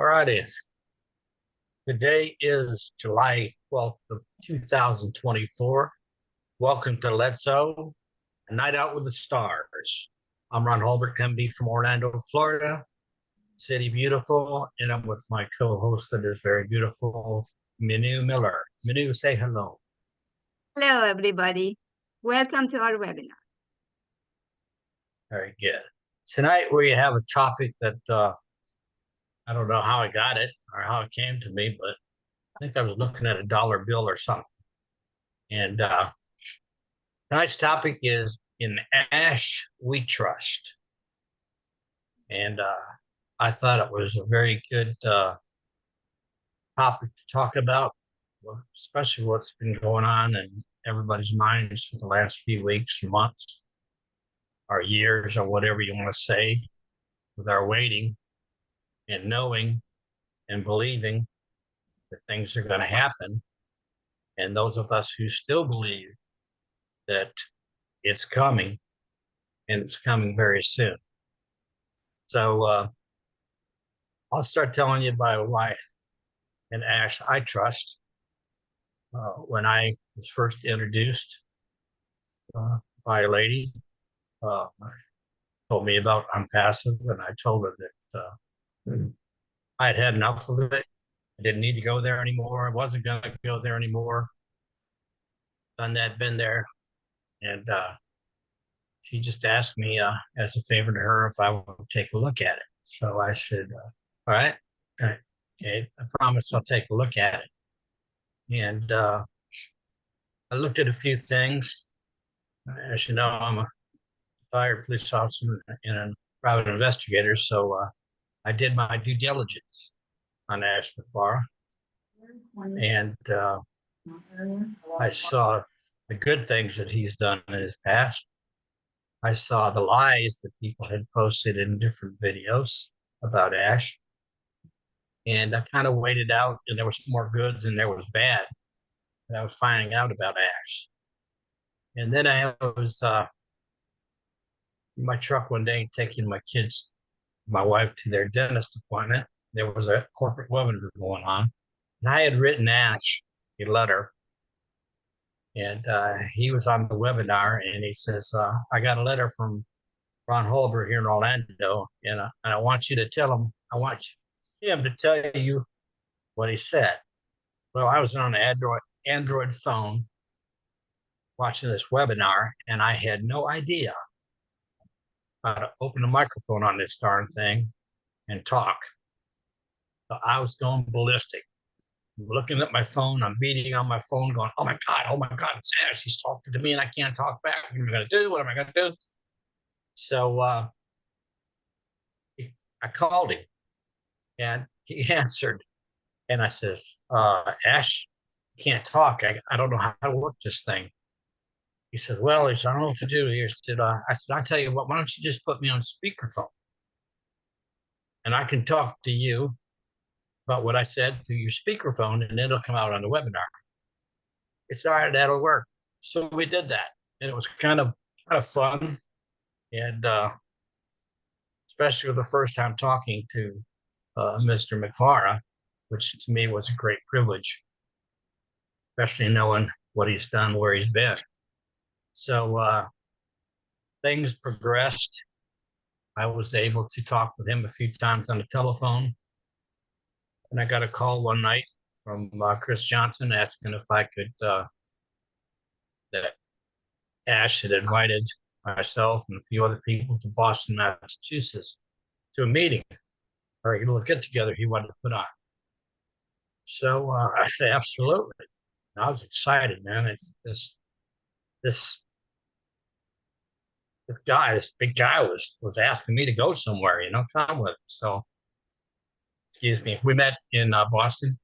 All righty. Today is July 12th of 2024. Welcome to Let's O, a night out with the stars. I'm Ron Holbert, MD from Orlando, Florida. City beautiful, and I'm with my co-host that is very beautiful, Minu Miller. Minu, say hello. Hello, everybody. Welcome to our webinar. Very good. Tonight we have a topic that I don't know how I got it or how it came to me, but I think I was looking at a dollar bill or something. And tonight's topic is In Ash We Trust. And I thought it was a very good topic to talk about, especially what's been going on in everybody's minds for the last few weeks, months, or years, or whatever you want to say, with our waiting and knowing and believing that things are going to happen. And those of us who still believe that it's coming, and it's coming very soon. So I'll start telling you by why in Ash I trust. When I was first introduced by a lady, told me about Onpassive, and I told her that I had had enough of it. I didn't need to go there anymore. I wasn't going to go there anymore. Done that, been there. And she just asked me as a favor to her if I would take a look at it. So I said, all right, okay, I promise I'll take a look at it. And I looked at a few things. As you know, I'm a retired police officer and a private investigator, so I did my due diligence on Ash Mafara. And I saw the good things that he's done in his past. I saw the lies that people had posted in different videos about Ash. And I kind of waited out, and there was more good than there was bad. And I was finding out about Ash. And then I was in my truck one day taking my kids, my wife, to their dentist appointment. There was a corporate webinar going on. And I had written Ash a letter. And he was on the webinar, and he says, I got a letter from Ron Holbert here in Orlando, and I want you to tell him, I want him to tell you what he said. Well, I was on an Android phone watching this webinar, and I had no idea how to open a microphone on this darn thing and talk. So I was going ballistic. Looking at my phone, I'm beating on my phone, going, oh my God, it's Ash. He's talking to me and I can't talk back. What am I going to do? What am I going to do? So I called him and he answered. And I says, Ash, I can't talk. I don't know how to work this thing. He said, well, I don't know what to do here. I said, I'll tell you what, why don't you just put me on speakerphone? And I can talk to you about what I said through your speakerphone, and it'll come out on the webinar. It's all right, that'll work. So we did that, and it was kind of fun, and especially the first time talking to Mr. McFarra, which to me was a great privilege, especially knowing what he's done, where he's been. So things progressed. I was able to talk with him a few times on the telephone. And I got a call one night from Chris Johnson asking if I could, that Ash had invited myself and a few other people to Boston, Massachusetts to a meeting or a little get together he wanted to put on. So I said, absolutely. And I was excited, man. It's this big guy was asking me to go somewhere, come with him. So, excuse me, we met in Boston.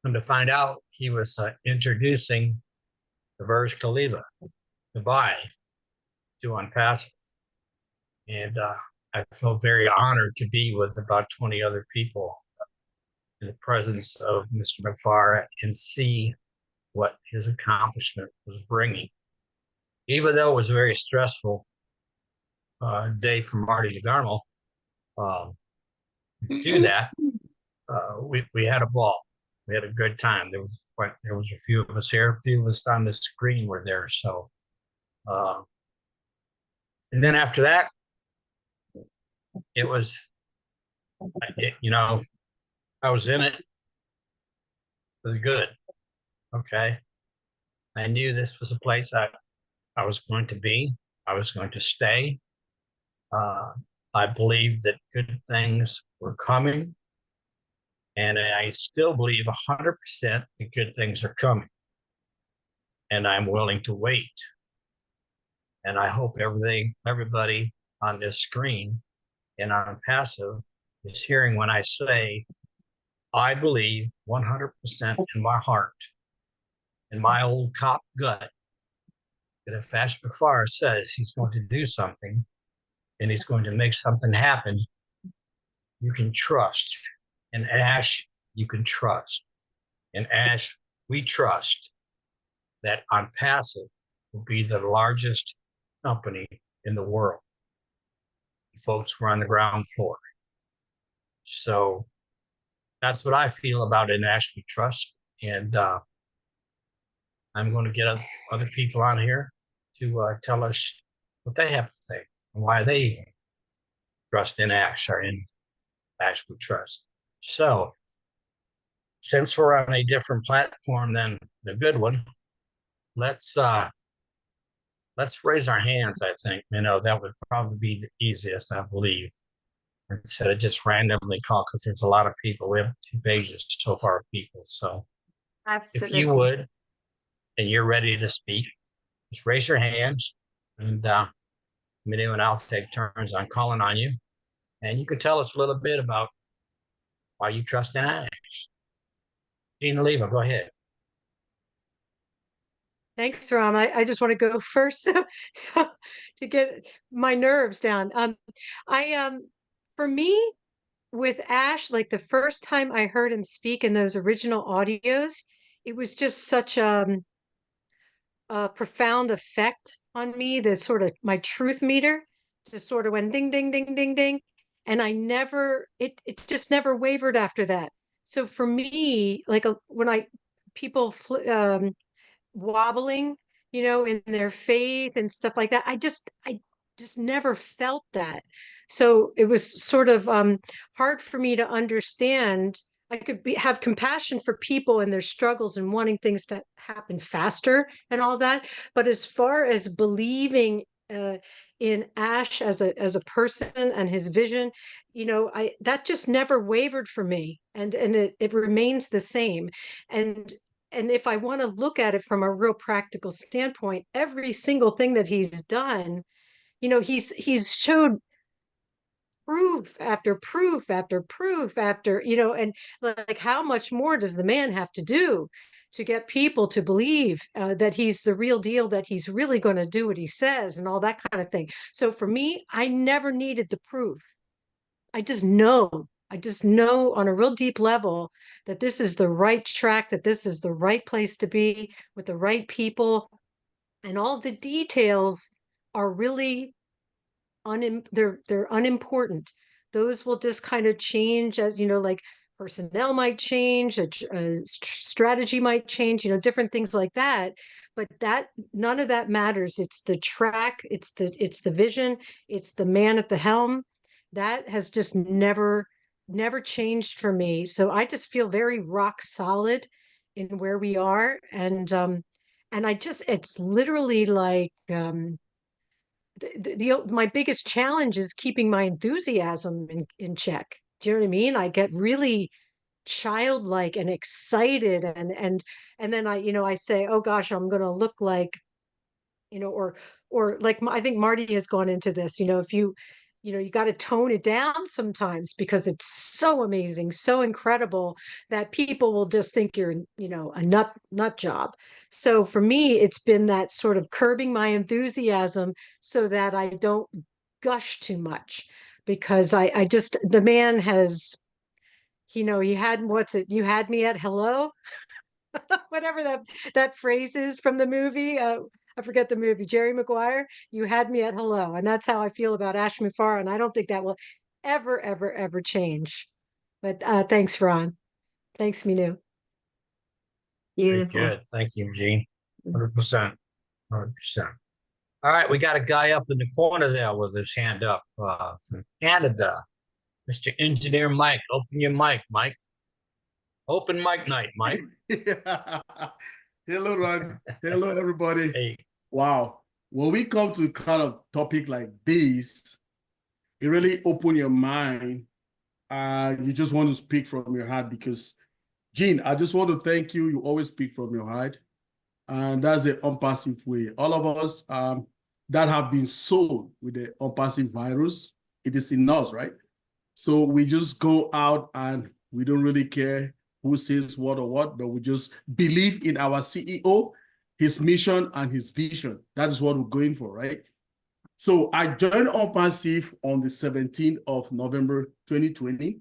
And to find out, he was introducing the Burj Khalifa, Dubai, to Onpassive. And I felt very honored to be with about 20 other people in the presence of Mr. McFarra and see what his accomplishment was bringing. Even though it was a very stressful day for Marty DeGarmo, do that, we had a ball. We had a good time. There was a few of us here, a few of us on the screen were there. So, uh, and then after that, it was, you know, I was in it. It was good. Okay. I knew this was a place I was going to be. I was going to stay. Uh, I believed that good things were coming, and I still believe 100% that good things are coming. And I'm willing to wait. And I hope everybody on this screen and on passive is hearing when I say, I believe 100% in my heart, in my old cop gut, that if Ash McFarr says he's going to do something and he's going to make something happen, you can trust. And Ash, you can trust. And Ash, we trust that Onpassive will be the largest company in the world. Folks were on the ground floor. So that's what I feel about an Ash we trust. And I'm going to get other people on here to tell us what they have to think and why they trust in Ash or in Ash we trust. So since we're on a different platform than the good one, let's raise our hands. I think that would probably be the easiest, I believe, instead of just randomly call, because there's a lot of people. We have 2 pages so far of people. So if you Absolutely. would, and you're ready to speak, just raise your hands, and Minnie and I'll take turns on calling on you, and you can tell us a little bit about why you trust in Ash. Gina Leva, go ahead. Thanks, Ron. I just want to go first so to get my nerves down. For me, with Ash, like the first time I heard him speak in those original audios, it was just such a profound effect on me. The sort of my truth meter just sort of went ding, ding, ding, ding, ding, and it just never wavered after that. So for me, like when people wobbling, in their faith and stuff like that. I just never felt that. So it was sort of hard for me to understand. I could have compassion for people and their struggles and wanting things to happen faster and all that. But as far as believing in Ash as a person and his vision, I that just never wavered for me, and it remains the same. And if I want to look at it from a real practical standpoint, every single thing that he's done, he's showed proof after proof after proof after, and like how much more does the man have to do to get people to believe that he's the real deal, that he's really going to do what he says and all that kind of thing. So for me, I never needed the proof. I just know. I just know on a real deep level that this is the right track, that this is the right place to be with the right people, and all the details are really they're unimportant. Those will just kind of change as like personnel might change, a strategy might change, different things like that. But that none of that matters. It's the track, it's the vision, it's the man at the helm that has just never changed for me. So I just feel very rock solid in where we are, and it's literally like my biggest challenge is keeping my enthusiasm in check. Do you know what I mean? I get really childlike and excited, and then I say, oh gosh, I'm going to look like, or like I think Marty has gone into this. If you got to tone it down sometimes because it's so amazing, so incredible that people will just think you're, a nut job. So for me, it's been that sort of curbing my enthusiasm so that I don't gush too much, because I just the man has, he had what's it? You had me at hello. Whatever that phrase is from the movie. I forget the movie. Jerry Maguire. You had me at hello, and that's how I feel about Ash Mufareh. And I don't think that will ever, ever, ever change. But thanks, Ron. Thanks, Minu. Very Beautiful. good. Thank you, Gene. 100%. 100%. All right, we got a guy up in the corner there with his hand up from Canada. Mr. Engineer Mike, open your mic, Mike. Open mic night, Mike. Hello, Ron. Hello, everybody. Hey, Wow. When we come to kind of topic like this, it really open your mind. You just want to speak from your heart because, Gene, I just want to thank you. You always speak from your heart. And that's the Onpassive way. All of us that have been sold with the Onpassive virus, it is in us, right? So we just go out and we don't really care who says what or what, but we just believe in our CEO, his mission and his vision. That is what we're going for, right? So I joined Onpassive on the 17th of November 2020.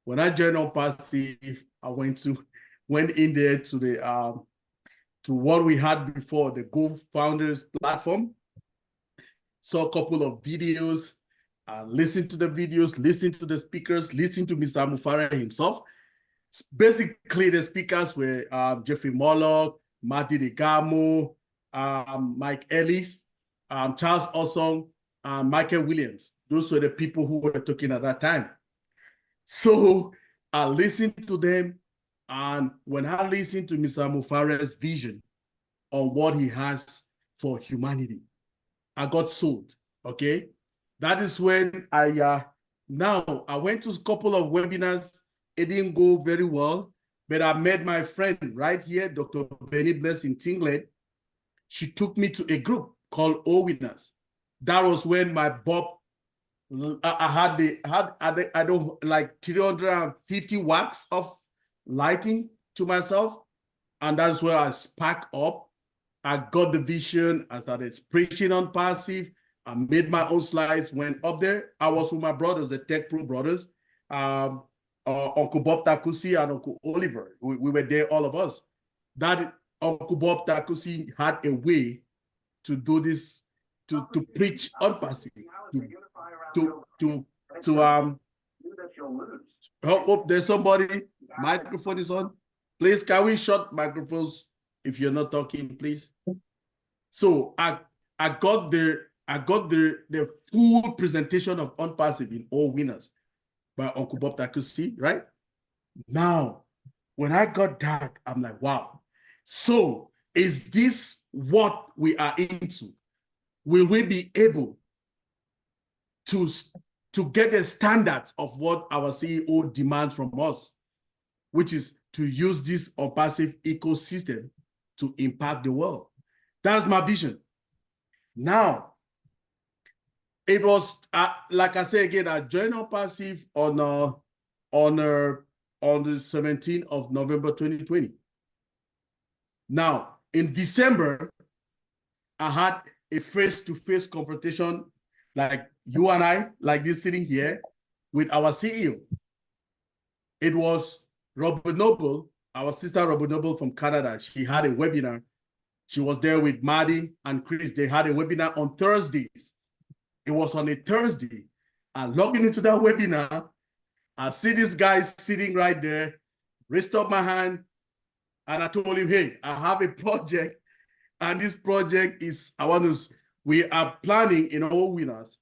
When I joined Onpassive, I went in there to the to what we had before, the Go Founders platform. Saw a couple of videos, listened to the videos, listened to the speakers, listened to Mr. Mufara himself. Basically, the speakers were Jeffrey Mollock, Marty DeGamo, Mike Ellis, Charles Osong, Michael Williams. Those were the people who were talking at that time. So I listened to them, and when I listened to Mr. Mufara's vision on what he has for humanity, I got sold, okay? That is when I went to a couple of webinars. It didn't go very well, but I met my friend right here, Dr. Benny Bless in Tinglet. She took me to a group called O Winners. That was when my Bob, I don't like 350 watts of lighting to myself. And that's where I sparked up. I got the vision. I started preaching on passive. I made my own slides, went up there. I was with my brothers, the Tech Pro brothers, Uncle Bob Takusi and Uncle Oliver. We were there, all of us. That Uncle Bob Takusi had a way to do this, to preach on passive, oh, there's somebody, microphone is on. Please, can we shut microphones if you're not talking, please? So I got the full presentation of Onpassive in All Winners by Uncle Bob Takusi, right? Now, when I got that, I'm like, wow. So is this what we are into? Will we be able to get the standards of what our CEO demands from us, which is to use this Onpassive ecosystem to impact the world? That's my vision. Now, it was, like I say again, I joined Onpassive on the 17th of November 2020. Now, in December, I had a face-to-face confrontation like you and I, like this sitting here, with our CEO. It was Robert Noble, our sister Robert Noble from Canada. She had a webinar. She was there with Maddie and Chris. They had a webinar on Thursdays. It was on a Thursday. I logged into that webinar. I see this guy sitting right there, raised up my hand, and I told him, hey, I have a project, and this project is, we are planning in All Winners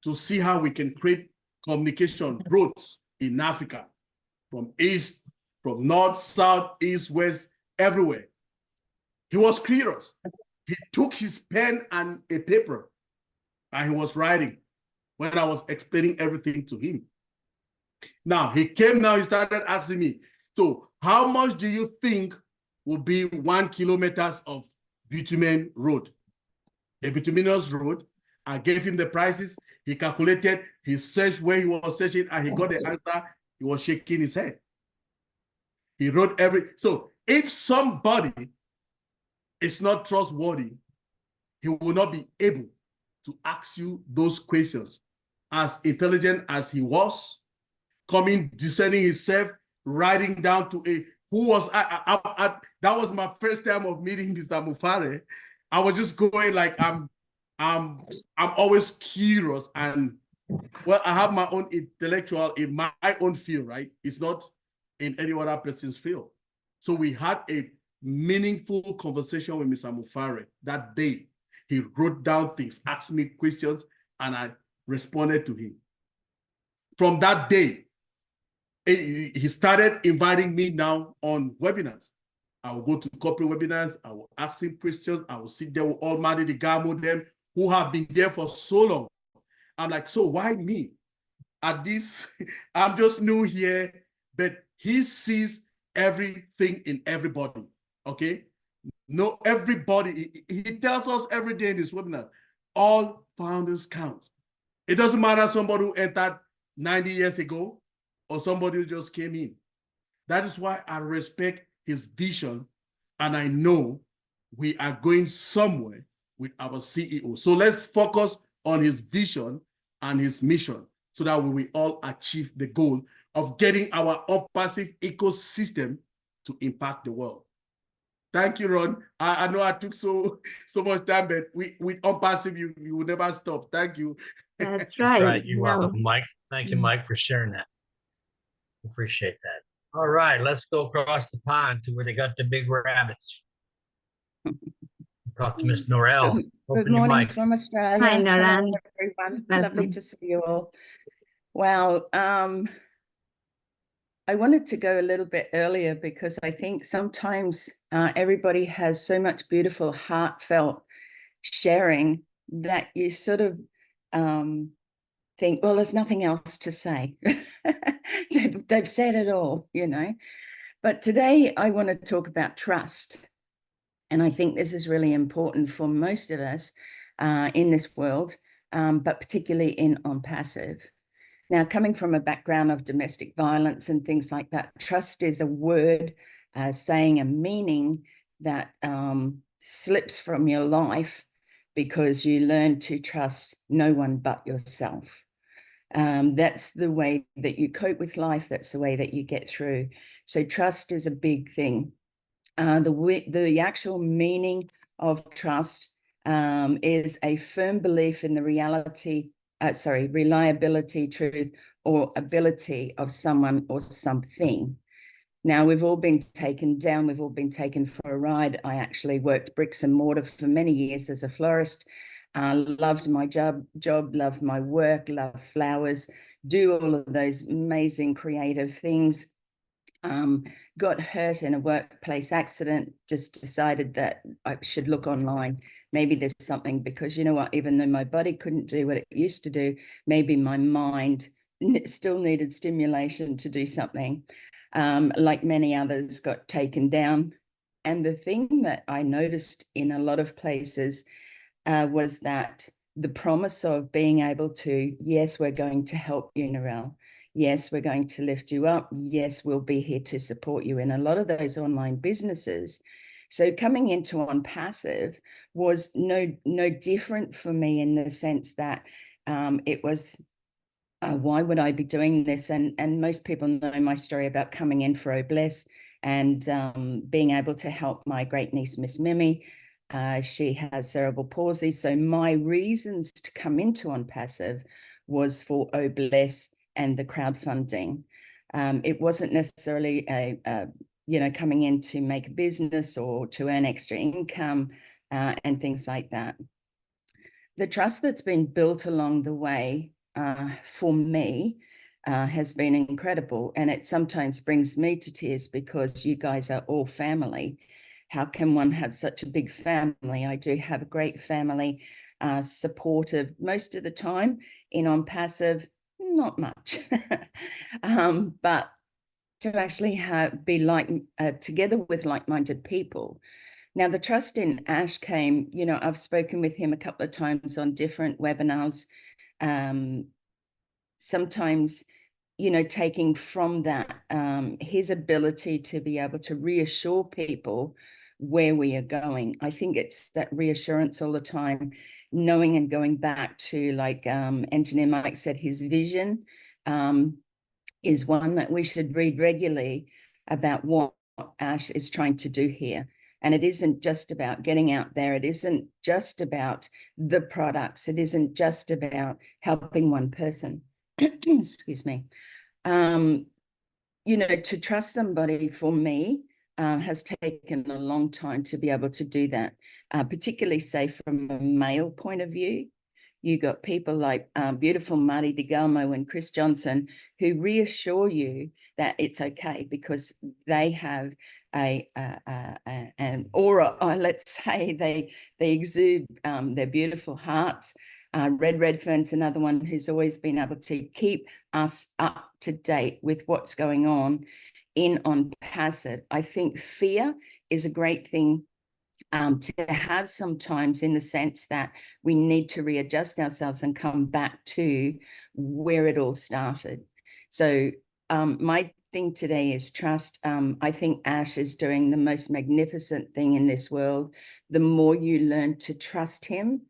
to see how we can create communication routes in Africa, from north, south, east, west, everywhere. He was curious. He took his pen and a paper, and he was writing when I was explaining everything to him. Now, he started asking me, so how much do you think will be 1 kilometer of bitumen road? A bituminous road. I gave him the prices. He calculated, he searched where he was searching, and he got the answer. He was shaking his head. He wrote so if somebody is not trustworthy, he will not be able to ask you those questions. As intelligent as he was, discerning himself, writing down to who was that was my first time of meeting Mr. Mufare. I was just going like I'm always curious, and Well, I have my own intellectual in my own field, right? It's not in any other person's field. So we had a meaningful conversation with Mr. Mufare that day. He wrote down things, asked me questions, and I responded to him. From that day, he started inviting me now on webinars. I will go to corporate webinars. I will ask him questions. I will sit there with all Madi the Gamo, them who have been there for so long. I'm like, so why me? At this, I'm just new here, but he sees everything in everybody, okay? No, everybody, he tells us every day in this webinar, all founders count. It doesn't matter somebody who entered 90 years ago or somebody who just came in. That is why I respect his vision, and I know we are going somewhere with our CEO. So let's focus on his vision and his mission so that we will all achieve the goal of getting our Onpassive ecosystem to impact the world. Thank you, Ron. I know I took so much time, but with Onpassive, you will never stop. Thank you. That's right. Right. You're No. welcome, Mike. Thank you, Mike, for sharing that. Appreciate that. All right, let's go across the pond to where they got the big rabbits. Talk to Miss Norel. Good Open your morning mic. from Australia. Hi, Noran. Hello, everyone. Lovely Welcome. to see you all. Wow. I wanted to go a little bit earlier because I think sometimes everybody has so much beautiful, heartfelt sharing that you sort of think, well, there's nothing else to say. They've said it all, you know. But today I want to talk about trust. And I think this is really important for most of us in this world, but particularly in Onpassive. Now, coming from a background of domestic violence and things like that, trust is a word saying a meaning that slips from your life because you learn to trust no one but yourself. That's the way that you cope with life. That's the way that you get through. So trust is a big thing. The actual meaning of trust is a firm belief in the reliability, truth, or ability of someone or something. Now, we've all been taken down. We've all been taken for a ride. I actually worked bricks and mortar for many years as a florist. Loved my job, loved my work, loved flowers, do all of those amazing creative things. Got hurt in a workplace accident, just decided that I should look online. Maybe there's something, because you know what, even though my body couldn't do what it used to do, maybe my mind still needed stimulation to do something. Like many others, got taken down. And the thing that I noticed in a lot of places was that the promise of being able to, yes, we're going to help you, Narelle. Yes, we're going to lift you up. Yes, we'll be here to support you in a lot of those online businesses. So coming into Onpassive was no different for me in the sense that it was, why would I be doing this? And most people know my story about coming in for Obless and being able to help my great niece, Miss Mimi. She has cerebral palsy. So my reasons to come into Onpassive was for Obless and the crowdfunding. It wasn't necessarily coming in to make a business or to earn extra income and things like that. The trust that's been built along the way for me has been incredible. And it sometimes brings me to tears because you guys are all family. How can one have such a big family? I do have a great family, supportive most of the time. In Onpassive, not much. But to actually be together with like-minded people. Now, the trust in Ash came, you know, I've spoken with him a couple of times on different webinars. Sometimes, you know, taking from that his ability to be able to reassure people where we are going. I think it's that reassurance all the time, knowing and going back to, like Engineer Mike said, his vision is one that we should read regularly about what Ash is trying to do here. And it isn't just about getting out there. It isn't just about the products. It isn't just about helping one person. Excuse me. You know, to trust somebody for me has taken a long time to be able to do that, particularly say from a male point of view. You got people like beautiful Marty DeGalmo and Chris Johnson who reassure you that it's okay because they have an aura. Let's say they exude their beautiful hearts. Red Redfern's another one who's always been able to keep us up to date with what's going on in Onpassive. I think fear is a great thing to have sometimes, in the sense that we need to readjust ourselves and come back to where it all started. So my thing today is trust. I think Ash is doing the most magnificent thing in this world. The more you learn to trust him,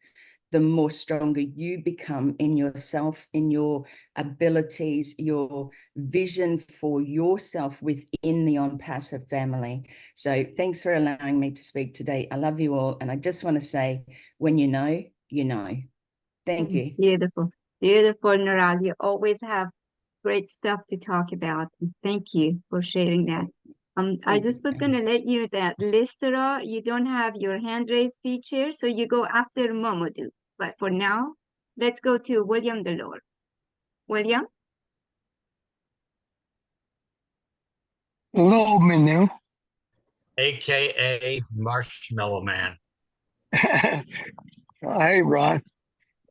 the more stronger you become in yourself, in your abilities, your vision for yourself within the Onpassive family. So thanks for allowing me to speak today. I love you all. And I just want to say, when you know, you know. Thank you. Beautiful. Beautiful, Naral. You always have great stuff to talk about. Thank you for sharing that. I just was going to let you that, Listera, you don't have your hand raise feature, so you go after Momodu. But for now, let's go to William Delore. William? Hello, Minu. AKA Marshmallow Man. Hi, Ron.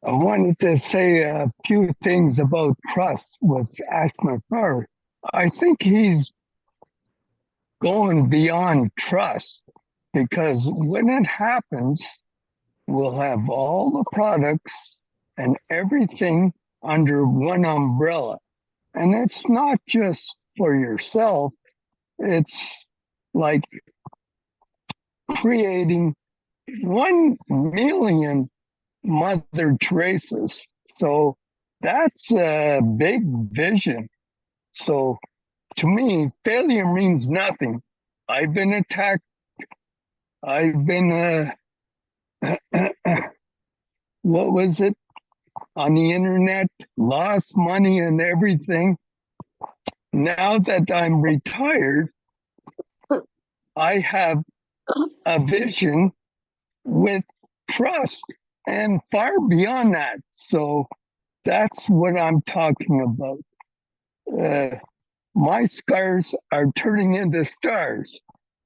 I wanted to say a few things about trust with Ash McMurray. I think he's going beyond trust because when it happens, we'll have all the products and everything under one umbrella. And it's not just for yourself, it's like creating 1 million Mother Teresa's. So that's a big vision. So to me, failure means nothing. I've been attacked. I've been, what was it? On the internet, lost money and everything. Now that I'm retired, I have a vision with trust and far beyond that. So that's what I'm talking about. My scars are turning into stars.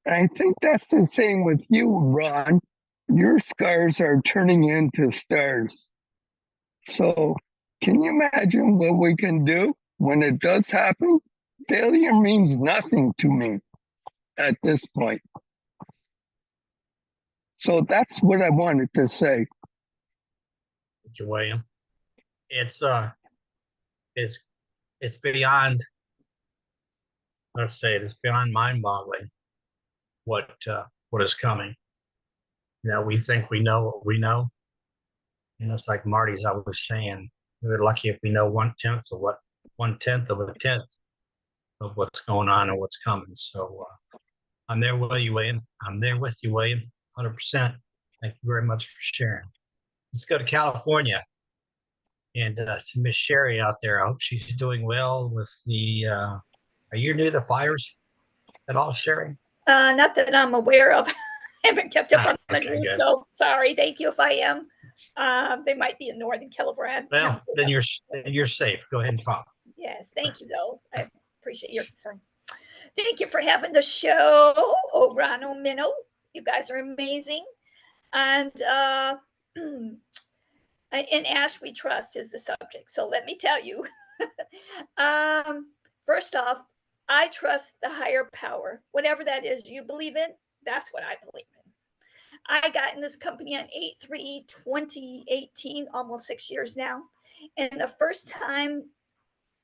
I think that's the same with you, Ron. Your scars are turning into stars. So can you imagine what we can do when it does happen? Failure means nothing to me at this point. So that's what I wanted to say. Thank you, William. It's beyond, let's say, it's beyond mind-boggling what is coming. You know, we think we know what we know. And it's like Marty's I was saying, we're lucky if we know 1/10 of what 1/10 of a tenth of what's going on and what's coming. So I'm there with you, William. I'm there with you, William, 100%. Thank you very much for sharing. Let's go to California. And to Miss Sherry out there, I hope she's doing well with the, are you near the fires at all, Sherry? Not that I'm aware of. I haven't kept up on the okay, news, good. so sorry. Thank you if I am. They might be in Northern California. Well, then you're safe. Go ahead and talk. Yes, thank you, though. I appreciate your concern. Thank you for having the show, Orano Minnow. You guys are amazing. And in Ash We Trust is the subject. So let me tell you. First off, I trust the higher power. Whatever that is you believe in, that's what I believe in. I got in this company on 8/3/2018, almost 6 years now. And the first time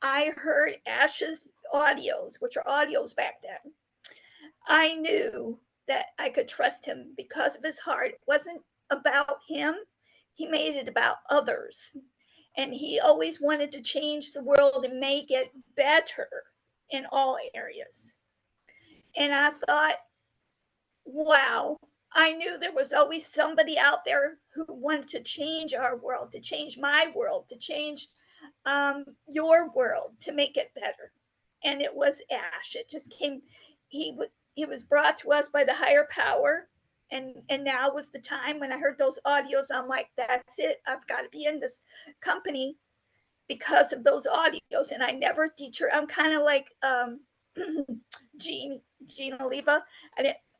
I heard Ash's audios, which are audios back then, I knew that I could trust him because of his heart. It wasn't about him. He made it about others. And he always wanted to change the world and make it better in all areas. And I thought, wow, I knew there was always somebody out there who wanted to change our world, to change my world, to change your world, to make it better. And it was Ash. It just came. He was brought to us by the higher power, and now was the time. When I heard those audios, I'm like, that's it. I've got to be in this company because of those audios. And I never deter. I'm kind of like Gene Oliva.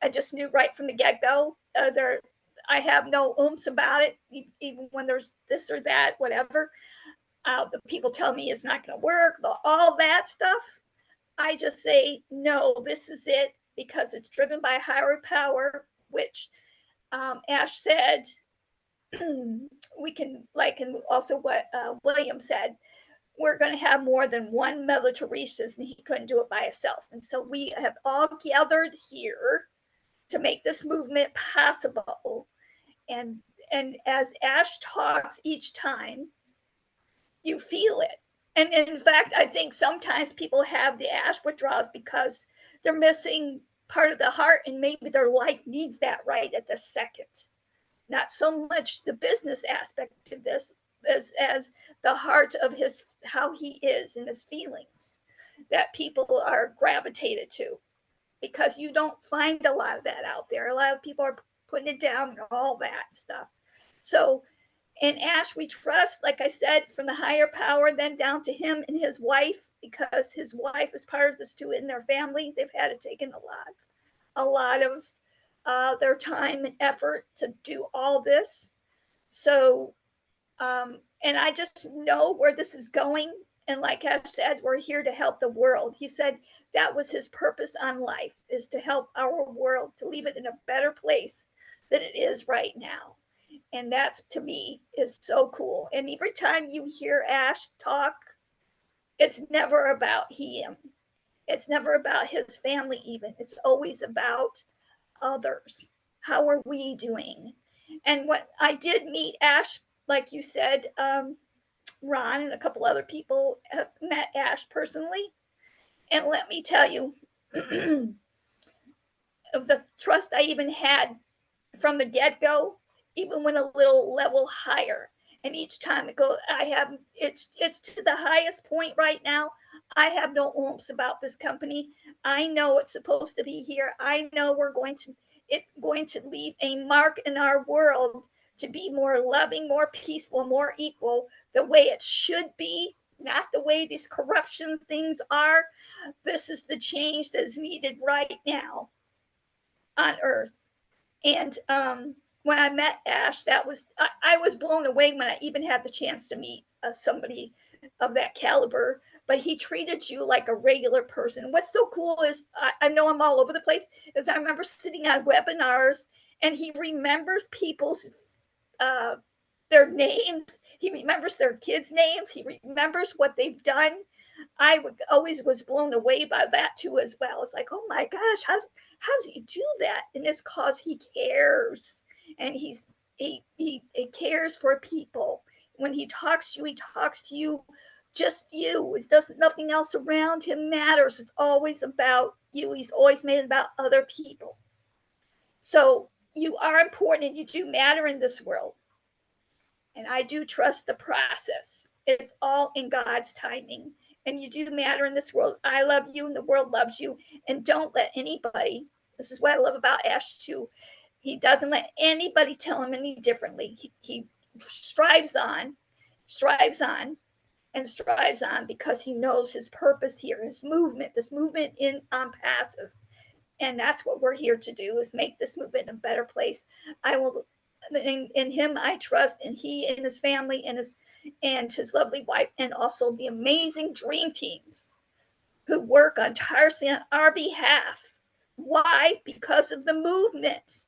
I just knew right from the get-go. I have no oomph about it, even when there's this or that, whatever. The people tell me it's not going to work, all that stuff. I just say, no, this is it, because it's driven by higher power, which Ash said, we can, like, and also what William said, we're going to have more than one Mother Teresa's, and he couldn't do it by himself. And so we have all gathered here to make this movement possible. And as Ash talks each time, you feel it. And in fact, I think sometimes people have the Ash withdrawals because they're missing part of the heart, and maybe their life needs that right at the second. Not so much the business aspect of this as the heart of how he is and his feelings that people are gravitated to, because you don't find a lot of that out there. A lot of people are putting it down and all that stuff. So in Ash, we trust, like I said, from the higher power, then down to him and his wife, because his wife is part of this too in their family. They've had to take in a lot of their time and effort to do all this. So, and I just know where this is going. And like Ash said, we're here to help the world. He said that was his purpose on life, is to help our world, to leave it in a better place than it is right now. And that's, to me, is so cool. And every time you hear Ash talk, it's never about him. It's never about his family even. It's always about others. How are we doing? And what I did meet Ash, like you said, Ron and a couple other people have met Ash personally. And let me tell you, of the trust I even had from the get-go, even went a little level higher. And each time it goes, it's to the highest point right now. I have no oomph about this company. I know it's supposed to be here. I know it's going to leave a mark in our world to be more loving, more peaceful, more equal, the way it should be, not the way these corruption things are. This is the change that is needed right now on Earth. And when I met Ash, I was blown away when I even had the chance to meet somebody of that caliber. But he treated you like a regular person. What's so cool is, I know I'm all over the place, is I remember sitting on webinars, and he remembers people's their names. He remembers their kids' names. He remembers what they've done. I always was blown away by that too as well. It's like, oh my gosh, how does he do that? And it's because he cares, and he cares for people. When he talks to you, just you. It doesn't, nothing else around him matters. It's always about you. He's always made it about other people. So you are important, and you do matter in this world. And I do trust the process. It's all in God's timing. And you do matter in this world. I love you, and the world loves you. And don't let anybody, this is what I love about Ash too, he doesn't let anybody tell him any differently. He strives on, and strives on, because he knows his purpose here, his movement, this movement in Onpassive. And that's what we're here to do, is make this movement a better place. I will, in him I trust, and he and his family and his lovely wife, and also the amazing dream teams who work on tirelessly on our behalf. Why? Because of the movement.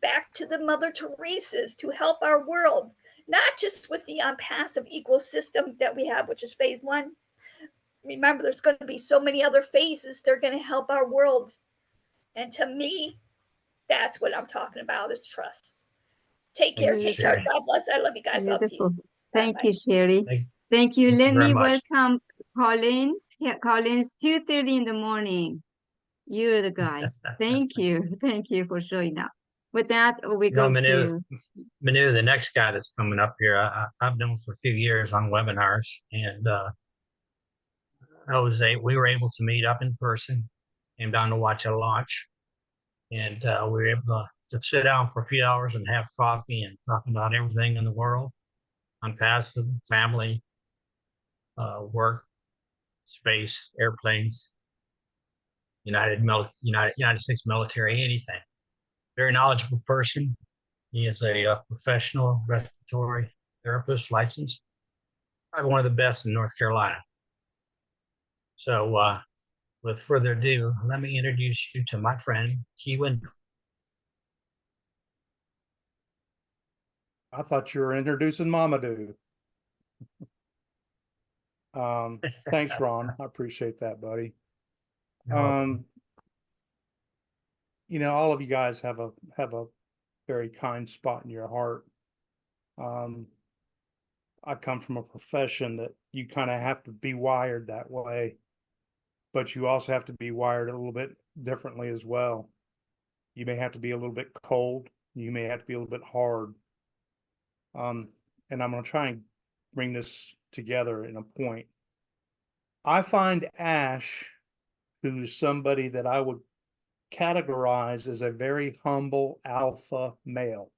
Back to the Mother Teresa's, to help our world, not just with the Onpassive ecosystem that we have, which is phase 1. Remember, there's going to be so many other phases. They're going to help our world. And to me, that's what I'm talking about, is trust. Take care. Take care. God bless. I love you guys. All peace. Thank you, Sherry. Thank you. Let me welcome Collins. Yeah, Collins, 2:30 in the morning. You're the guy. Thank you. Thank you for showing up. With that, we You know, go to Manu, the next guy that's coming up here, I've known for a few years on webinars, and we were able to meet up in person, came down to watch a launch, and we were able to sit down for a few hours and have coffee and talk about everything in the world, Onpassive, family, work, space, airplanes, United States military, anything. Very knowledgeable person. He is a professional respiratory therapist licensed, probably one of the best in North Carolina. So with further ado, let me introduce you to my friend, Keewan. I thought you were introducing Mamadou. Thanks, Ron. I appreciate that, buddy. You know, all of you guys have a very kind spot in your heart. I come from a profession that you kind of have to be wired that way, but you also have to be wired a little bit differently as well. You may have to be a little bit cold. You may have to be a little bit hard. And I'm going to try and bring this together in a point. I find Ash, who's somebody that I would categorize as a very humble alpha male,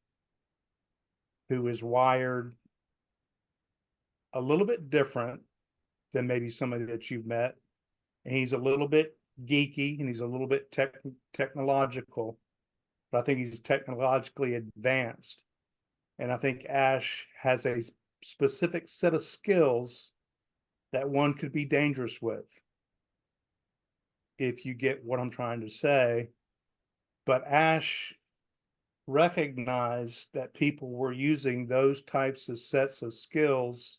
who is wired a little bit different than maybe somebody that you've met. And he's a little bit geeky and he's a little bit technological, but I think he's technologically advanced. And I think Ash has a specific set of skills that one could be dangerous with, if you get what I'm trying to say. But Ash recognized that people were using those types of sets of skills.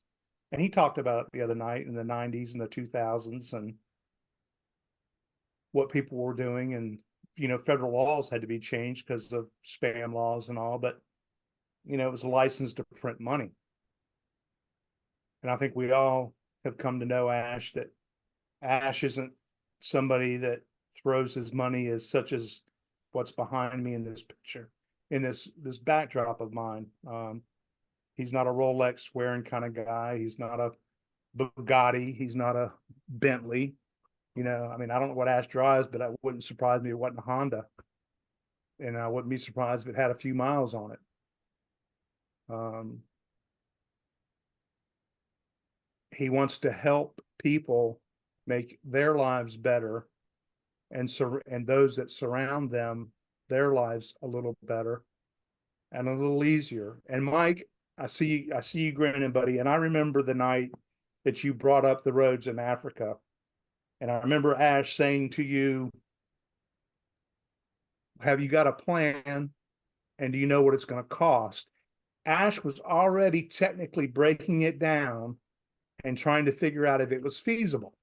And he talked about it the other night in the 90s and the 2000s and what people were doing. And, you know, federal laws had to be changed because of spam laws and all, but, you know, it was licensed to print money. And I think we all have come to know Ash, that Ash isn't somebody that throws his money as such as what's behind me in this picture, in this backdrop of mine. He's not a Rolex wearing kind of guy. He's not a Bugatti. He's not a Bentley. You know, I mean, I don't know what Ash drives, but it wouldn't surprise me if it wasn't a Honda. And I wouldn't be surprised if it had a few miles on it. He wants to help people make their lives better, and those that surround them, their lives a little better and a little easier. And Mike, I see you grinning, buddy. And I remember the night that you brought up the roads in Africa. And I remember Ash saying to you, have you got a plan? And do you know what it's going to cost? Ash was already technically breaking it down and trying to figure out if it was feasible.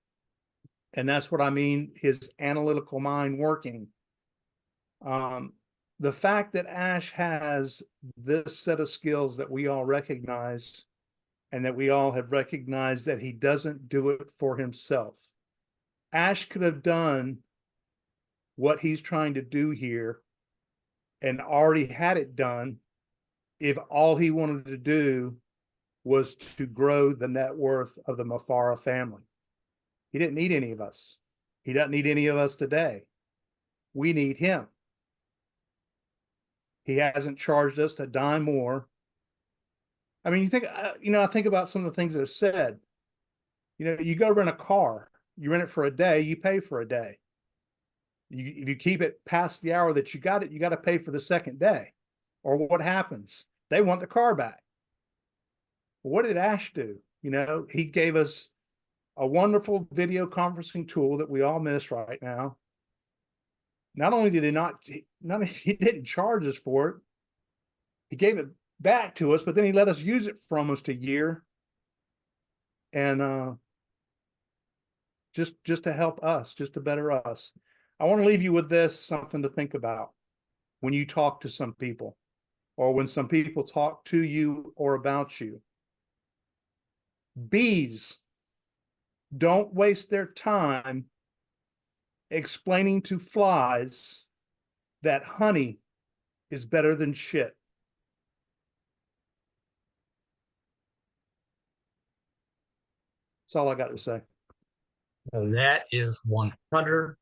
And that's what I mean, his analytical mind working. The fact that Ash has this set of skills that we all recognize, and that we all have recognized that he doesn't do it for himself. Ash could have done what he's trying to do here and already had it done if all he wanted to do was to grow the net worth of the Mafara family. He didn't need any of us. He doesn't need any of us today. We need him. He hasn't charged us a dime more. I mean, I think about some of the things that are said. You know, you go rent a car, you rent it for a day, you pay for a day. If you keep it past the hour that you got to pay for the second day. Or what happens? They want the car back. What did Ash do? You know, he gave us a wonderful video conferencing tool that we all miss right now. Not only did he didn't charge us for it, he gave it back to us, but then he let us use it for almost a year. And just to help us, just to better us. I want to leave you with this, something to think about when you talk to some people, or when some people talk to you or about you. Bees don't waste their time explaining to flies that honey is better than shit. That's all I got to say. And that is 100%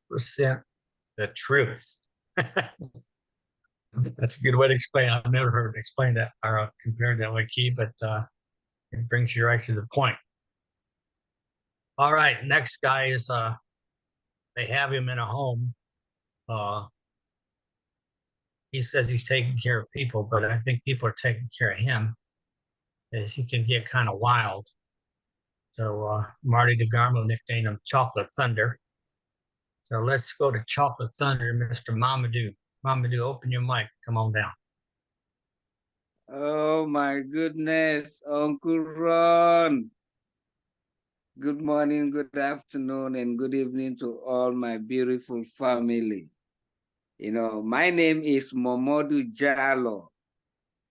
the truth. That's a good way to explain it. I've never heard it explained that or compared that way, Key, but it brings you right to the point. All right, next guy is they have him in a home. He says he's taking care of people, but I think people are taking care of him as he can get kind of wild. So Marty DeGarmo nicknamed him Chocolate Thunder. So let's go to Chocolate Thunder, Mr. Mamadou. Mamadou, open your mic. Come on down. Oh my goodness, Uncle Ron. Good morning, good afternoon, and good evening to all my beautiful family. You know, my name is Momodu Jallo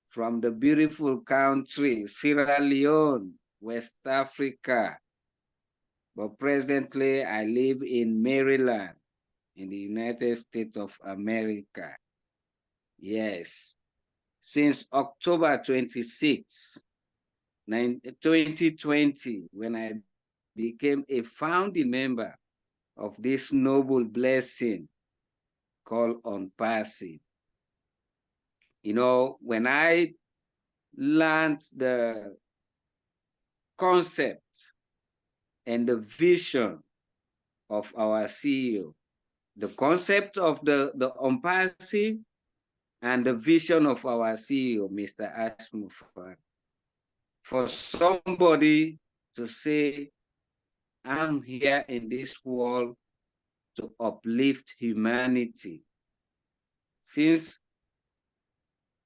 from the beautiful country, Sierra Leone, West Africa. But presently, I live in Maryland, in the United States of America. Yes. Since October 26, 2020, when I became a founding member of this noble blessing called Onpassive. You know, when I learned the concept and the vision of our CEO, the concept of the Onpassive and the vision of our CEO, Mr. Ashmufar, for somebody to say, I'm here in this world to uplift humanity. Since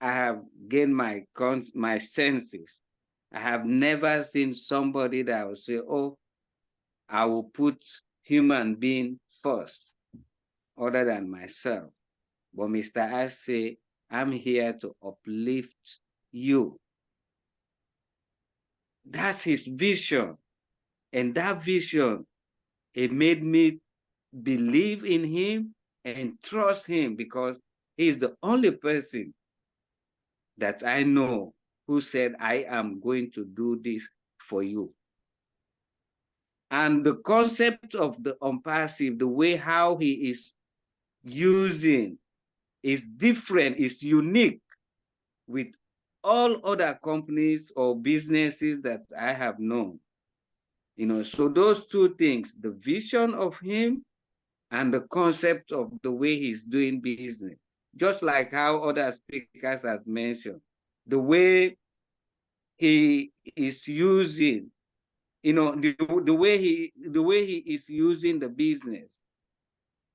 I have gained my senses, I have never seen somebody that will say, oh, I will put human being first, other than myself. But Mr. Ash say, I'm here to uplift you. That's his vision. And that vision, it made me believe in him and trust him because he's the only person that I know who said, I am going to do this for you. And the concept of the Onpassive, the way how he is using is different, is unique with all other companies or businesses that I have known. You know, so those two things, the vision of him and the concept of the way he's doing business, just like how other speakers has mentioned, the way he is using, you know, the way he is using the business,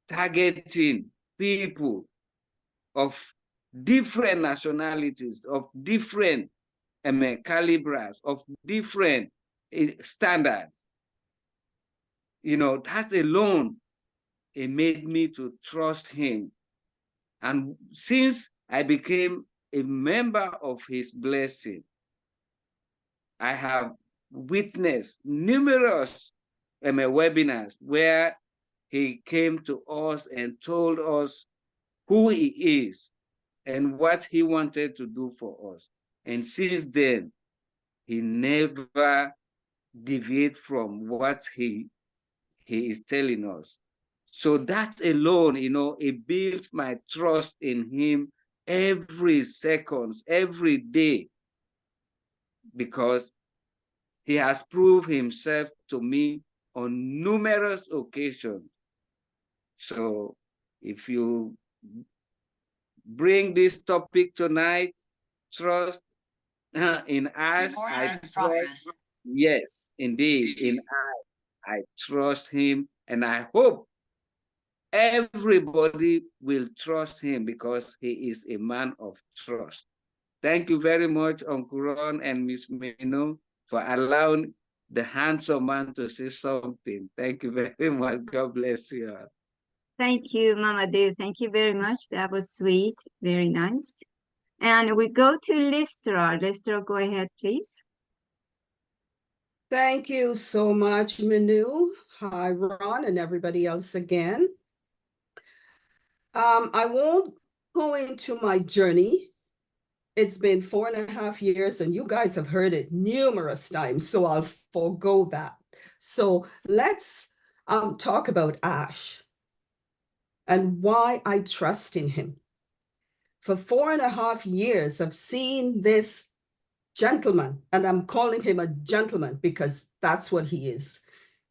targeting people of different nationalities, of different calibers, of different standards. You know, that alone, it made me to trust him. And since I became a member of his blessing, I have witnessed numerous webinars where he came to us and told us who he is and what he wanted to do for us. And since then, he never deviated from what he is telling us. So that alone, you know, it built my trust in him every second, every day, because he has proved himself to me on numerous occasions. So if you bring this topic tonight, trust in us, I trust. Yes, indeed, in us, I trust him, and I hope everybody will trust him because he is a man of trust. Thank you very much, Uncle Ron and Miss Mino, for allowing the handsome man to say something. Thank you very much. God bless you. Thank you, Mamadou. Thank you very much. That was sweet. Very nice. And we go to Listra. Listra, go ahead, please. Thank you so much, Manu. Hi, Ron, and everybody else again. I won't go into my journey. It's been 4.5 years, and you guys have heard it numerous times, so I'll forego that. So let's talk about Ash and why I trust in him. For 4.5 years, I've seen this gentleman, and I'm calling him a gentleman because that's what he is.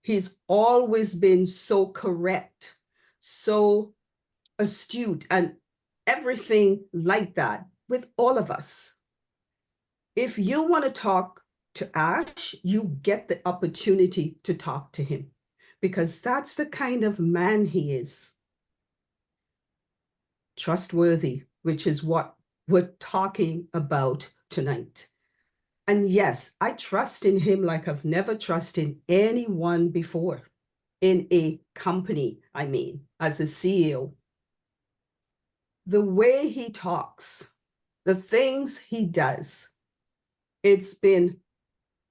He's always been so correct, so astute, and everything like that with all of us. If you want to talk to Ash, you get the opportunity to talk to him because that's the kind of man he is. Trustworthy, which is what we're talking about tonight. And yes, I trust in him like I've never trusted anyone before in a company, I mean, as a CEO. The way he talks, the things he does, it's been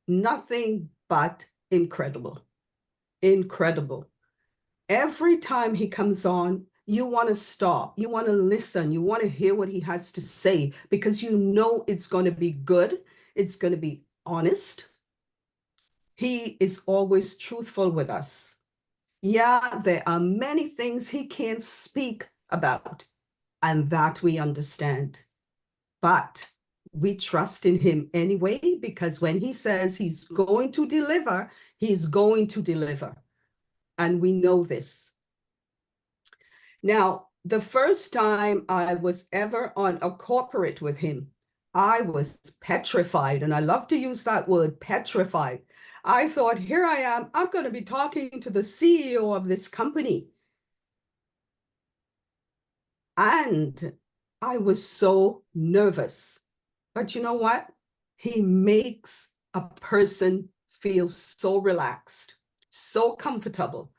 nothing but incredible. Incredible. Every time he comes on, you want to stop, you want to listen, you want to hear what he has to say because you know it's going to be good, it's going to be honest. He is always truthful with us. Yeah, there are many things he can't speak about, and that we understand. But we trust in him anyway, because when he says he's going to deliver, he's going to deliver. And we know this. Now, the first time I was ever on a corporate with him, I was petrified. And I love to use that word, petrified. I thought, here I am, I'm going to be talking to the CEO of this company. And I was so nervous. But you know what? He makes a person feel so relaxed, so comfortable,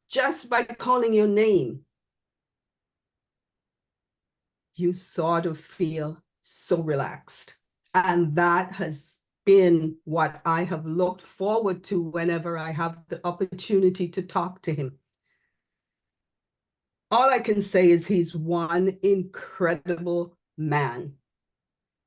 just by calling your name. You sort of feel so relaxed. And that has been what I have looked forward to whenever I have the opportunity to talk to him. All I can say is he's one incredible man.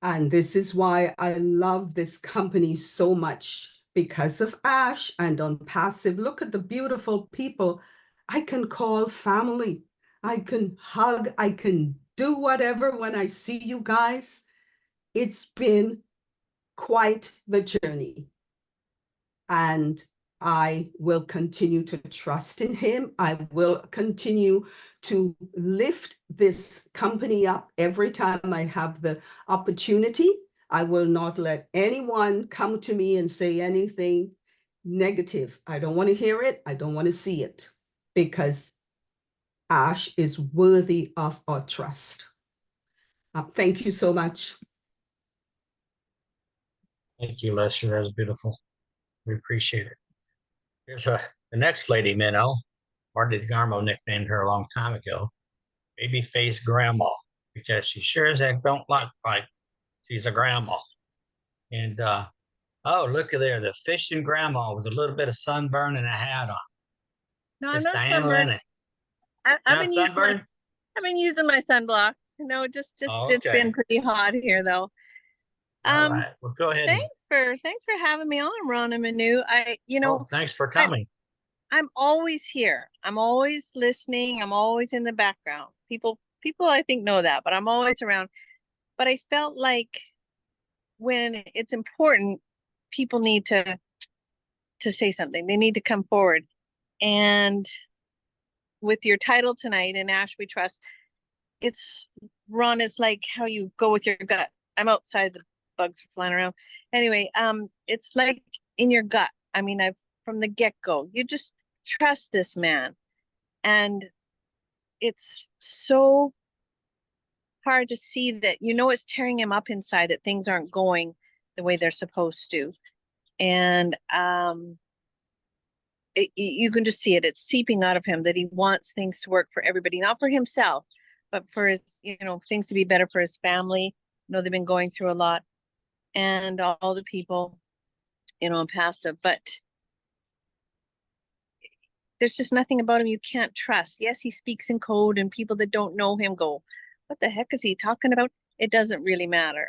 And this is why I love this company so much, because of Ash and Onpassive. Look at the beautiful people I can call family. I can hug, I can do whatever when I see you guys. It's been quite the journey. And I will continue to trust in him. I will continue to lift this company up every time I have the opportunity. I will not let anyone come to me and say anything negative. I don't want to hear it. I don't want to see it, because Ash is worthy of our trust. Thank you so much. Thank you, Lester. That was beautiful. We appreciate it. Here's the next lady, Minnow. Marty DeGarmo nicknamed her a long time ago, Babyface Grandma, because she sure as heck don't look like she's a grandma. And oh, look at there, the fishing grandma with a little bit of sunburn and a hat on. No, I'm It's not Diane sunburned. Lennon. I've been using my sunblock. No, just Oh, it's been okay. pretty hot here though. All right. Well, go ahead. Thanks for having me on, Ron and Manu. Thanks for coming. I'm always here. I'm always listening. I'm always in the background. People I think know that, but I'm always around. But I felt like when it's important, people need to say something. They need to come forward. And with your title tonight, in Ash We Trust, it's, Ron, it's like how you go with your gut. I'm outside, the bugs are flying around. Anyway, it's like in your gut. I mean, from the get-go, you just trust this man. And it's so hard to see that, it's tearing him up inside, that things aren't going the way they're supposed to. And you can just see it. It's seeping out of him, that he wants things to work for everybody, not for himself, but for his, things to be better for his family. They've been going through a lot, and all the people, Onpassive. But there's just nothing about him you can't trust. Yes, he speaks in code, and people that don't know him go, what the heck is he talking about? It doesn't really matter.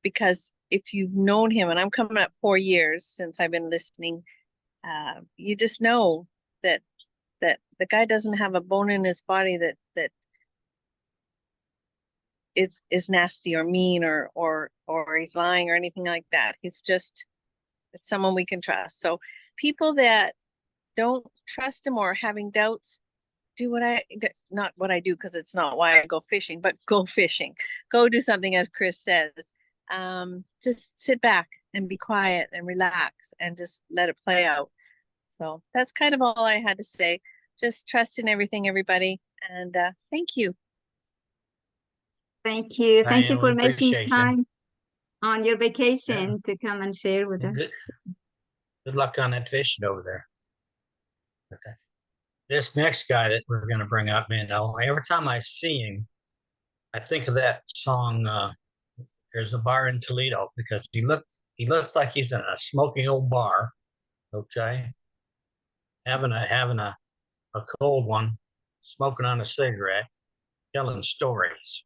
Because if you've known him, and I'm coming up 4 years since I've been listening, you just know that the guy doesn't have a bone in his body that is nasty or mean or he's lying or anything like that. It's someone we can trust. So people that don't trust him or having doubts, do not what I do, because it's not why I go fishing, but go fishing. Go do something, as Chris says. Just sit back and be quiet and relax and just let it play out. So that's kind of all I had to say. Just trust in everything, everybody. And thank you. Thank you. Thank you Diane, for we making appreciate you. time on your vacation to come and share with us. Good luck on that fishing over there. Okay. This next guy that we're going to bring up, man, every time I see him, I think of that song, There's a Bar in Toledo, because he looks like he's in a smoking old bar, okay? Having a cold one, smoking on a cigarette, telling stories.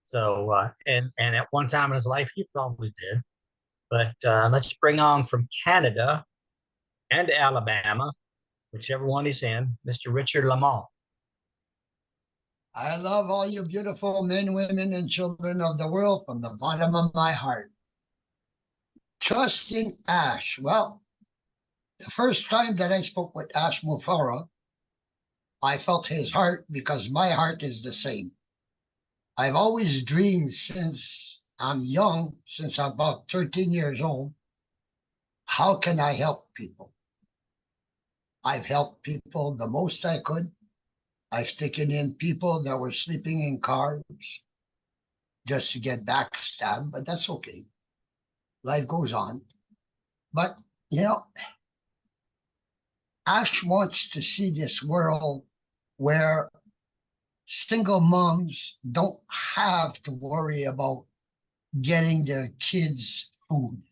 So, and at one time in his life, he probably did. But let's bring on from Canada and Alabama, whichever one he's in, Mr. Richard Lamont. I love all you beautiful men, women, and children of the world from the bottom of my heart. Trust in Ash. Well, the first time that I spoke with Ash Mufara, I felt his heart because my heart is the same. I've always dreamed since I'm young, since I'm about 13 years old, how can I help people? I've helped people the most I could. I've taken in people that were sleeping in cars just to get backstabbed, but that's okay. Life goes on. But, you know, Ash wants to see this world where single moms don't have to worry about getting their kids food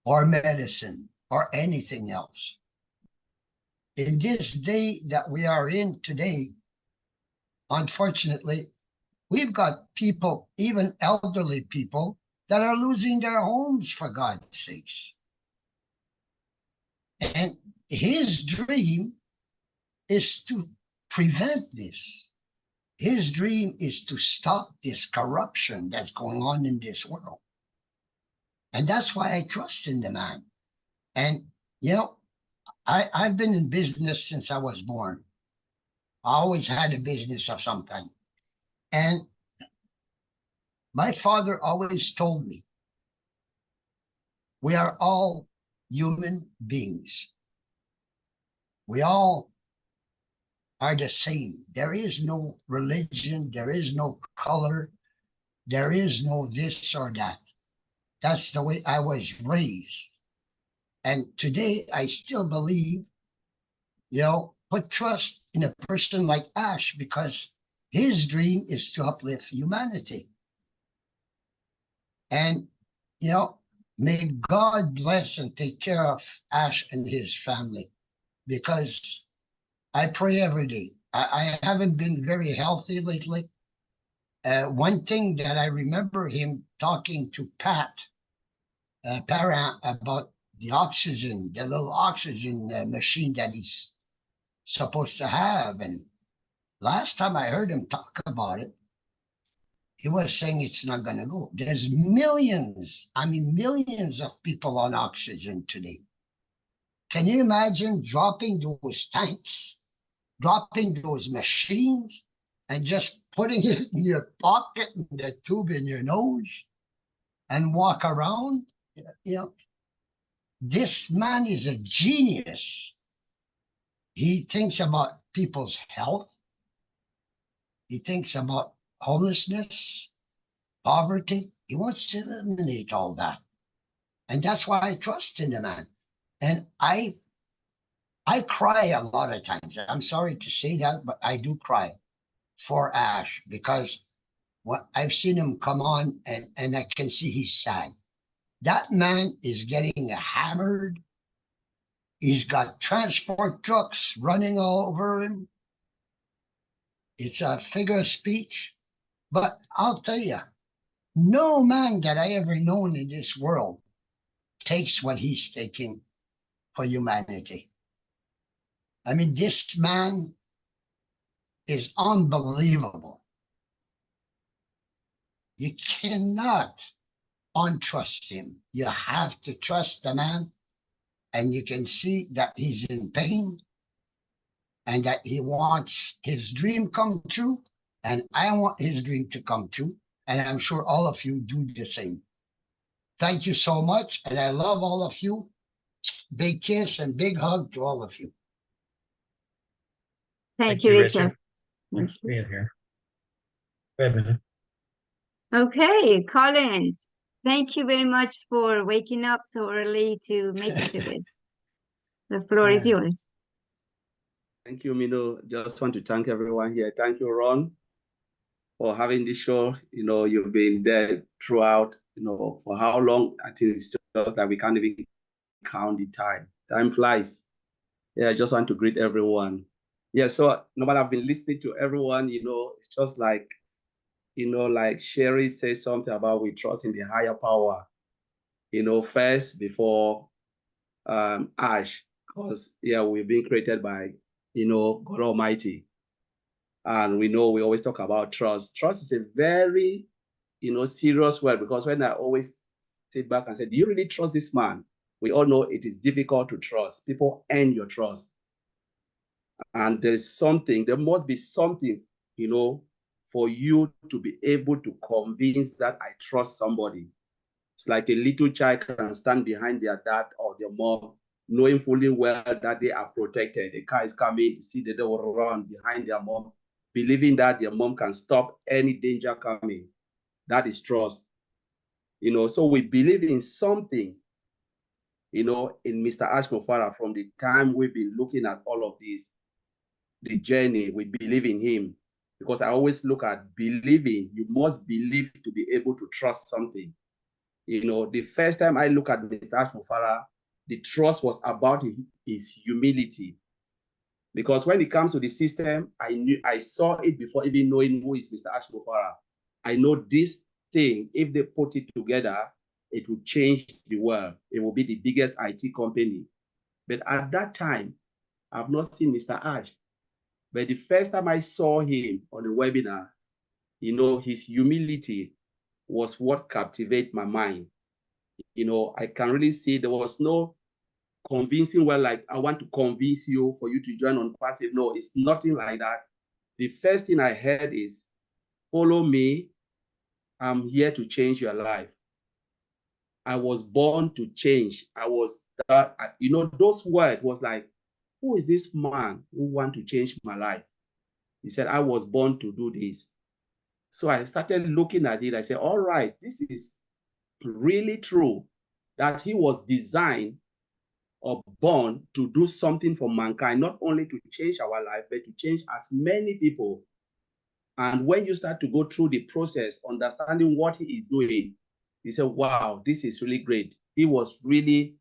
or medicine or anything else. In this day that we are in today, unfortunately, we've got people, even elderly people, that are losing their homes, for God's sakes. And his dream is to prevent this. His dream is to stop this corruption that's going on in this world. And that's why I trust in the man. And, you know, I've been in business since I was born. I always had a business of some kind. And my father always told me, we are all human beings. We all are the same. There is no religion, there is no color, there is no this or that. That's the way I was raised. And today I still believe, you know, put trust in a person like Ash because his dream is to uplift humanity. And, you know, may God bless and take care of Ash and his family because I pray every day. I haven't been very healthy lately. One thing that I remember him talking to Pat Parent about the oxygen, the little oxygen machine that he's supposed to have. And last time I heard him talk about it, he was saying it's not going to go. There's millions, I mean, millions of people on oxygen today. Can you imagine dropping those tanks, dropping those machines, and just putting it in your pocket and the tube in your nose and walk around? You know, this man is a genius. He thinks about people's health. He thinks about homelessness, poverty. He wants to eliminate all that. And that's why I trust in the man. And I cry a lot of times. I'm sorry to say that, but I do cry for Ash because what I've seen him come on and I can see he's sad. That man is getting hammered He's got transport trucks running all over him. It's a figure of speech. But I'll tell you, no man that I ever known in this world takes what he's taking for humanity. I mean, this man is unbelievable. You cannot untrust him. You have to trust the man, and you can see that he's in pain and that he wants his dream come true, and I want his dream to come true, and I'm sure all of you do the same. Thank you so much, and I love all of you. Big kiss and big hug to all of you. Thank you, Richard. Thanks for being here. Go ahead, Minnie. Okay, Collins, thank you very much for waking up so early to make it to this. The floor is yours. Thank you, Mino. Just want to thank everyone here. Thank you, Ron, for having this show. You know, you've been there throughout, you know, for how long? I think it's just that we can't even count the time. Time flies. Yeah, I just want to greet everyone. Yeah, so no matter I've been listening to everyone, you know, it's just like, you know, like Sherry says something about we trust in the higher power, you know, first before Ash, because yeah, we've been created by, you know, God Almighty. And we know we always talk about trust. Trust is a very, you know, serious word, because when I always sit back and say, do you really trust this man? We all know it is difficult to trust. People earn your trust. And there must be something, you know, for you to be able to convince that I trust somebody. It's like a little child can stand behind their dad or their mom, knowing fully well that they are protected. The car is coming, see that they will run behind their mom, believing that their mom can stop any danger coming. That is trust. You know, so we believe in something, you know, in Mr. Ash Mofara from the time we've been looking at all of this, the journey, we believe in him. Because I always look at believing, you must believe to be able to trust something. You know, the first time I look at Mr. Ash Mofara, the trust was about his humility. Because when it comes to the system, I saw it before even knowing who is Mr. Ash Mofara. I know this thing, if they put it together, it will change the world. It will be the biggest IT company. But at that time, I've not seen Mr. Ash. But the first time I saw him on the webinar, you know, his humility was what captivated my mind. You know, I can really see there was no convincing, well, like, I want to convince you for you to join Onpassive. No, it's nothing like that. The first thing I heard is, follow me. I'm here to change your life. I was born to change. You know, those words was like, who is this man who want to change my life? He said, I was born to do this. So I started looking at it. I said, all right, this is really true, that he was designed or born to do something for mankind, not only to change our life, but to change as many people. And when you start to go through the process, understanding what he is doing, you say, wow, this is really great. He was really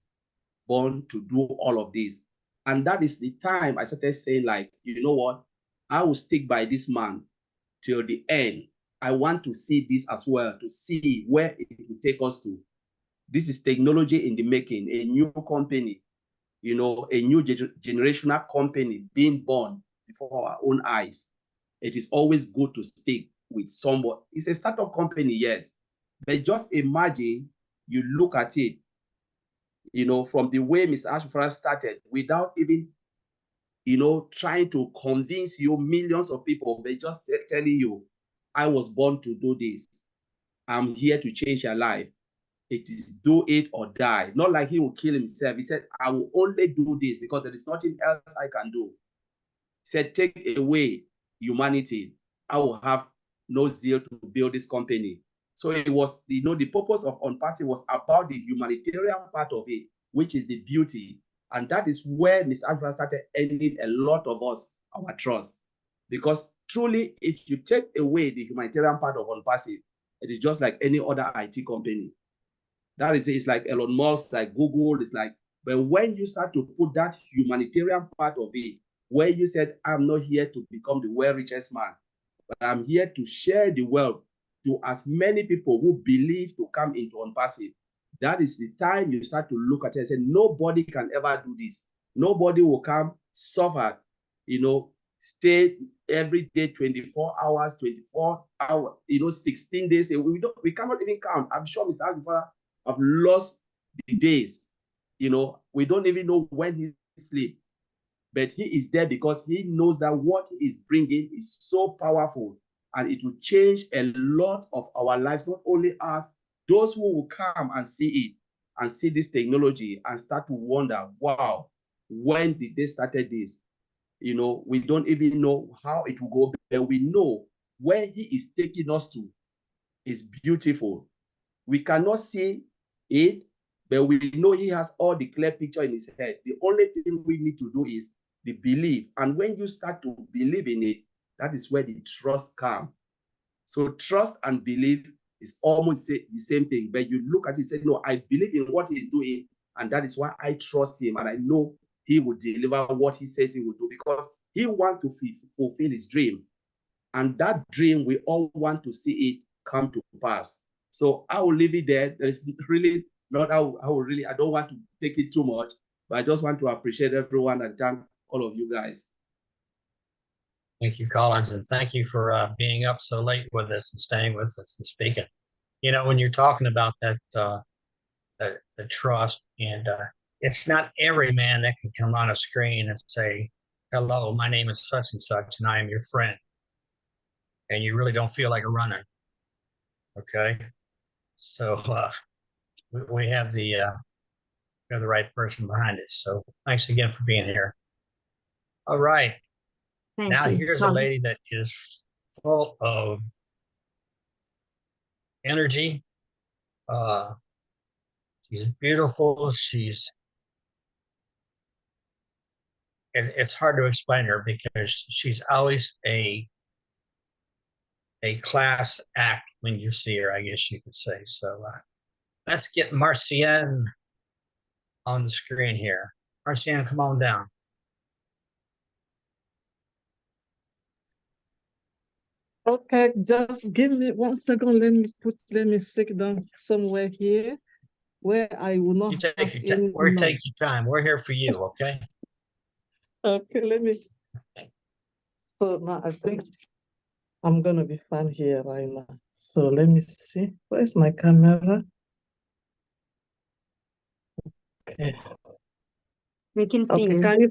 born to do all of this. And that is the time I started saying, like, you know what? I will stick by this man till the end. I want to see this as well, to see where it will take us to. This is technology in the making, a new company, you know, a new generational company being born before our own eyes. It is always good to stick with someone. It's a startup company, yes, but just imagine you look at it, you know, from the way Mr. Ash Mofara started, without even, you know, trying to convince you, millions of people, but just telling you, I was born to do this. I'm here to change your life. It is do it or die. Not like he will kill himself. He said, I will only do this because there is nothing else I can do. He said, take away humanity. I will have no zeal to build this company. So it was, you know, the purpose of Onpassive was about the humanitarian part of it, which is the beauty. And that is where Ms. Ashford started earning a lot of us, our trust. Because truly, if you take away the humanitarian part of Onpassive, it is just like any other IT company. That is, it's like Elon Musk, like Google, it's like But when you start to put that humanitarian part of it, where you said, I'm not here to become the world richest man, but I'm here to share the wealth to as many people who believe to come into Onpassive. That is the time you start to look at it and say, nobody can ever do this. Nobody will come, suffer, stay every day, 24 hours, 24 hours, 16 days. We cannot even count. I'm sure Mr. Agifara have lost the days. We don't even know when he sleep. But he is there because he knows that what he is bringing is so powerful and it will change a lot of our lives, not only us, those who will come and see it and see this technology and start to wonder, wow, when did they started this? We don't even know how it will go, but we know where he is taking us to is beautiful. We cannot see it, but we know he has all the clear picture in his head. The only thing we need to do is the belief. And when you start to believe in it, that is where the trust comes. So trust and belief is almost the same thing. But you look at it and say, no, I believe in what he's doing, and that is why I trust him, and I know he will deliver what he says he will do, because he wants to fulfill his dream. And that dream, we all want to see it come to pass. So I will leave it there. There's really not, I don't want to take it too much, but I just want to appreciate everyone and thank all of you guys. Thank you, Collins, and thank you for being up so late with us and staying with us and speaking. When you're talking about that, the trust, and it's not every man that can come on a screen and say, hello, my name is such and such, and I am your friend. And you really don't feel like a runner. Okay. So we have the right person behind it. So thanks again for being here. All right. Now here's a lady that is full of energy. She's beautiful. It's hard to explain her because she's always a class act when you see her, I guess you could say. So let's get Marcienne on the screen here. Marcienne, come on down. Okay, just give me 1 second. Let me sit down somewhere here where I will not have any noise. Take your time. We're here for you, okay? Okay, let me. So now I think I'm gonna be fine here right now. So let me see. Where's my camera? Okay. We can see you. Can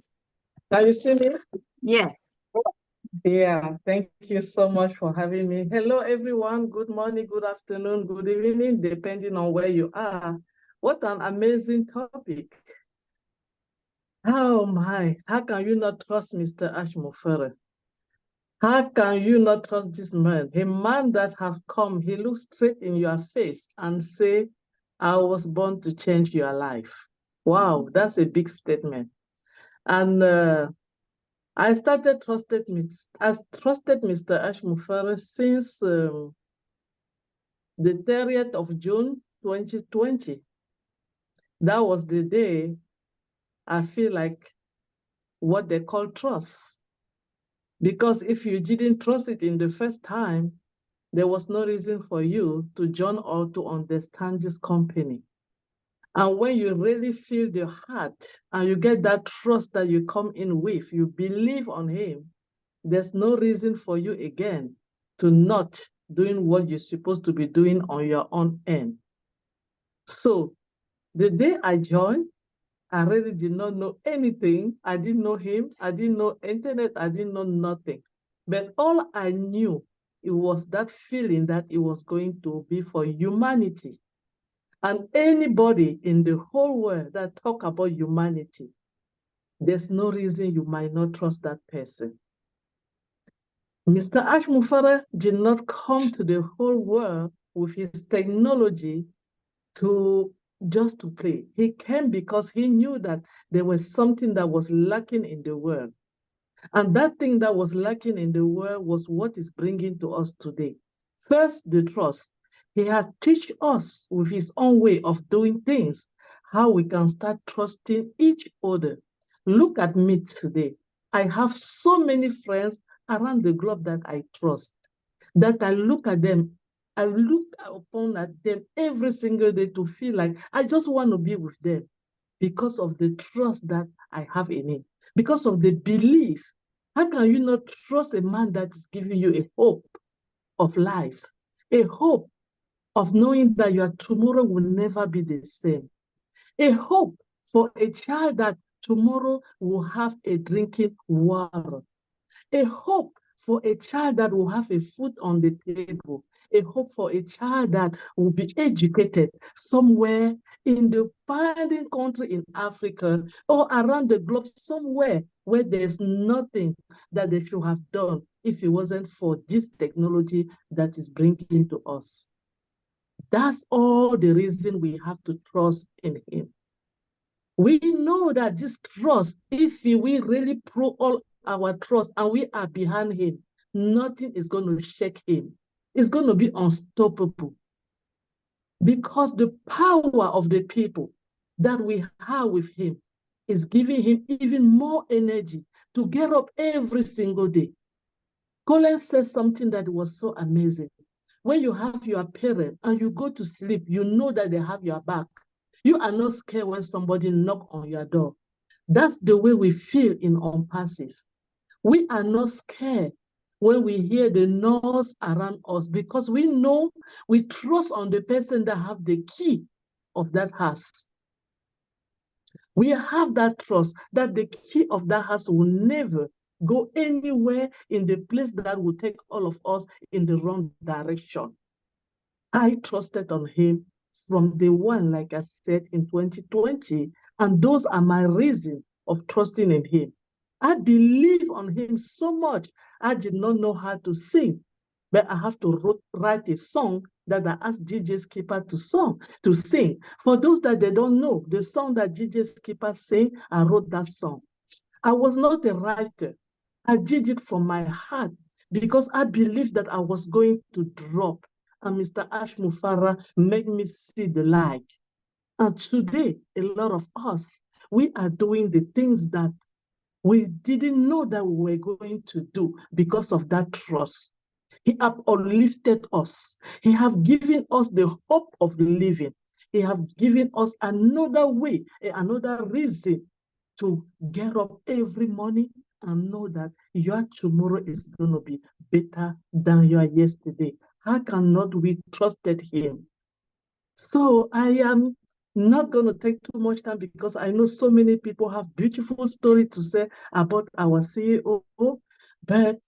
you see me? Yes. Yeah, thank you so much for having me. Hello, everyone. Good morning, good afternoon, good evening, depending on where you are. What an amazing topic. Oh my, how can you not trust Mr. Ashmufere? How can you not trust this man? A man that have come, he looks straight in your face and say, I was born to change your life. Wow, that's a big statement. And I trusted Mr. Ashmufere since the 30th of June, 2020. That was the day I feel like what they call trust. Because if you didn't trust it in the first time, there was no reason for you to join or to understand this company. And when you really feel the heart and you get that trust that you come in with, you believe on him, there's no reason for you again to not doing what you're supposed to be doing on your own end. So the day I joined, I really did not know anything. I didn't know him. I didn't know internet. I didn't know nothing. But all I knew, it was that feeling that it was going to be for humanity. And anybody in the whole world that talk about humanity, there's no reason you might not trust that person. Mr. Ashmufere did not come to the whole world with his technology just to play. He came because he knew that there was something that was lacking in the world. And that thing that was lacking in the world was what is bringing to us today. First, the trust. He had teach us with his own way of doing things, how we can start trusting each other. Look at me today. I have so many friends around the globe that I trust, that I look at them. I look upon at them every single day to feel like I just want to be with them because of the trust that I have in him, because of the belief. How can you not trust a man that is giving you a hope of life, a hope of knowing that your tomorrow will never be the same, a hope for a child that tomorrow will have a drinking water, a hope for a child that will have a food on the table, a hope for a child that will be educated somewhere in the bounding country in Africa or around the globe, somewhere where there's nothing that they should have done if it wasn't for this technology that is bringing to us. That's all the reason we have to trust in him. We know that this trust, if we really put all our trust and we are behind him, nothing is going to shake him. It's going to be unstoppable. Because the power of the people that we have with him is giving him even more energy to get up every single day. Colin says something that was so amazing. When you have your parent and you go to sleep, you know that they have your back. You are not scared when somebody knocks on your door. That's the way we feel in Onpassive. We are not scared when we hear the noise around us because we know, we trust on the person that have the key of that house. We have that trust that the key of that house will never go anywhere in the place that will take all of us in the wrong direction. I trusted on him from day one, like I said, in 2020, and those are my reason of trusting in him. I believe on him so much. I did not know how to sing, but I have to write a song that I asked DJ Skipper to sing. For those that they don't know, the song that DJ Skipper sang, I wrote that song. I was not a writer. I did it from my heart because I believed that I was going to drop. And Mr. Ash Mufara made me see the light. And today, a lot of us, we are doing the things that we didn't know that we were going to do because of that trust. He has uplifted us. He has given us the hope of living. He has given us another way, another reason to get up every morning and know that your tomorrow is going to be better than your yesterday. How cannot we trusted him? So I am not going to take too much time because I know so many people have beautiful story to say about our CEO, but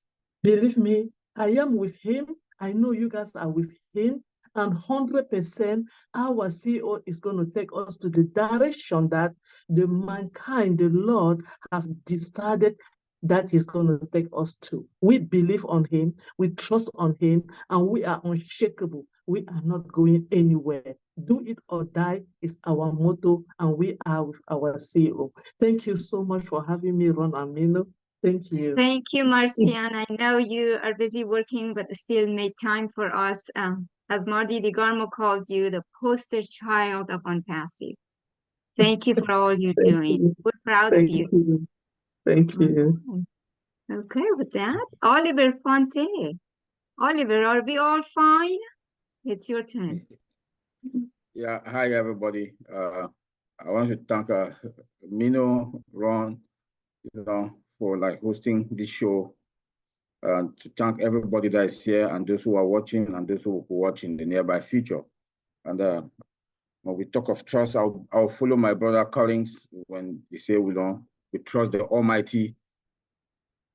believe me, I am with him. I know you guys are with him, and 100% our CEO is going to take us to the direction that the mankind, the Lord, have decided that he's going to take us to. We believe on him, we trust on him, and we are unshakable. We are not going anywhere. Do it or die is our motto, and we are with our CEO. Thank you so much for having me, Ron Amino. Thank you. Thank you, Marcian. I know you are busy working, but still made time for us. As Marty DeGarmo called you, the poster child of Onpassive. Thank you for all you're doing. You. We're proud Thank of you. you. Thank you. Okay, with that, Oliver Fonte. Oliver, are we all fine? It's your turn. Yeah, hi everybody. I want to thank Mino, Ron, for like hosting this show. To thank everybody that is here and those who are watching and those who will watch in the nearby future. And when we talk of trust, I'll follow my brother Collins when they say we trust the Almighty.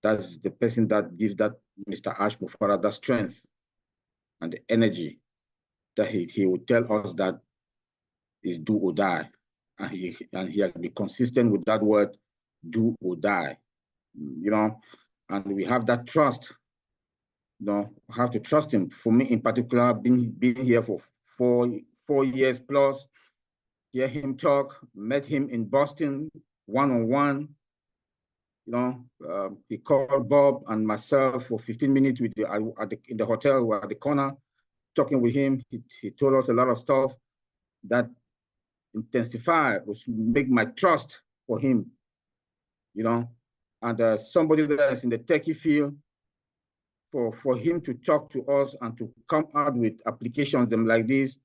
That's the person that gives that Mr. Ash Mufara that strength and the energy that he will tell us that is do or die. And he has been consistent with that word, do or die. And we have that trust. Have to trust him. For me in particular, being here for four years plus, hear him talk, met him in Boston one-on-one. He called Bob and myself for 15 minutes in the hotel. We're at the corner talking with him. He told us a lot of stuff that intensify, was make my trust for him, you know. And somebody that is in the techie field, for him to talk to us and to come out with applications them like this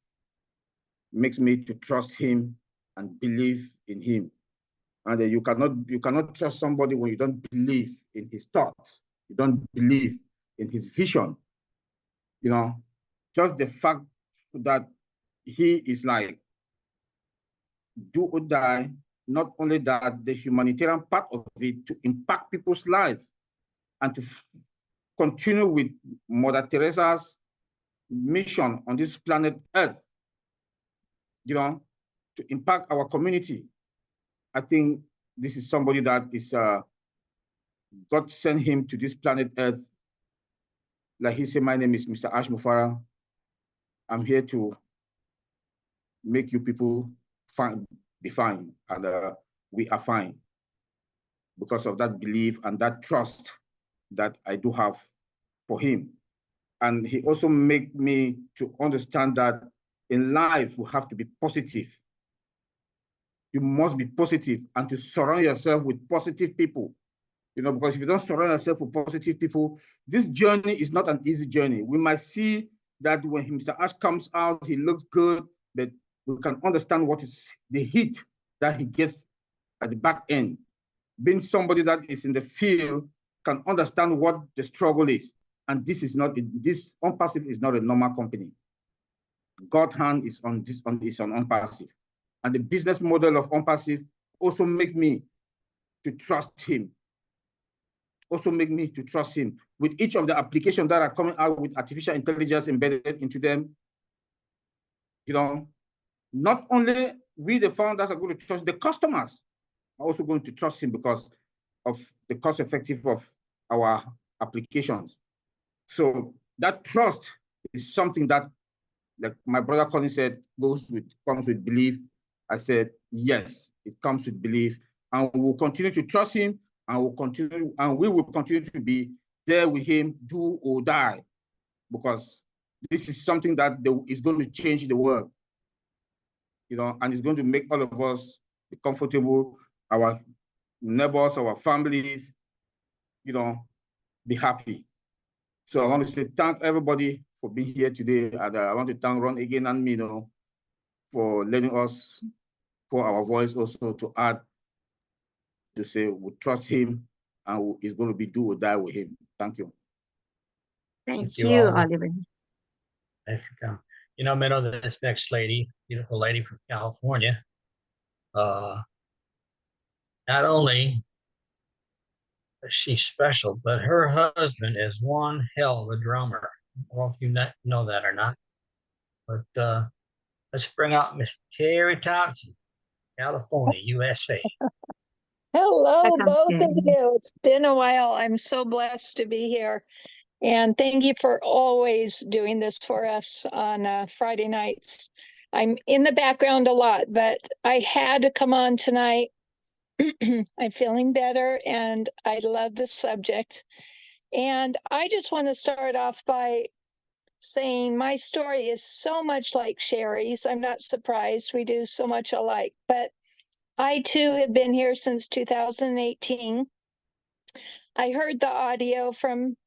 makes me to trust him and believe in him. And you cannot trust somebody when you don't believe in his thoughts, you don't believe in his vision. You know, just the fact that he is like do or die. Not only that, the humanitarian part of it to impact people's lives and to continue with Mother Teresa's mission on this planet Earth, you know, to impact our community. I think this is somebody that is, God sent him to this planet Earth. Like he said, my name is Mr. Ash Mufara. I'm here to make you people be fine, and we are fine because of that belief and that trust that I do have for him. And he also made me to understand that in life, we have to be positive. You must be positive and to surround yourself with positive people. You know, because if you don't surround yourself with positive people, this journey is not an easy journey. We might see that when Mr. Ash comes out, he looks good, but we can understand what is the hit that he gets at the back end. Being somebody that is in the field can understand what the struggle is. And this is not, this Onpassive is not a normal company. God's hand is on this, on Onpassive. And the business model of Onpassive also make me to trust him. Also make me to trust him. With each of the applications that are coming out with artificial intelligence embedded into them, you know, not only we, the founders, are going to trust, the customers are also going to trust him because of the cost effective of our applications. So that trust is something that, like my brother Colin said, comes with belief. I said, yes, it comes with belief. And we'll continue to trust him, and we will continue to be there with him, do or die, because this is something that is going to change the world, you know, and it's going to make all of us be comfortable, our neighbors, our families, you know, be happy. So I want to say thank everybody for being here today. And I want to thank Ron again and Mino for letting us pour our voice also to add, to say we trust him and he's going to be do or die with him. Thank you. Thank you, all. Oliver. Thanks for coming. You know, Mino, this next lady, beautiful lady from California, not only is she special, but her husband is one hell of a drummer. I don't know if you know that or not, but let's bring out Miss Terry Thompson, California, USA. Hello, Welcome, both of Terry. you. It's been a while. I'm so blessed to be here. And thank you for always doing this for us on Friday nights. I'm in the background a lot, but I had to come on tonight. I'm feeling better and I love this subject. And I just want to start off by saying my story is so much like Sherry's. I'm not surprised. We do so much alike, but I too have been here since 2018. I heard the audio from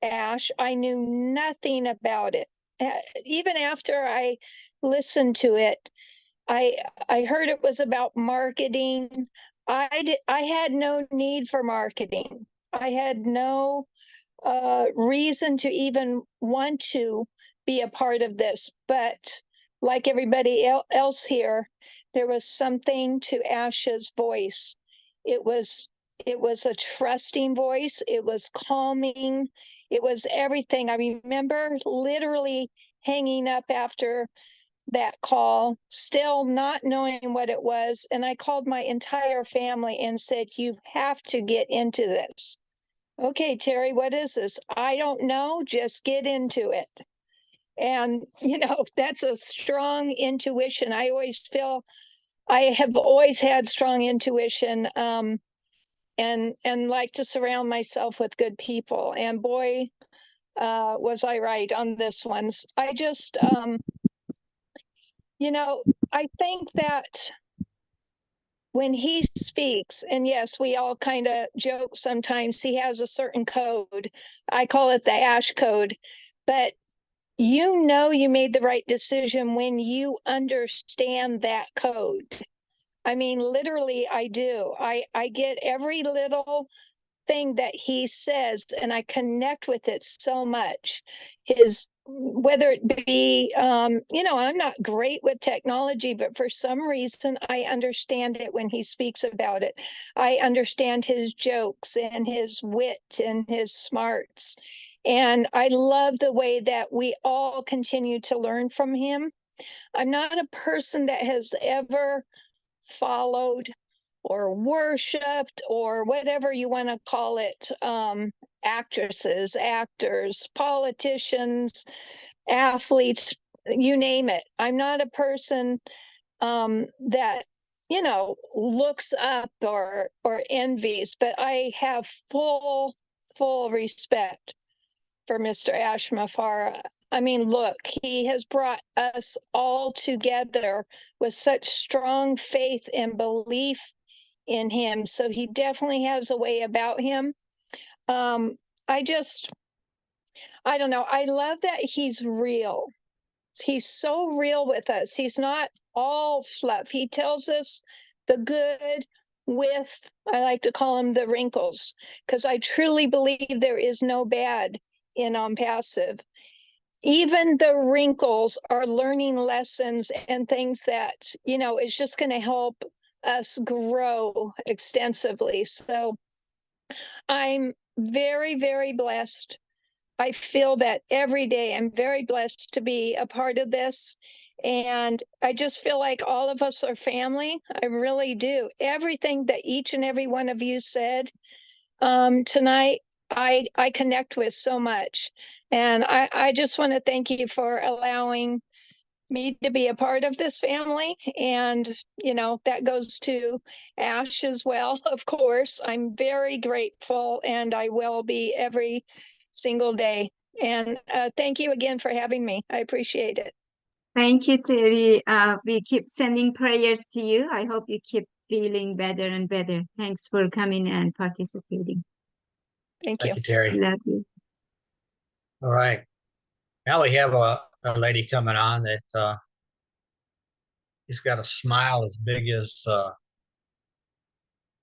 Ash. I knew nothing about it. Even after I listened to it, I heard it was about marketing. I had no need for marketing. I had no reason to even want to be a part of this. But like everybody else here, there was something to Ash's voice. It was a trusting voice. It was calming. It was everything. I remember literally hanging up after that call, still not knowing what it was. And I called my entire family and said, you have to get into this. Okay, Terry, what is this? I don't know. Just get into it. And, you know, that's a strong intuition. I always feel I have always had strong intuition and like to surround myself with good people. And boy, was I right on this one. I just, You know, I think that when he speaks, and yes, we all kind of joke sometimes, he has a certain code. I call it the Ash code, but you know you made the right decision when you understand that code. I mean, literally, I do. I get every little thing that he says and I connect with it so much. His, whether it be, you know, I'm not great with technology, but for some reason I understand it when he speaks about it. I understand his jokes and his wit and his smarts. And I love the way that we all continue to learn from him. I'm not a person that has ever followed or worshipped or whatever you want to call it, actresses, actors, politicians, athletes, you name it. I'm not a person that, you know, looks up or envies, but I have full respect for Mr. Ashmafara. I mean, look, he has brought us all together with such strong faith and belief in him. So he definitely has a way about him. I don't know. I love that he's real. He's so real with us. He's not all fluff. He tells us the good with, I like to call them the wrinkles, because I truly believe there is no bad in Onpassive. Even the wrinkles are learning lessons and things that, you know, is just going to help us grow extensively. So I'm very blessed. I feel that every day. I'm very blessed to be a part of this. And I just feel like all of us are family. I really do. Everything that each and every one of you said tonight, I connect with so much. And I just want to thank you for allowing me to be a part of this family. And, you know, that goes to Ash as well, of course. I'm very grateful and I will be every single day. And thank you again for having me. I appreciate it. Thank you, Terry. We keep sending prayers to you. I hope you keep feeling better and better. Thanks for coming and participating. Thank you. Thank you, Terry. Love you. All right. Now we have a lady coming on that he's got a smile as big as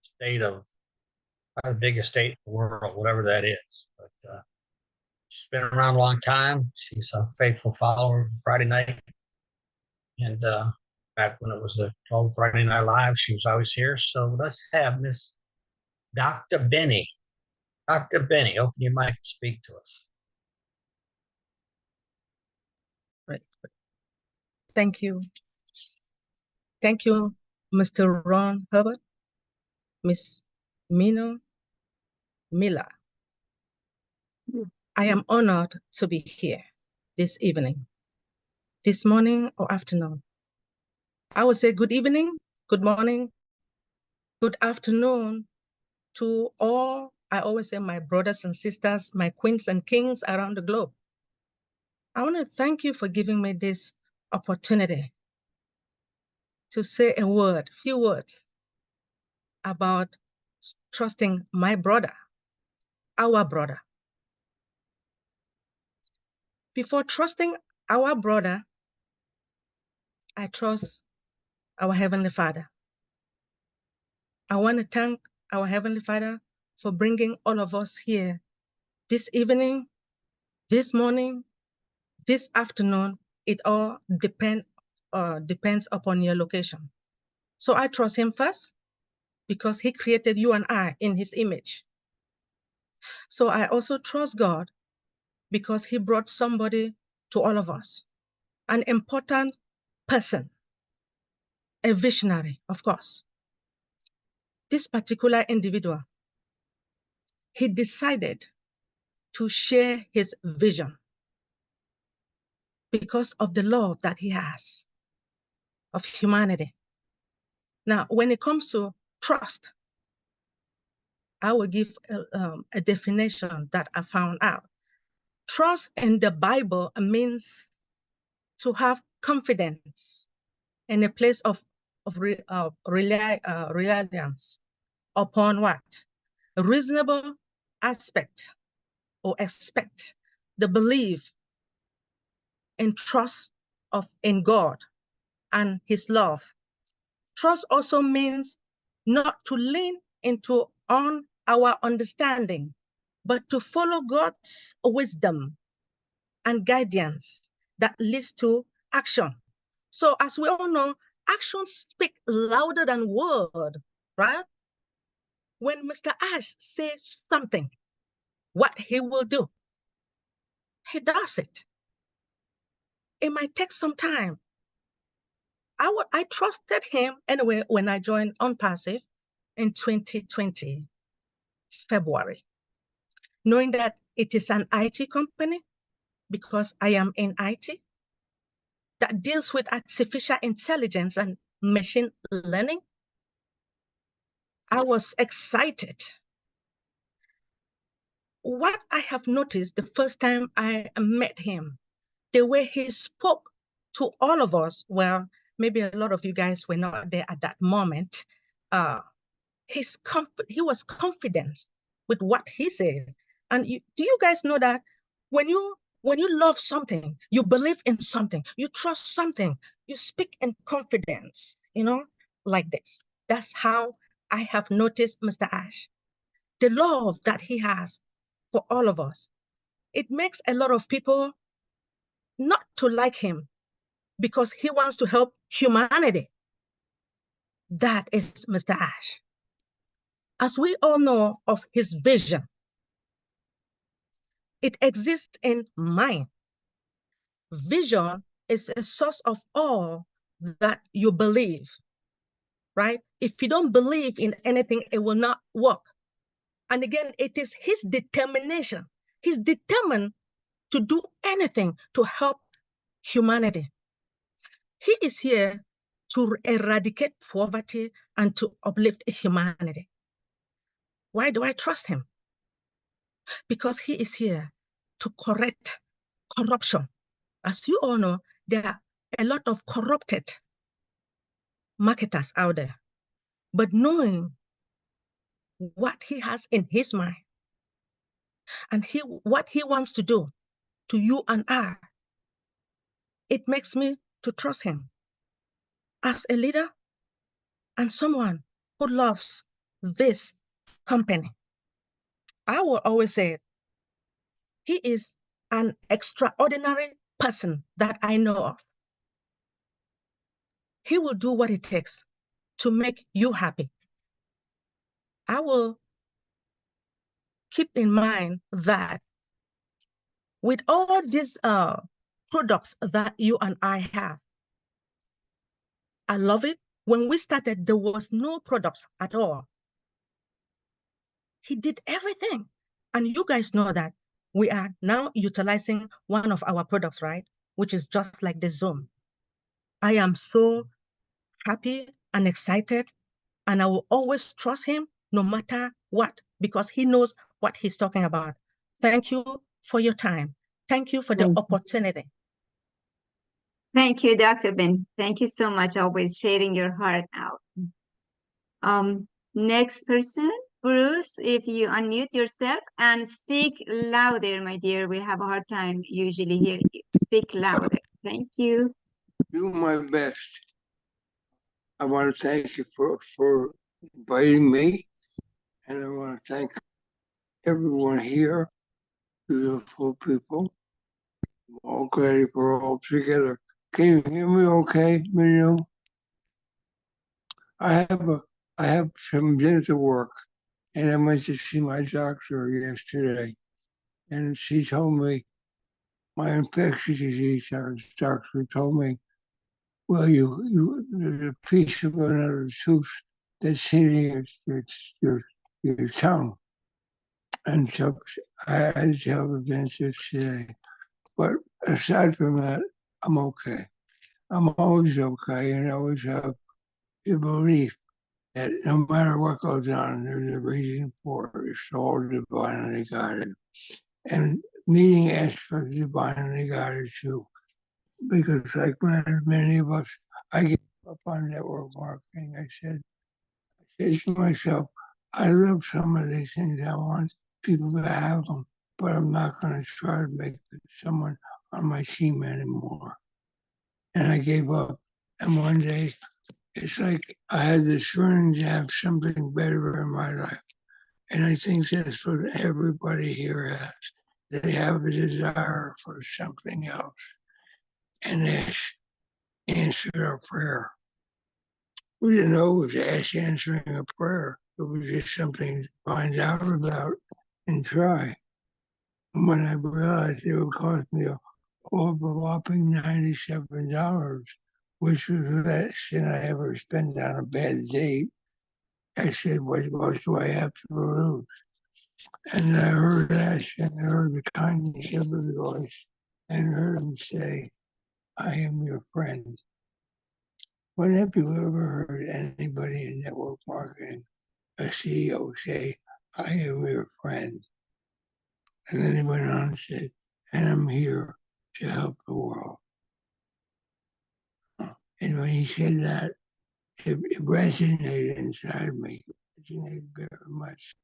state of the biggest state in the world, whatever that is. But she's been around a long time. She's a faithful follower of Friday night. And back when it was the 12 Friday Night Live, she was always here. So let's have Miss Dr. Benny. Dr. Benny, open your mic and speak to us. Right. Thank you. Thank you, Mr. Ron Herbert, Miss Mino Miller. I am honored to be here this evening, this morning or afternoon. I would say good evening, good morning, good afternoon to all, I always say my brothers and sisters, my queens and kings around the globe. I want to thank you for giving me this opportunity to say a word, few words about trusting my brother, our brother. Before trusting our brother, I trust our Heavenly Father. I want to thank our Heavenly Father for bringing all of us here this evening, this morning, this afternoon. It all depends upon your location. So I trust him first because he created you and I in his image. So I also trust God because he brought somebody to all of us, an important person, a visionary, of course. This particular individual, he decided to share his vision because of the love that he has of humanity. Now, when it comes to trust, I will give a definition that I found out. Trust in the Bible means to have confidence in a place of reliance upon what? A reasonable aspect or expect the belief and trust in God and his love. Trust also means not to lean into on our understanding, but to follow God's wisdom and guidance that leads to action. So as we all know, actions speak louder than word, right? When Mr. Ash says something, what he will do, he does it. It might take some time. I trusted him anyway when I joined Onpassive in 2020, February, knowing that it is an IT company because I am in IT that deals with artificial intelligence and machine learning. I was excited. What I have noticed the first time I met him, the way he spoke to all of us, well, maybe a lot of you guys were not there at that moment. He was confident with what he said. And do you guys know that when you love something, you believe in something, you trust something, you speak in confidence, like this. That's how I have noticed Mr. Ash. The love that he has for all of us. It makes a lot of people not to like him because he wants to help humanity. That is Mr. Ash. As we all know of his vision, it exists in mind. Vision is a source of all that you believe, right? If you don't believe in anything, it will not work. And again, it is his determination. He's determined to do anything to help humanity. He is here to eradicate poverty and to uplift humanity. Why do I trust him? Because he is here to correct corruption. As you all know, there are a lot of corrupted marketers out there. But knowing what he has in his mind and what he wants to do to you and I, it makes me to trust him as a leader and someone who loves this company. I will always say he is an extraordinary person that I know of. He will do what it takes to make you happy. I will keep in mind that with all these products that you and I have, I love it. When we started, there was no products at all. He did everything. And you guys know that we are now utilizing one of our products, right? Which is just like the Zoom. I am so happy and excited, and I will always trust him no matter what, because he knows what he's talking about. Thank you for your time. Thank you for the opportunity. Thank you, Dr. Ben. Thank you so much, always sharing your heart out. Next person, Bruce, if you unmute yourself and speak louder, my dear. We have a hard time usually hearing you. Speak louder. Thank you. Do my best. I want to thank you for inviting me, and I want to thank everyone here, beautiful people. I'm all glad we're all together. Can you hear me okay, Miriam? I have some dental work, and I went to see my doctor yesterday, and she told me my infectious disease doctor told me, well, there's a piece of another tooth that's hitting your tongue. And so I had to have a dentist today. But aside from that, I'm okay. I'm always okay, and I always have the belief that no matter what goes on, there's a reason for it. It's all divinely guided. And meeting aspects divinely guided too. Because like many of us, I get up on network marketing, I said to myself, I love some of these things. I want people to have them, but I'm not going to try to make someone on my team anymore. And I gave up. And one day, it's like I had this yearning to have something better in my life. And I think that's what everybody here has. They have a desire for something else. And Ash answered our prayer. We didn't know it was Ash answering a prayer. It was just something to find out about and try. And when I realized it would cost me a whopping $97, which was less than I ever spent on a bad date, I said, what do I have to lose? And I heard Ash and I heard the kindness of his voice and heard him say, I am your friend. When have you ever heard anybody in network marketing, a CEO, say, I am your friend? And then he went on and said, and I'm here to help the world. And when he said that, it resonated inside me. It resonated very much.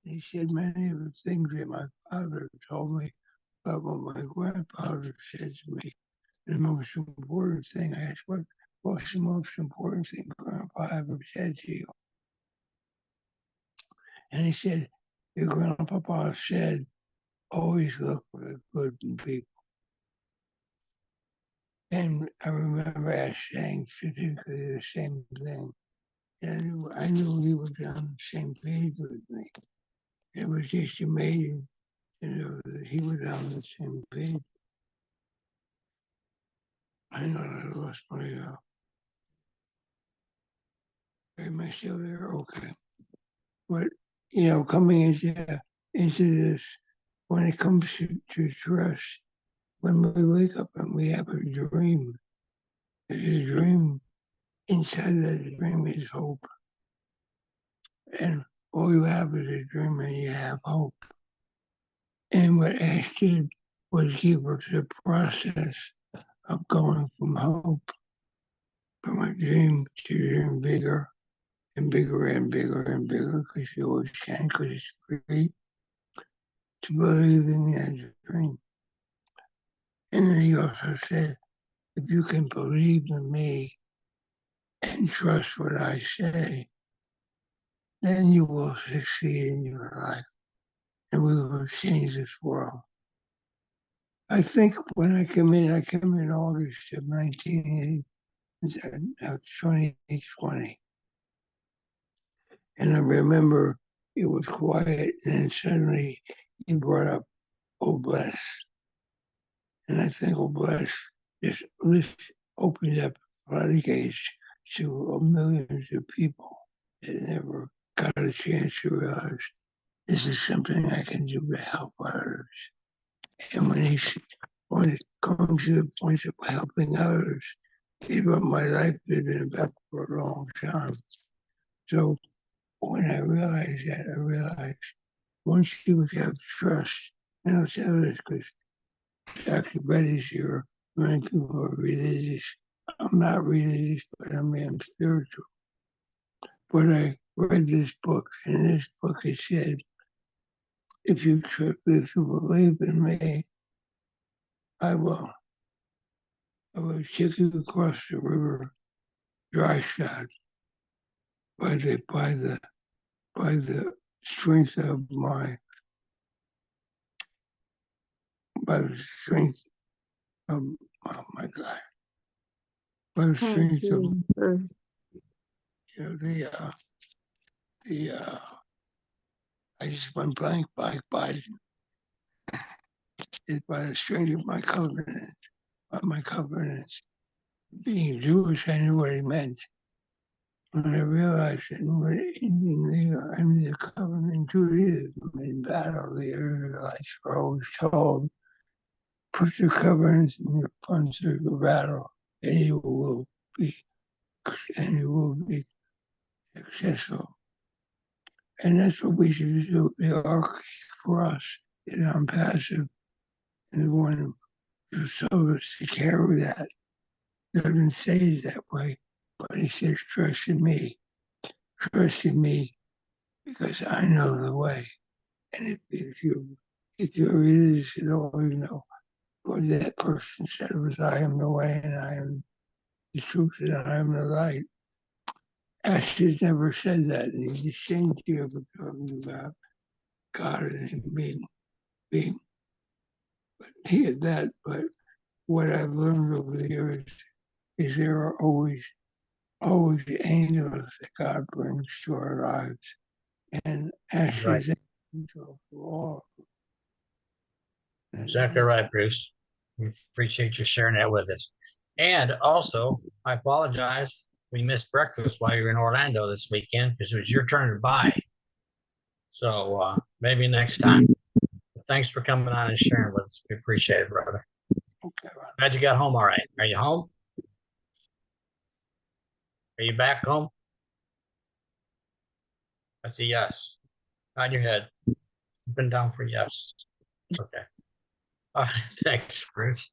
He said many of the things that my father told me about what my grandfather said to me. The most important thing, I asked, what's the most important thing Grandpa ever said to you? And he said, your grandpapa said, always look for the good in people. And I remember Ash saying particularly the same thing. And I knew he was on the same page with me. It was just amazing to know that he was on the same page. I know I lost my, am I still there? Okay. But, coming into this, when it comes to trust, when we wake up and we have a dream, there's a dream. Inside that dream is hope. And all you have is a dream and you have hope. And what Ash did was give us a process of going from hope, from a dream to dream bigger and bigger and bigger and bigger, because you always can, because it's great, to believing in that dream. And then he also said, if you can believe in me and trust what I say, then you will succeed in your life and we will change this world. I think when I came in August of 2020. And I remember it was quiet and then suddenly he brought up, oh bless. And I think, oh bless, this opened up floodgates to millions of people that never got a chance to realize this is something I can do to help others. And when it comes to the point of helping others, it's what my life has been about for a long time. So when I realized that, I realized once you have trust, and I'll tell you this because Dr. Betty's here, many people are religious. I'm not religious, but I mean, I'm spiritual. But I read this book, and this book it said, if you believe in me, I will take you across the river dry shod by the strength of by the strength of, oh my God, by the strength of I just went blank by it's by the strength of my covenant, by my covenants. Being Jewish, I knew what he meant. When I realized that I'm the covenant Judaism in battle, the Israelites were always told, put your covenants in your punch of the battle, and you will be successful. And that's what we should do. The arc for us is Onpassive, and the one who told us to carry that doesn't say it that way, but he says, trust in me, because I know the way. And if you're religious at all, you know what that person said was, I am the way and I am the truth and I am the light. Ash has never said that, and he's ashamed here of talking about God and him being he had that, but what I've learned over the years is there are always angels that God brings to our lives. And Ash Right. is an angel for all. Exactly right, Bruce. We appreciate you sharing that with us. And also, I apologize. We missed breakfast while you were in Orlando this weekend because it was your turn to buy. So maybe next time. But thanks for coming on and sharing with us. We appreciate it, brother. Okay. Glad you got home all right. Are you home? Are you back home? That's a yes. Nod your head. Been down for yes. Okay. All right. Thanks, Bruce.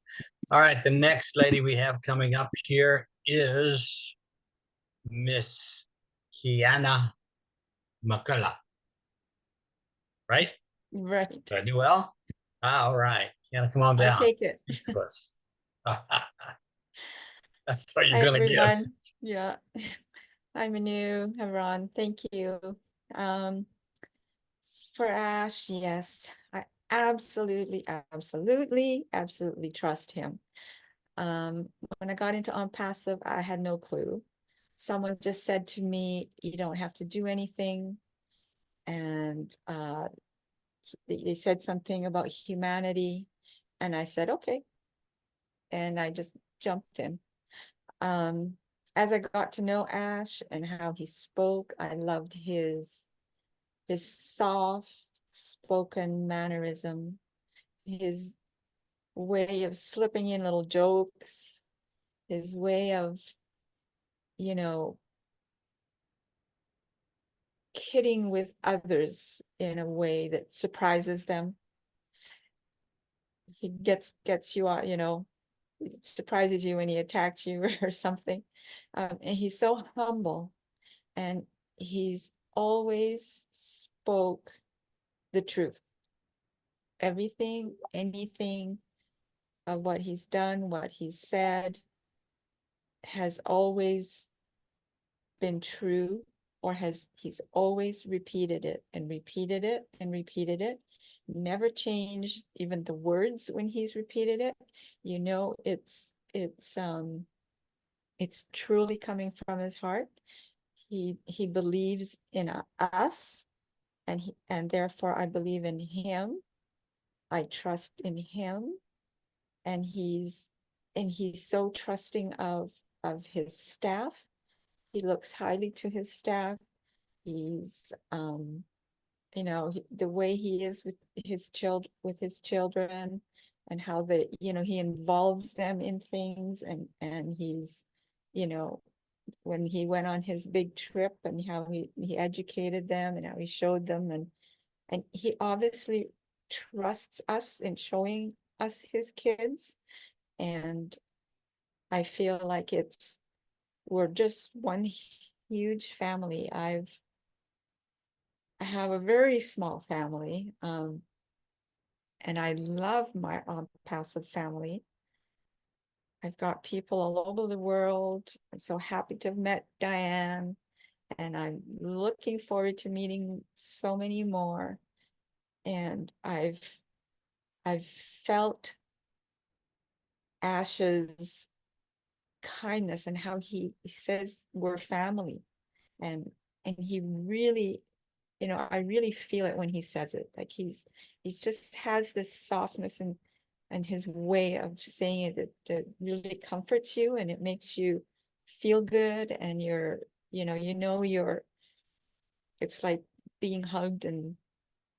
All right. The next lady we have coming up here is Miss Kiana McCullough. Right? Right. Did I do well? All right. Kiana, come on I'll down. take it. Speak to us. That's what you're Hi, going to get. everyone. Yeah. Hi, Manu, everyone. Thank you. For Ash, yes, I absolutely trust him. When I got into Onpassive, I had no clue. Someone just said to me, you don't have to do anything. And they said something about humanity. And I said, okay. And I just jumped in. As I got to know Ash and how he spoke, I loved his soft spoken mannerism, his way of slipping in little jokes, his way of, you know, kidding with others in a way that surprises them. He gets you out, you know, it surprises you when he attacks you or something. And he's so humble, and he's always spoke the truth. Everything, anything of what he's done, what he's said, has always been true, or he's always repeated it and repeated it and repeated it, never changed even the words when he's repeated it. You know, it's truly coming from his heart. He believes in us, and therefore I believe in him. I trust in him, and he's so trusting of his staff. He looks highly to his staff. He's you know, the way he is with his children, and how they, you know, he involves them in things, and he's, you know, when he went on his big trip, and how he educated them and how he showed them, and he obviously trusts us in showing us his kids. And I feel like we're just one huge family. I have a very small family, and I love my Onpassive family. I've got people all over the world. I'm so happy to have met Diane, and I'm looking forward to meeting so many more. And I've felt Ash's kindness and how he says we're family, and he really, you know, I really feel it when he says it. Like he's just has this softness and his way of saying it that really comforts you, and it makes you feel good, and you're, you know, it's like being hugged and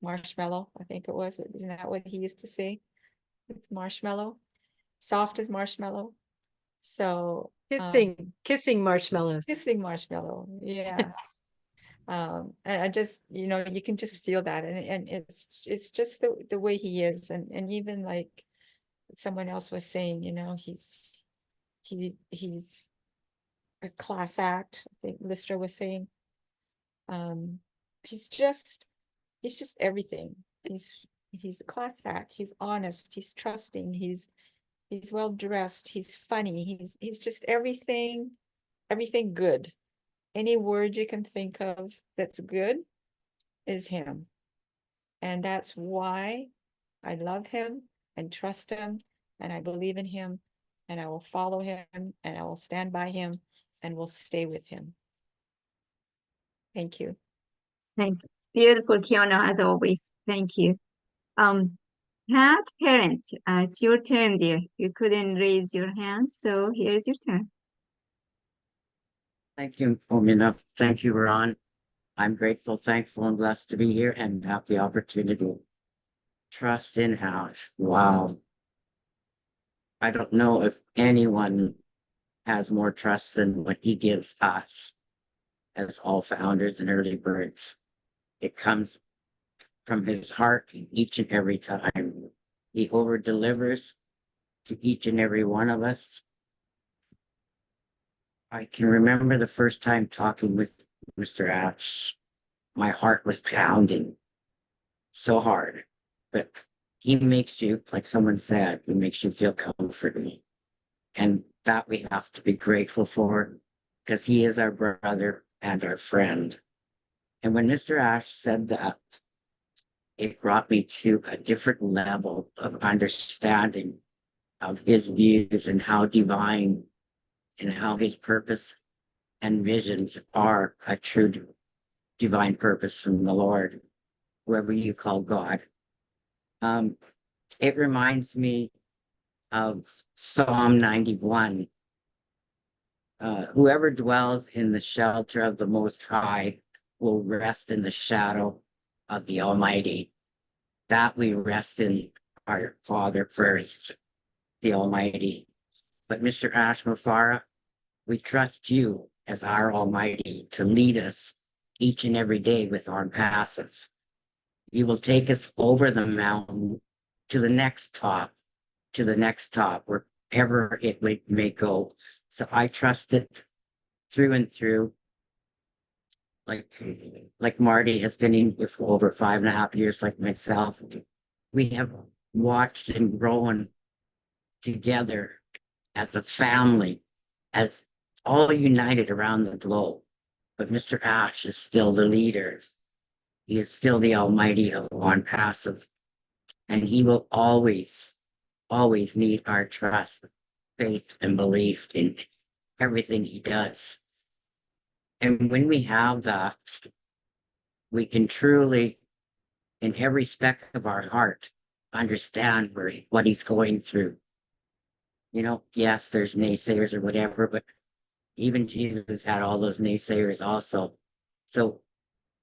marshmallow, I think it was. Isn't that what he used to say? It's marshmallow, soft as marshmallow. So kissing marshmallows. Kissing marshmallow, yeah. And I just, you know, you can just feel that, and it's just the way he is, and even like someone else was saying, you know, he's a class act, I think Lister was saying. He's just everything. He's a class act. He's honest. He's trusting. He's well dressed. He's funny. He's just everything good. Any word you can think of that's good is him. And that's why I love him and trust him and I believe in him and I will follow him and I will stand by him and will stay with him. Thank you. Thank you. Beautiful, Kiana, as always. Thank you. Pat Parent, it's your turn, dear. You couldn't raise your hand, so here's your turn. Thank you, Omina. Thank you, Ron. I'm grateful, thankful, and blessed to be here and have the opportunity. Trust in house. Wow. I don't know if anyone has more trust than what he gives us as all founders and early birds. It comes from his heart each and every time. He over delivers to each and every one of us. I can remember the first time talking with Mr. Ash. My heart was pounding so hard, but he makes you, like someone said, he makes you feel comforted. And that we have to be grateful for because he is our brother and our friend. And when Mr. Ash said that, it brought me to a different level of understanding of his views and how divine and how his purpose and visions are a true divine purpose from the Lord, whoever you call God. It reminds me of Psalm 91. Whoever dwells in the shelter of the Most High will rest in the shadow of the Almighty. That we rest in our Father first, the Almighty. But Mr. Ashmafara, we trust you as our Almighty to lead us each and every day with Onpassive. You will take us over the mountain to the next top, wherever it may go. So I trust it through and through. Like Marty has been in here for over 5.5 years, like myself. We have watched and grown together as a family, as all united around the globe. But Mr. Ash is still the leader. He is still the Almighty of Onpassive. And he will always need our trust, faith, and belief in everything he does. And when we have that, we can truly, in every speck of our heart, understand what he's going through. You know, yes, there's naysayers or whatever, but even Jesus had all those naysayers also. So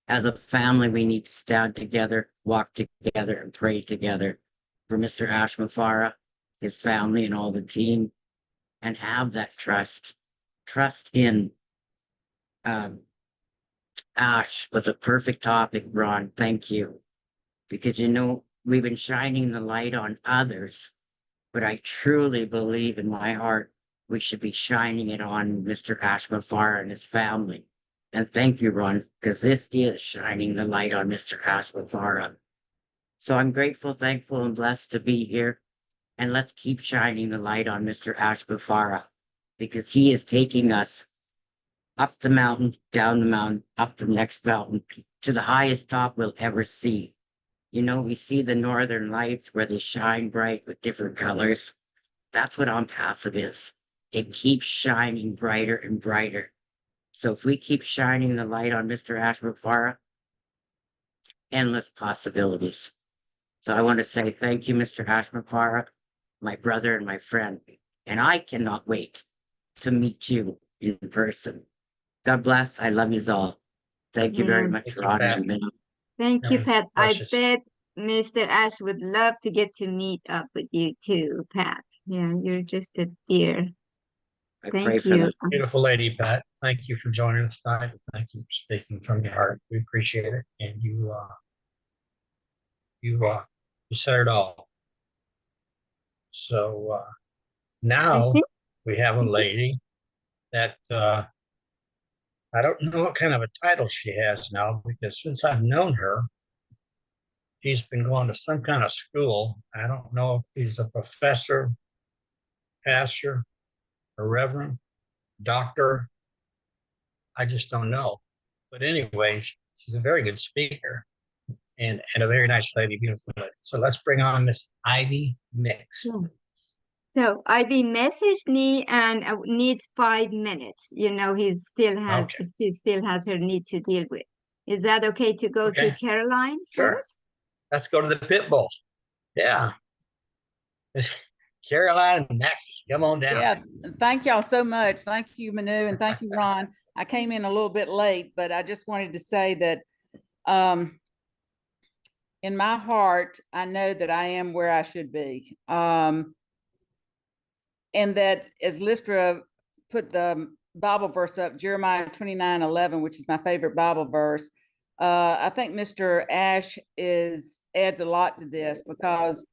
as a family, we need to stand together, walk together, and pray together for Mr. Ashmafara, his family, and all the team, and have that trust. Trust in Ash was a perfect topic, Ron. Thank you. Because, you know, we've been shining the light on others, but I truly believe in my heart we should be shining it on Mr. Ashmafara and his family. And thank you, Ron, because this is shining the light on Mr. Ashmafara. So I'm grateful, thankful, and blessed to be here. And let's keep shining the light on Mr. Ashmafara, because he is taking us up the mountain, down the mountain, up the next mountain, to the highest top we'll ever see. You know, we see the northern lights where they shine bright with different colors. That's what Onpassive is. It keeps shining brighter and brighter. So if we keep shining the light on Mr. Ashmafara, endless possibilities. So I want to say thank you, Mr. Ashmafara, my brother and my friend. And I cannot wait to meet you in person. God bless. I love you all. Thank you very much, Ron. Thank you, Pat. I bet Mr. Ash would love to get to meet up with you too, Pat. Yeah, you're just a dear. Thank you. Beautiful lady, Pat. Thank you for joining us tonight. Thank you for speaking from your heart. We appreciate it. And you said it all. So now we have a lady that I don't know what kind of a title she has now, because since I've known her, she's been going to some kind of school. I don't know if she's a professor, pastor, a reverend, doctor. I just don't know. But anyway, she's a very good speaker and a very nice lady, beautiful lady. So let's bring on Miss Ivy Mix. So Ivy messaged me and needs 5 minutes. You know, he still has her need to deal with. Is that okay to go to Caroline first? Let's go to the pit bull. Yeah. Caroline and Mackie, come on down. Yeah, thank y'all so much. Thank you, Manu, and thank you, Ron. I came in a little bit late, but I just wanted to say that in my heart, I know that I am where I should be. And that, as Listra put the Bible verse up, Jeremiah 29:11, which is my favorite Bible verse, I think Mr. Ash adds a lot to this, because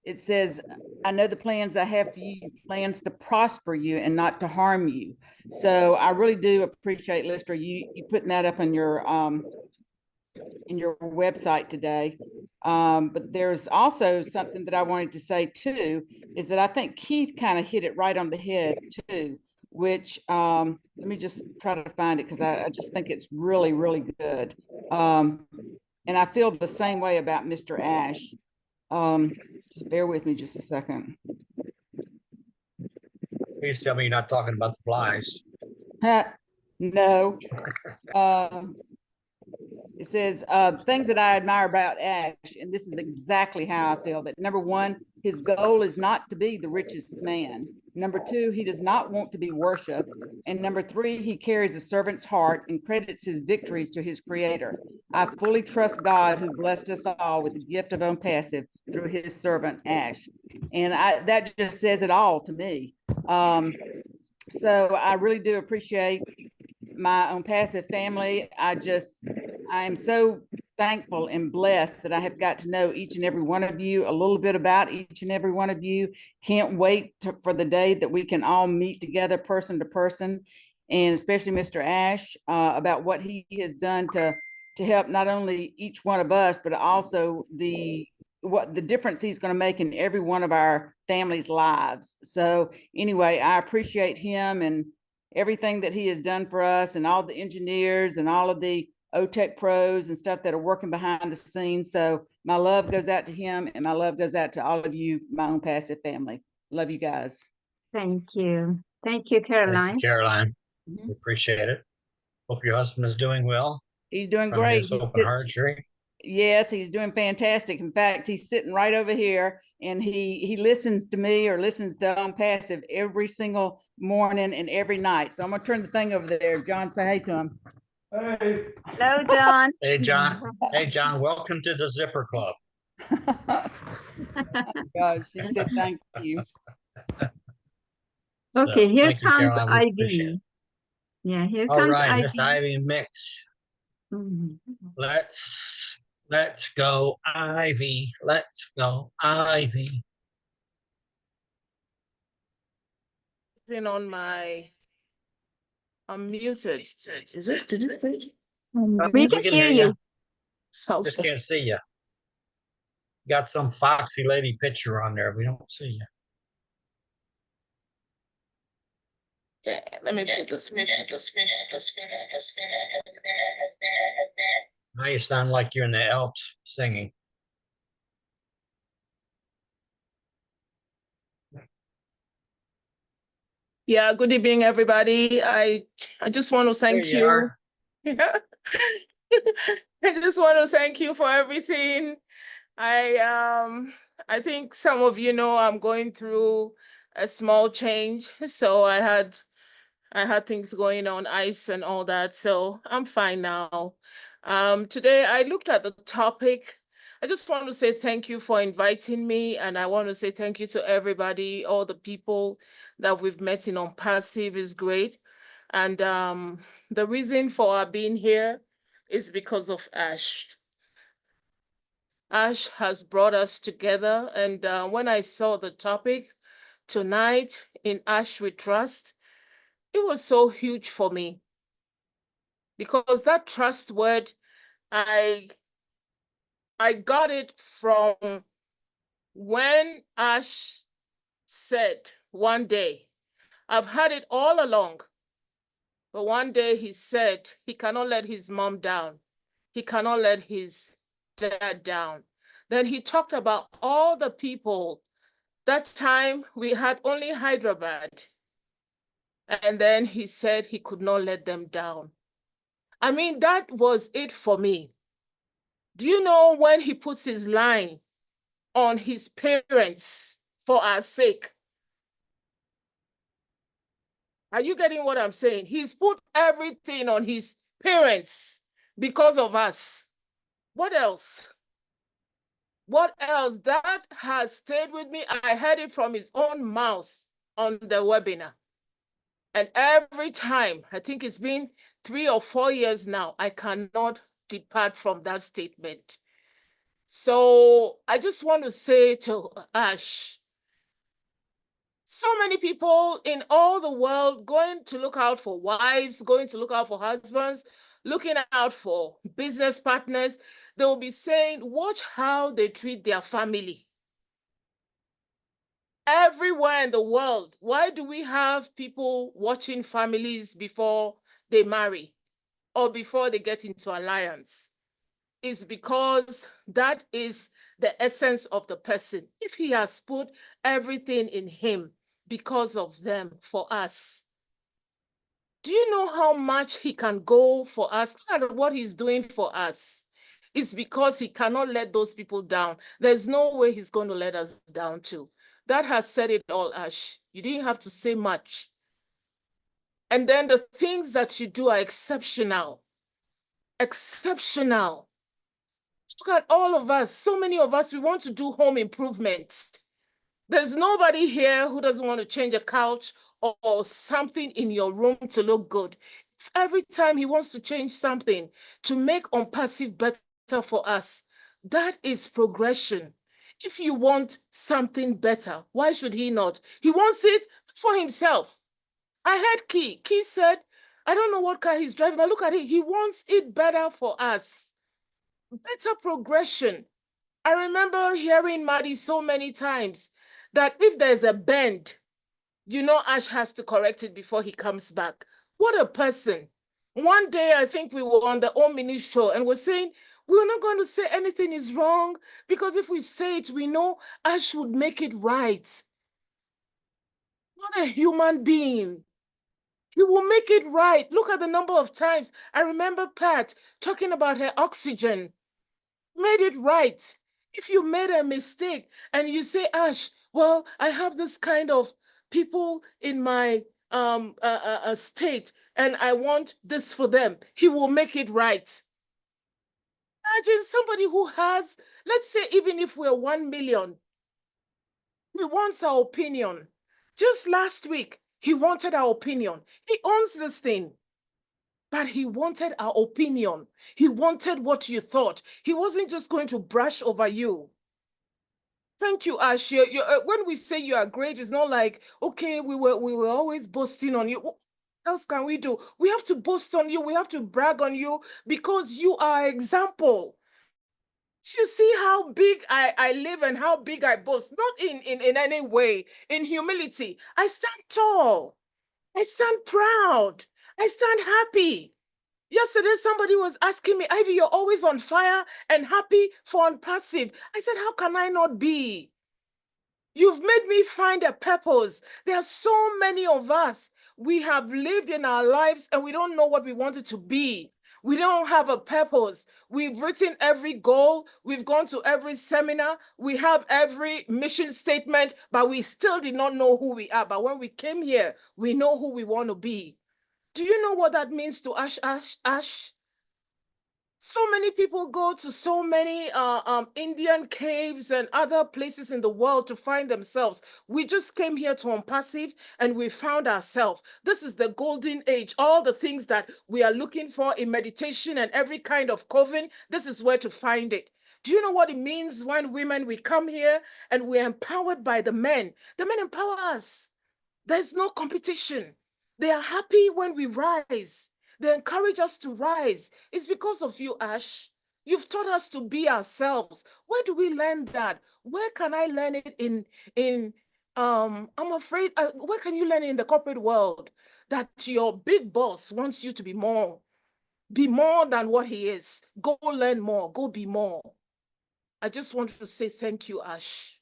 it says, I know the plans I have for you, plans to prosper you and not to harm you. So I really do appreciate, Listra, you putting that up on your in your website today. But there's also something that I wanted to say too, is that I think Keith kind of hit it right on the head too, which let me just try to find it, because I just think it's really, really good. And I feel the same way about Mr. Ash. Just bear with me just a second. Please tell me you're not talking about the flies. No. It says, things that I admire about Ash, and this is exactly how I feel, that number one, his goal is not to be the richest man. Number two, he does not want to be worshiped. And number three, he carries a servant's heart and credits his victories to his creator. I fully trust God, who blessed us all with the gift of Onpassive through his servant Ash. And that just says it all to me. So I really do appreciate my Onpassive family. I am so thankful and blessed that I have got to know each and every one of you, a little bit about each and every one of you. Can't wait for the day that we can all meet together person to person, and especially Mr. Ash, about what he has done to help not only each one of us, but also what the difference he's going to make in every one of our families' lives. So anyway, I appreciate him and everything that he has done for us, and all the engineers and all of the OTech pros and stuff that are working behind the scenes. So my love goes out to him, and my love goes out to all of you, my Onpassive family. Love you guys. Thank you. Thank you, Caroline. Thank you, Caroline. We appreciate it. Hope your husband is doing well. He's doing from great. his open heart surgery. Yes, he's doing fantastic. In fact, he's sitting right over here, and he listens to me, or listens to Onpassive every single morning and every night. So I'm gonna turn the thing over there. John, say hey to him. Hey. Hello, John. Hey, John. Hey, John. Welcome to the Zipper Club. God, she said thank you. Okay, So, here thank you, comes Caroline. We appreciate Ivy. it. Yeah, here All comes right, Ivy. Miss Ivy Mix. Let's go, Ivy. Let's go, Ivy. On my, I'm muted. Is it? Did it say? We can hear you. Okay. Just can't see you. Got some foxy lady picture on there. We don't see you. Yeah, let me put this. Now you sound like you're in the Alps singing. Yeah, good evening, everybody. I just want to thank There you you. are. Yeah. I just want to thank you for everything. I think some of you know I'm going through a small change. So I had things going on, ice and all that. So I'm fine now. Today I looked at the topic. I just want to say thank you for inviting me, and I want to say thank you to everybody, all the people that we've met in Onpassive is great. And the reason for our being here is because of Ash. Ash has brought us together, and when I saw the topic tonight, in Ash We Trust, it was so huge for me, because that trust word, I got it from when Ash said one day, I've had it all along, but one day he said he cannot let his mom down. He cannot let his dad down. Then he talked about all the people. That time we had only Hyderabad. And then he said he could not let them down. I mean, that was it for me. Do you know when he puts his line on his parents for our sake? Are you getting what I'm saying? He's put everything on his parents because of us. What else? What else? That has stayed with me. I heard it from his own mouth on the webinar. And every time, I think it's been 3 or 4 years now, I cannot depart from that statement. So I just want to say to Ash, so many people in all the world going to look out for wives, going to look out for husbands, looking out for business partners. They will be saying, watch how they treat their family. Everywhere in the world, why do we have people watching families before they marry or before they get into alliance? It's because that is the essence of the person. If he has put everything in him because of them for us, do you know how much he can go for us? Look at what he's doing for us. It's because he cannot let those people down. There's no way he's going to let us down too. That has said it all, Ash. You didn't have to say much. And then the things that you do are exceptional. Exceptional. Look at all of us. So many of us, we want to do home improvements. There's nobody here who doesn't want to change a couch or something in your room to look good. If every time he wants to change something to make Onpassive better for us, that is progression. If you want something better, why should he not? He wants it for himself. I heard Key. Key said, I don't know what car he's driving, but look at it. He wants it better for us. Better progression. I remember hearing Maddie so many times that if there's a bend, you know Ash has to correct it before he comes back. What a person. One day, I think we were on the Omni show and we're saying, we're not going to say anything is wrong because if we say it, we know Ash would make it right. What a human being. He will make it right. Look at the number of times. I remember Pat talking about her oxygen. Made it right. If you made a mistake and you say, Ash, well, I have this kind of people in my state and I want this for them, he will make it right. Imagine somebody who has, let's say, even if we're 1 million, he wants our opinion. Just last week, he wanted our opinion. He owns this thing. But he wanted our opinion. He wanted what you thought. He wasn't just going to brush over you. Thank you, Ash. When we say you are great, it's not like, okay, we were always boasting on you. What else can we do? We have to boast on you. We have to brag on you because you are example. You see how big I live and how big I boast. Not in any way. In humility. I stand tall. I stand proud. I stand happy. Yesterday, somebody was asking me, Ivy, you're always on fire and happy for Onpassive. I said, how can I not be? You've made me find a purpose. There are so many of us. We have lived in our lives and we don't know what we wanted to be. We don't have a purpose. We've written every goal. We've gone to every seminar. We have every mission statement, but we still did not know who we are. But when we came here, we know who we want to be. Do you know what that means to Ash? So many people go to so many Indian caves and other places in the world to find themselves. We just came here to Onpassive and we found ourselves. This is the golden age. All the things that we are looking for in meditation and every kind of coven, this is where to find it. Do you know what it means when women, we come here and we're empowered by the men? The men empower us. There's no competition. They are happy when we rise. They encourage us to rise. It's because of you, Ash. You've taught us to be ourselves. Where do we learn that? Where can I learn it in I'm afraid, where can you learn it in the corporate world that your big boss wants you to be more than what he is? Go learn more, go be more. I just want to say thank you, Ash.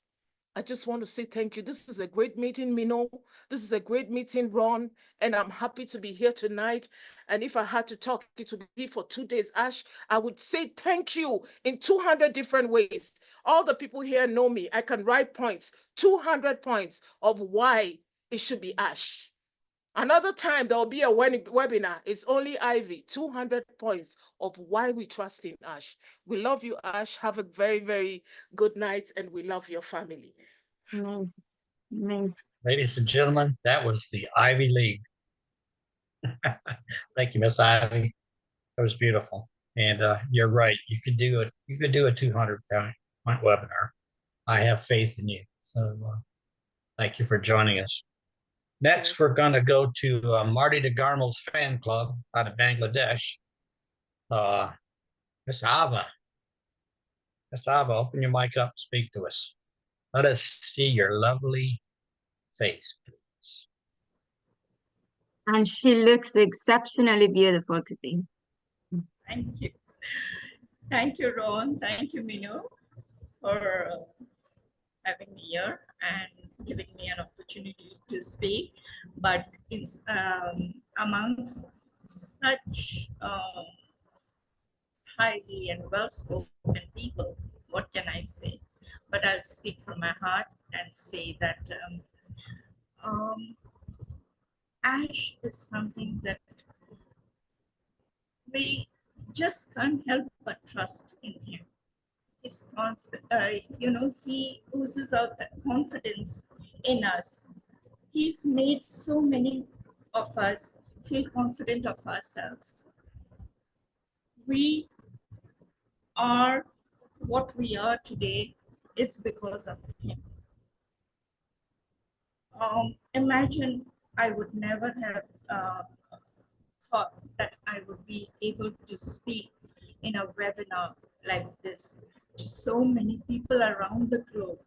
I just want to say thank you. This is a great meeting, Mino. This is a great meeting, Ron. And I'm happy to be here tonight. And if I had to talk, it would be for 2 days, Ash. I would say thank you in 200 different ways. All the people here know me. I can write points, 200 points of why it should be Ash. Another time, there will be a webinar. It's only Ivy, 200 points of why we trust in Ash. We love you, Ash. Have a very, very good night, and we love your family. Nice. Nice. Ladies and gentlemen, that was the Ivy League. Thank you, Miss Ivy. That was beautiful. And you're right. You could do it. You could do a 200 point webinar. I have faith in you. So thank you for joining us. Next, we're going to go to Marty DeGarmo's fan club out of Bangladesh. Miss Ava. Miss Ava, open your mic up, speak to us. Let us see your lovely face, please. And she looks exceptionally beautiful today. Thank you. Thank you, Ron. Thank you, Mino, for having me here and giving me an opportunity to speak. But it's amongst such highly and well-spoken people, what can I say? But I'll speak from my heart and say that Ash is something that we just can't help but trust in him. His he oozes out that confidence in us. He's made so many of us feel confident of ourselves. We are what we are today is because of him. Imagine I would never have thought that I would be able to speak in a webinar like this to so many people around the globe.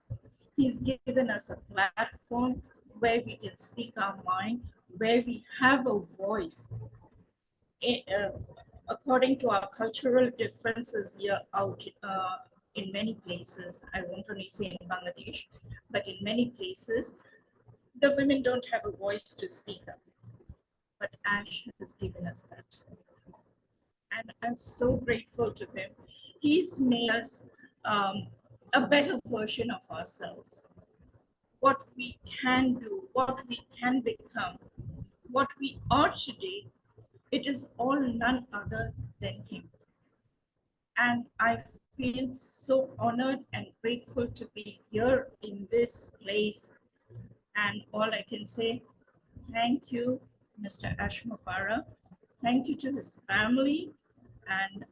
He's given us a platform where we can speak our mind, where we have a voice. According to our cultural differences here out in many places, I won't only say in Bangladesh, but in many places, the women don't have a voice to speak up. But Ash has given us that. And I'm so grateful to him. He's made us a better version of ourselves. What we can do, what we can become, what we are today, it is all none other than him. And I feel so honored and grateful to be here in this place. And all I can say, thank you, Mr. Ash Mufara. Thank you to his family, and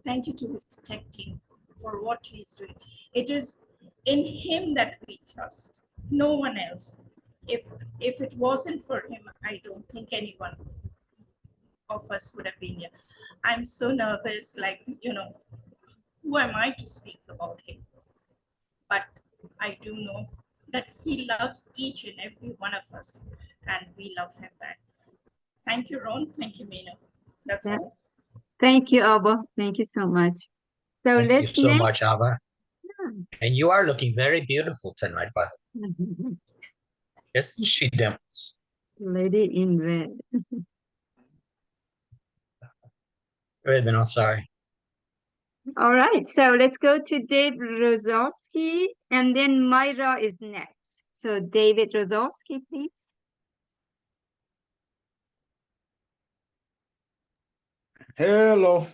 thank you to his tech team for what he's doing. It is in him that we trust, no one else. If it wasn't for him, I don't think anyone of us would have been here. I'm so nervous, like, who am I to speak about him? But I do know that he loves each and every one of us, and we love him back. Thank you, Ron. Thank you, Mino. That's all. Thank you, Abba. Thank you so much. So Thank let's you so much, Ava. And you are looking very beautiful tonight, by the way. Isn't she, Dimples? Lady in red. Wait a minute, I'm sorry. All right, so let's go to Dave Rozowski, and then Myra is next. So David Rozowski, please. Hello.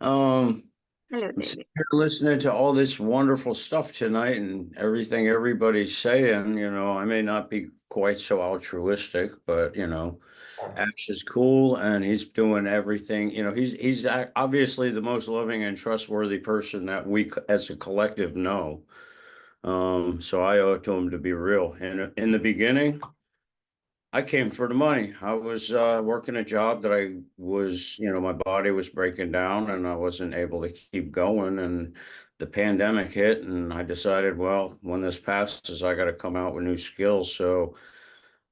Hello, I'm David. here listening to all this wonderful stuff tonight and everything everybody's saying. I may not be quite so altruistic, but Ash is cool and he's doing everything. He's obviously the most loving and trustworthy person that we as a collective know. So I owe it to him to be real. And in the beginning, I came for the money. I was working a job that I was, my body was breaking down and I wasn't able to keep going. And the pandemic hit and I decided, well, when this passes, I got to come out with new skills. So,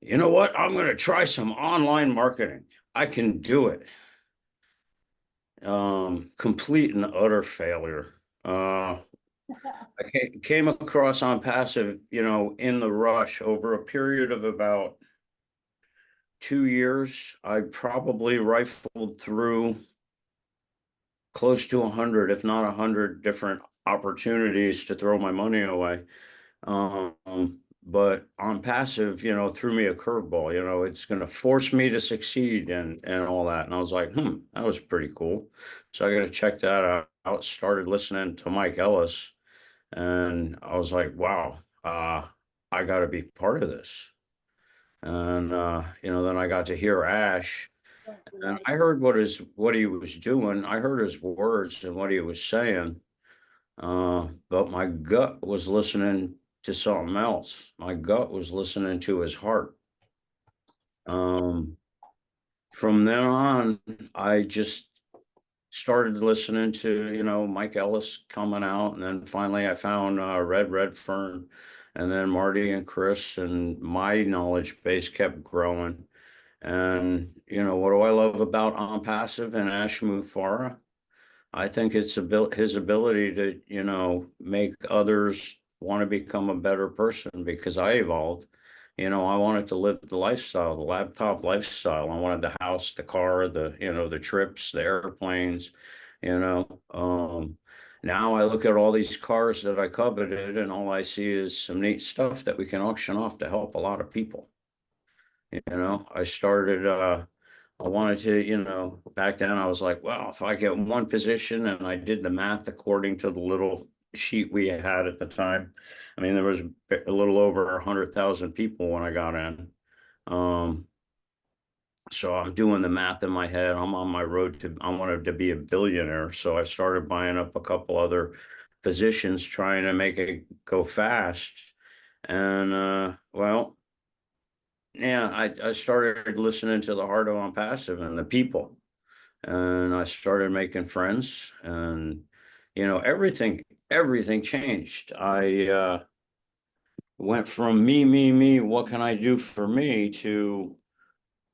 you know what? I'm going to try some online marketing. I can do it. Complete and utter failure. I came across Onpassive, in the rush over a period of about 2 years. I probably rifled through close to 100, if not 100 different opportunities to throw my money away. But Onpassive, threw me a curveball, it's going to force me to succeed and all that. And I was like, that was pretty cool. So I got to check that out. Started listening to Mike Ellis and I was like, wow, I got to be part of this. And, then I got to hear Ash and I heard what he was doing. I heard his words and what he was saying. But my gut was listening to something else. My gut was listening to his heart. From then on, I just started listening to, Mike Ellis coming out. And then finally I found Red Fern and then Marty and Chris, and my knowledge base kept growing. And, what do I love about Onpassive and Ash Mufareh? I think it's his ability to, make others want to become a better person because I evolved. I wanted to live the lifestyle, the laptop lifestyle. I wanted the house, the car, the trips, the airplanes, Now I look at all these cars that I coveted and all I see is some neat stuff that we can auction off to help a lot of people. I started, I wanted to, back then I was like, well, if I get one position and I did the math according to the little sheet we had at the time. I mean, there was a little over 100,000 people when I got in. So I'm doing the math in my head. I'm on my road to, I wanted to be a billionaire. So I started buying up a couple other positions, trying to make it go fast. And, well, yeah, I started listening to the heart of Onpassive and the people, and I started making friends, and everything changed. I went from me, what can I do for me, to,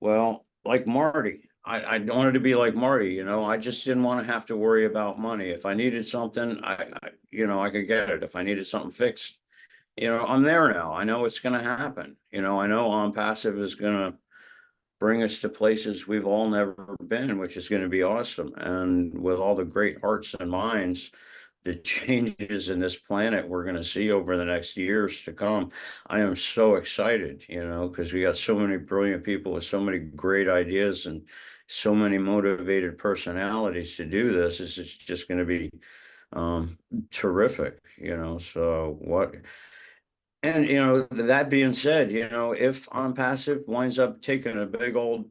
well, like Marty. I wanted to be like Marty, I just didn't want to have to worry about money. If I needed something, I could get it. If I needed something fixed, I'm there now. I know it's going to happen. I know Onpassive is going to bring us to places we've all never been, which is going to be awesome. And with all the great hearts and minds, the changes in this planet we're going to see over the next years to come, I am so excited, because we got so many brilliant people with so many great ideas and so many motivated personalities to do this. It's just going to be terrific, so what. And, that being said, if Onpassive winds up taking a big old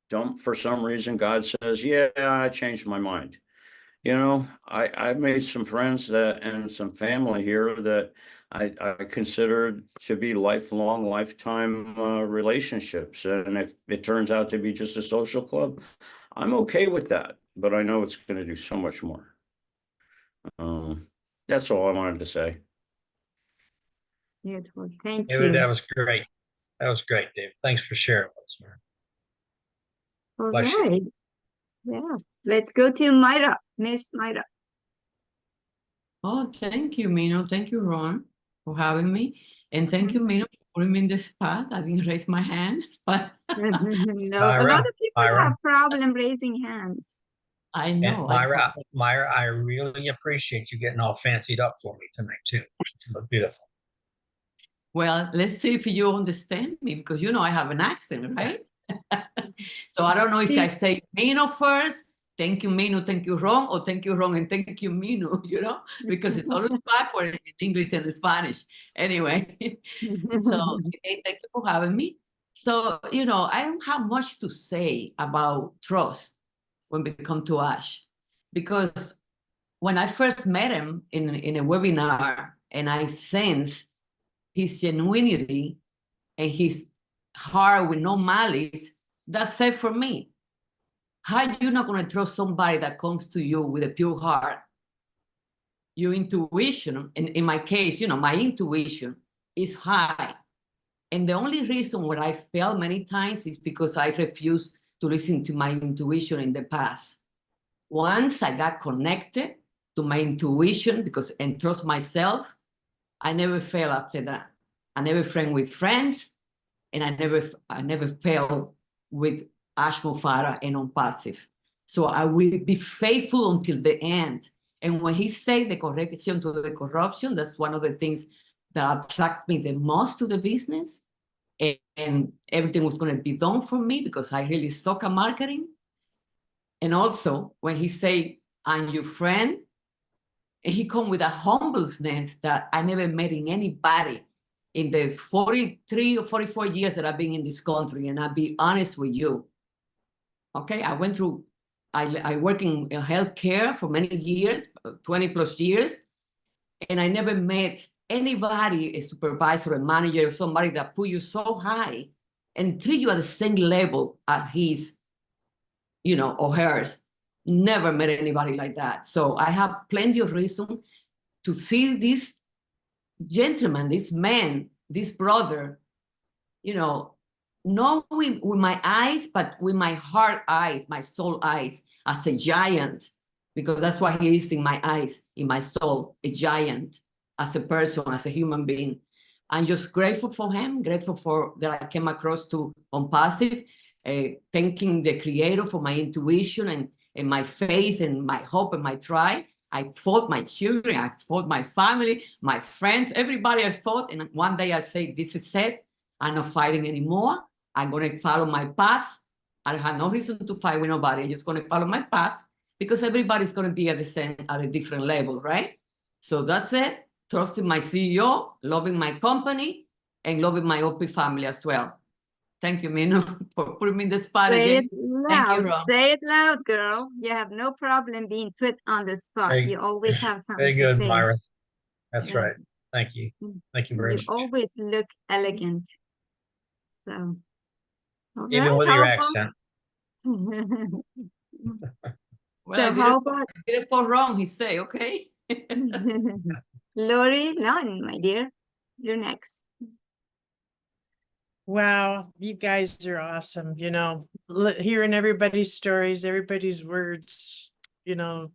dump for some reason, God says, yeah, I changed my mind. I've made some friends and some family here that I consider to be lifelong, lifetime relationships. And if it turns out to be just a social club, I'm okay with that. But I know it's going to do so much more. That's all I wanted to say. Beautiful. Thank David, you. that was great. That was great, David. Thanks for sharing with us, man. All Bless you. right. Yeah. Let's go to Myra, Miss Myra. Oh, thank you, Mino. Thank you, Ron, for having me. And thank you, Mino, for putting me in the spot. I didn't raise my hand, but No, a Myra, lot of people Myra. have problem raising hands. I And know. Myra, I really appreciate you getting all fancied up for me tonight too. You look beautiful. Well, let's see if you understand me, because I have an accent, right? So I don't know if I say Mino first, thank you, Mino, thank you, Ron, or thank you, Ron, and thank you, Mino, because it's always backward in English and Spanish. Anyway, so thank you for having me. So, I don't have much to say about trust when we come to Ash, because when I first met him in a webinar and I sensed his genuinity and his heart with no malice, that's it for me. How you not going to trust somebody that comes to you with a pure heart? Your intuition, and in my case, you know, my intuition is high. And the only reason where I failed many times is because I refused to listen to my intuition in the past. Once I got connected to my intuition and trust myself, I never failed after that. I never failed with friends, and I never failed with Ash Mofara and Onpassive. So I will be faithful until the end. And when he said the correction to the corruption, that's one of the things that attract me the most to the business. And everything was going to be done for me because I really suck at marketing. And also when he said, I'm your friend, and he come with a humbleness that I never met in anybody in the 43 or 44 years that I've been in this country. And I'll be honest with you. Okay, I went through, I work in healthcare for many years, 20 plus years, and I never met anybody, a supervisor, a manager, or somebody that put you so high and treat you at the same level as his, you know, or hers. Never met anybody like that. So I have plenty of reason to see this gentleman, this man, this brother, you know, not with my eyes, but with my heart eyes, my soul eyes, as a giant, because that's what he is in my eyes, in my soul, a giant, as a person, as a human being. I'm just grateful for him, grateful for that I came across to Onpassive, thanking the creator for my intuition and my faith and my hope and my try. I fought my children, I fought my family, my friends, everybody I fought. And one day I say, this is it. I'm not fighting anymore. I'm going to follow my path. I have no reason to fight with nobody. I'm just going to follow my path because everybody's going to be at a different level, right? So that's it. Trusting my CEO, loving my company, and loving my OP family as well. Thank you, Mino, for putting me in the spot Say again. it loud. Thank you, Ron. Say it loud, girl. You have no problem being put on the spot. You always have something Very to good, say. Myra. That's Yeah. right. Thank you. Thank you very You much. always look elegant. So, all Even right, with how your about- accent. Well, I So did how it for, about I did it for Ron, he say, okay? Lori Lunn, my dear? You're next. Wow, you guys are awesome. You know, hearing everybody's stories, everybody's words, you know,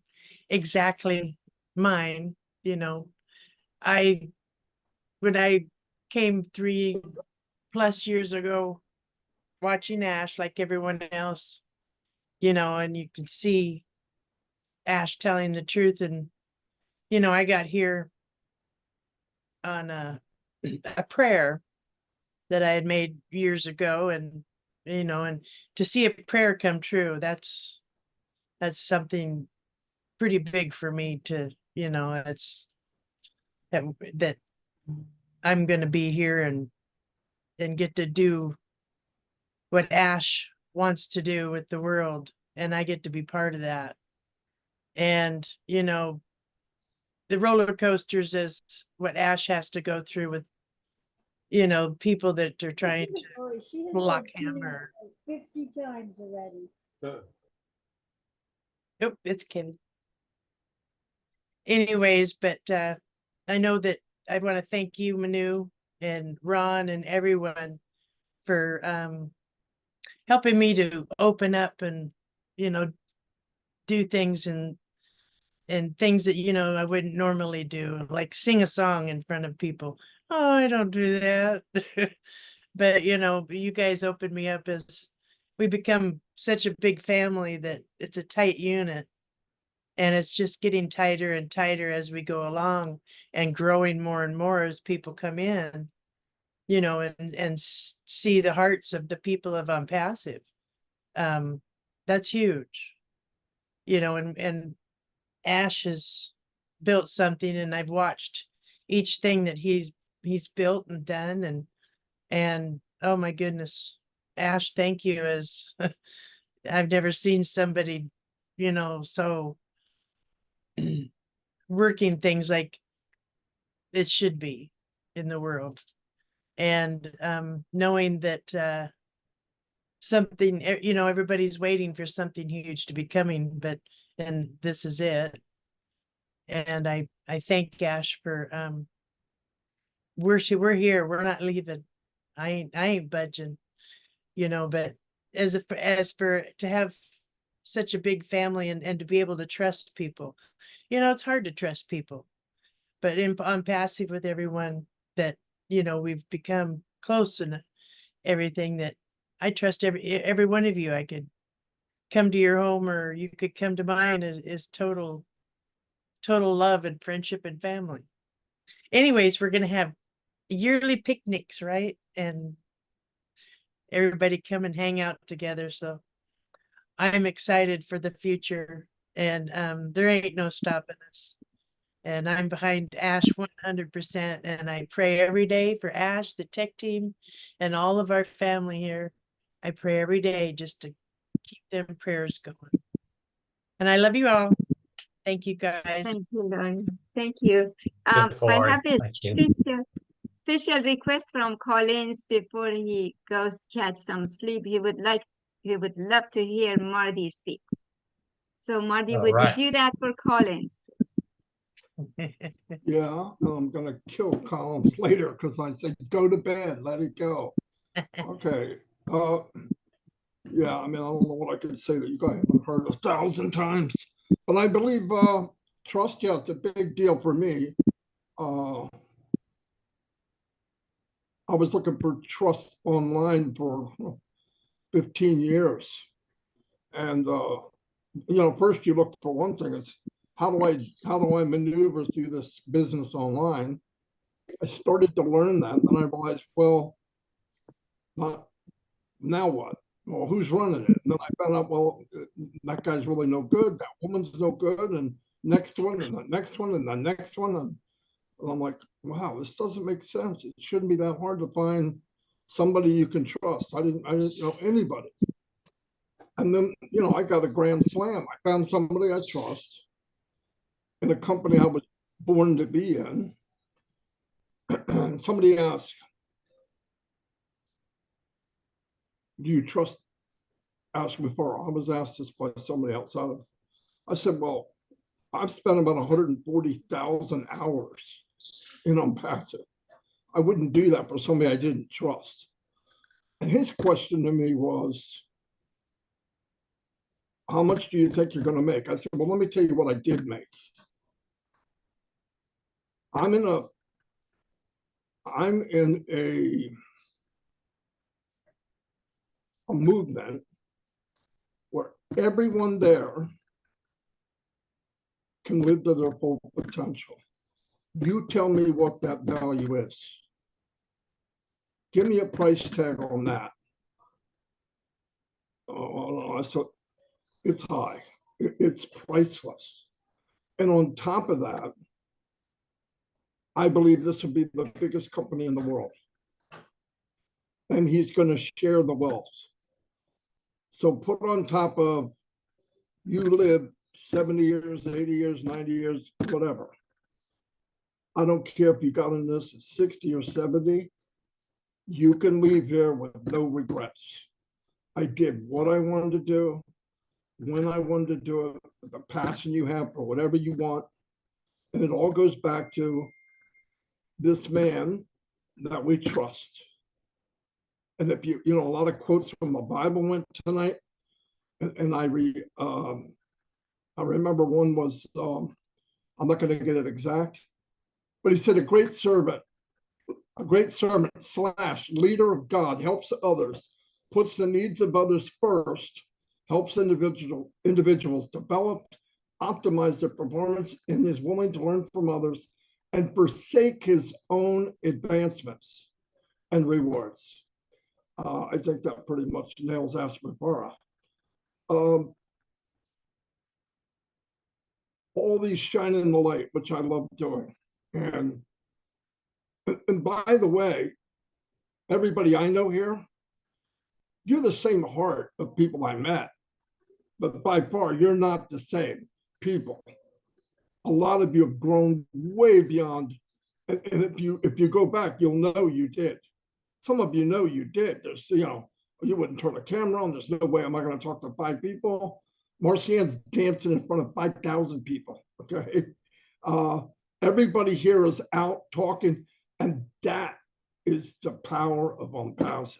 exactly mine. You know, when I came 3+ years ago, watching Ash like everyone else, you know, and you can see Ash telling the truth. And, you know, I got here on a prayer that I had made years ago, and you know, and to see a prayer come true, that's something pretty big for me to, you know, it's that I'm going to be here and get to do what Ash wants to do with the world, and I get to be part of that. And you know, the roller coasters is what Ash has to go through with, you know, people that are trying to block him or 50 times already. Nope, it's Kenny. Anyways, but I know that I want to thank you, Manu, and Ron, and everyone for helping me to open up and, you know, do things and things that, you know, I wouldn't normally do, like sing a song in front of people. Oh, I don't do that. But, you know, you guys opened me up as we become such a big family that it's a tight unit. And it's just getting tighter and tighter as we go along and growing more and more as people come in, you know, and see the hearts of the people of Onpassive. That's huge, you know, and Ash has built something, and I've watched each thing that he's built and done, and oh my goodness, Ash, thank you. As I've never seen somebody, you know, so working things like it should be in the world. and knowing that something, you know, everybody's waiting for something huge to be coming, and this is it. And I thank Ash for we're here, we're not leaving. I ain't budging, you know. But as for to have such a big family and to be able to trust people, you know, it's hard to trust people. But in Onpassive with everyone that, you know, we've become close and everything, that I trust every one of you. I could come to your home or you could come to mine, is total love and friendship and family. Anyways, we're going to have yearly picnics, right? And everybody come and hang out together. So I'm excited for the future, and there ain't no stopping us. And I'm behind Ash 100%. And I pray every day for Ash, the tech team, and all of our family here. I pray every day just to keep them prayers going. And I love you all. Thank you, guys. Thank you, Lauren. Thank you. Good for I have a Thank you. special request from Collins before he goes catch some sleep. He would love to hear Marty speak. So Marty, All would right. you do that for Collins? Yeah, I'm gonna kill Collins later because I said go to bed, let it go. Okay. Yeah, I mean, I don't know what I can say that you guys haven't heard 1,000 times, but I believe trust, yeah, it's a big deal for me. I was looking for trust online for 15 years. And you know, first you look for one thing, is how do I maneuver through this business online? I started to learn that, and I realized, well, now what? Well, who's running it? And then I found out, well, that guy's really no good. That woman's no good. And next one, and the next one, and the next one. And I'm like, wow, this doesn't make sense. It shouldn't be that hard to find somebody you can trust. I didn't know anybody. And then, you know, I got a grand slam. I found somebody I trust in a company I was born to be in. And somebody asked, do you trust Ash before? I was asked this by somebody outside of, I said, well, I've spent about 140,000 hours in Onpassive. I wouldn't do that for somebody I didn't trust. And his question to me was, how much do you think you're going to make? I said, well, let me tell you what I did make. I'm in a movement where everyone there can live to their full potential. You tell me what that value is. Give me a price tag on that. Oh, I said, it's high. It's priceless. And on top of that, I believe this will be the biggest company in the world. And he's going to share the wealth. So put on top of, you live 70 years, 80 years, 90 years, whatever. I don't care if you got in this at 60 or 70, you can leave here with no regrets. I did what I wanted to do, when I wanted to do it, the passion you have for whatever you want. And it all goes back to this man that we trust. And if you know, a lot of quotes from the Bible went tonight, and I remember one was, I'm not going to get it exact, but he said, a great servant / leader of God helps others, puts the needs of others first, helps individuals develop, optimize their performance, and is willing to learn from others and forsake his own advancements and rewards. I think that pretty much nails Ashmapara. All these shine in the light, which I love doing. And by the way, everybody I know here, you're the same heart of people I met, but by far you're not the same people. A lot of you have grown way beyond, and if you go back, you'll know you did. Some of you know you did. There's, you know, you wouldn't turn a camera on. There's no way am I going to talk to 5 people. Marcian's dancing in front of 5,000 people. Okay. Everybody here is out talking, and that is the power of Onpassive.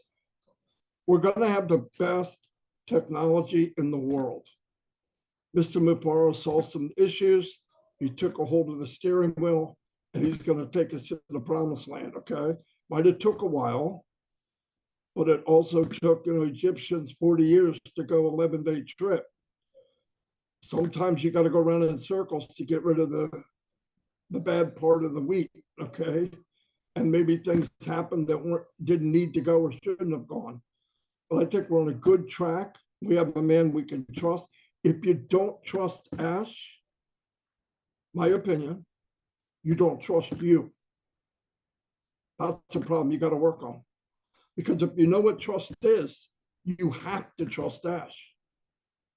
We're going to have the best technology in the world. Mr. Muparo saw some issues. He took a hold of the steering wheel, and he's going to take us to the promised land. Okay. Might have took a while, but it also took, you know, Egyptians 40 years to go 11-day trip. Sometimes you got to go around in circles to get rid of the bad part of the wheat, okay? And maybe things happened that didn't need to go or shouldn't have gone. But I think we're on a good track. We have a man we can trust. If you don't trust Ash, my opinion, you don't trust you. That's a problem you got to work on. Because if you know what trust is, you have to trust Ash,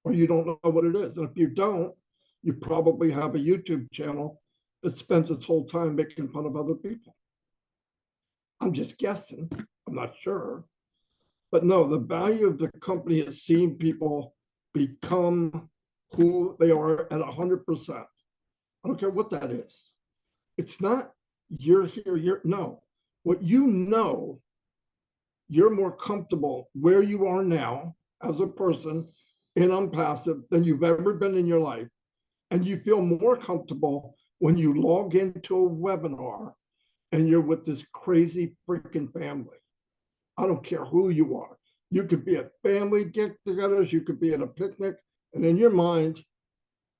or you don't know what it is. And if you don't, you probably have a YouTube channel that spends its whole time making fun of other people. I'm just guessing. I'm not sure. But no, the value of the company is seeing people become who they are at 100%. I don't care what that is. It's not you're here, no. What you know, you're more comfortable where you are now as a person in Onpassive than you've ever been in your life. And you feel more comfortable when you log into a webinar and you're with this crazy freaking family. I don't care who you are. You could be at family get-togethers, you could be at a picnic, and in your mind,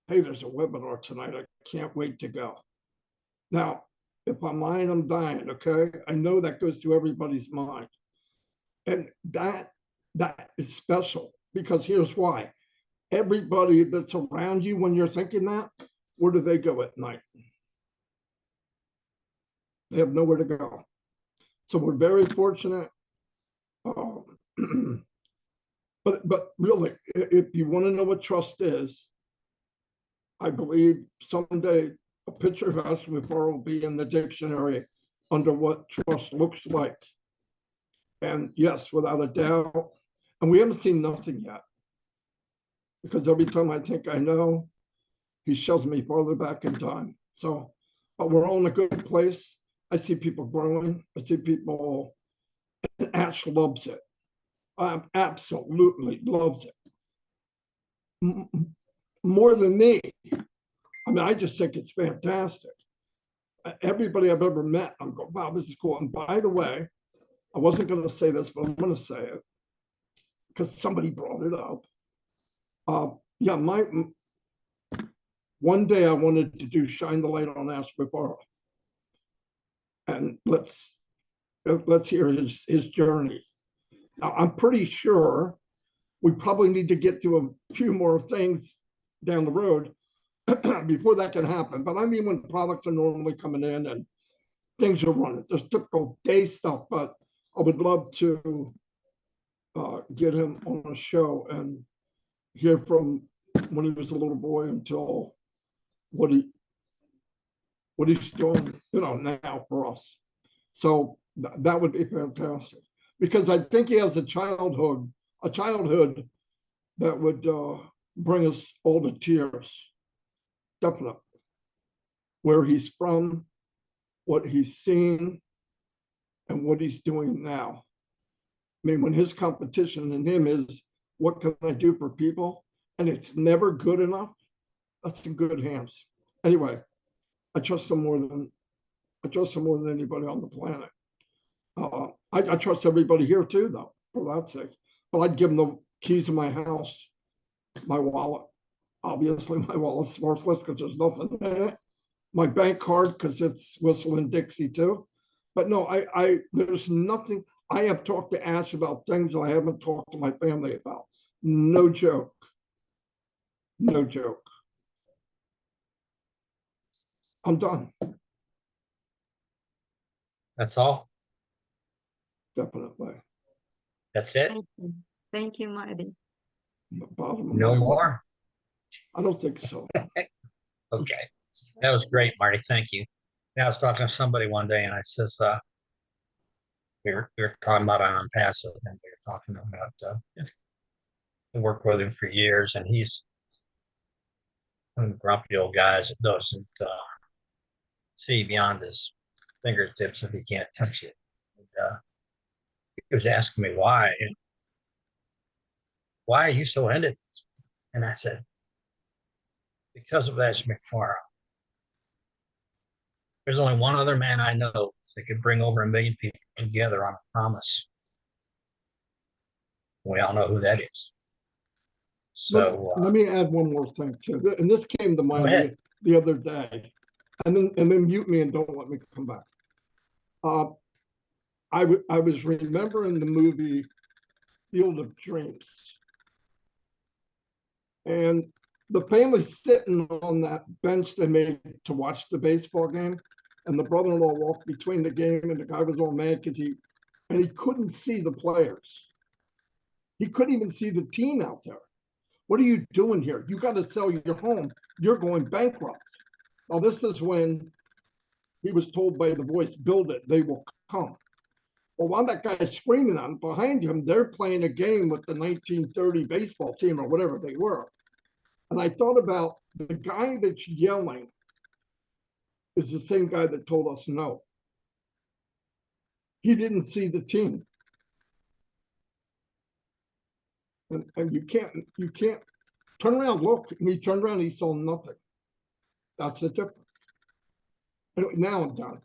hey, there's a webinar tonight. I can't wait to go. Now, if I'm lying, I'm dying, okay? I know that goes through everybody's mind. And that is special, because here's why. Everybody that's around you when you're thinking that, where do they go at night? They have nowhere to go. So we're very fortunate. But really, if you want to know what trust is, I believe someday a picture of Ash Muparo will be in the dictionary under what trust looks like. And yes, without a doubt, and we haven't seen nothing yet, because every time I think I know, he shoves me farther back in time. So, but we're all in a good place. I see people growing. I see people, and Ash loves it. Absolutely loves it. More than me. I mean, I just think it's fantastic. Everybody I've ever met, I'm going, wow, this is cool. And by the way, I wasn't going to say this, but I'm going to say it because somebody brought it up. Yeah, one day I wanted to do Shine the Light on Ash Muparo. And let's hear his journey. Now, I'm pretty sure we probably need to get to a few more things down the road before that can happen. But I mean, when products are normally coming in and things are running, there's typical day stuff, but I would love to get him on a show and hear from when he was a little boy until what he's doing, you know, now for us. So that would be fantastic, because I think he has a childhood that would bring us all to tears. Definitely. Where he's from, what he's seen, and what he's doing now. I mean, when his competition in him is, what can I do for people? And it's never good enough. That's in good hands. Anyway, I trust him more than anybody on the planet. I trust everybody here too, though, for that sake. But I'd give him the keys to my house, my wallet. Obviously, my wallet's worthless because there's nothing in it. My bank card, because it's Whistling Dixie too. But no, there's nothing. I have talked to Ash about things that I haven't talked to my family about. No joke. No joke. I'm done. That's all? Definitely. That's it? Thank you, Marty. No more? I don't think so. Okay. That was great, Marty. Thank you. Yeah, I was talking to somebody one day and I says, we were talking about Onpassive, and we were talking about I worked with him for years, and he's one of the grumpy old guys that doesn't see beyond his fingertips if he can't touch it. And, he was asking me why are you so into this? And I said, because of Ash McFarland. There's only one other man I know that could bring over 1 million people together on a promise. We all know who that is. So let me add one more thing too, and this came to mind ahead. the other day, and then mute me and don't let me come back. I was remembering the movie Field of Dreams, and the family sitting on that bench they made to watch the baseball game, and the brother-in-law walked between the game, and the guy was all mad because he couldn't see the players. He couldn't even see the team out there. What are you doing here? You got to sell your home. You're going bankrupt. Now, this is when he was told by the voice, build it, they will come. Well, while that guy's screaming on behind him, they're playing a game with the 1930 baseball team or whatever they were. And I thought about the guy that's yelling is the same guy that told us no. He didn't see the team. And you can't turn around, look, and he turned around, he saw nothing. That's the difference. Anyway, now I'm done.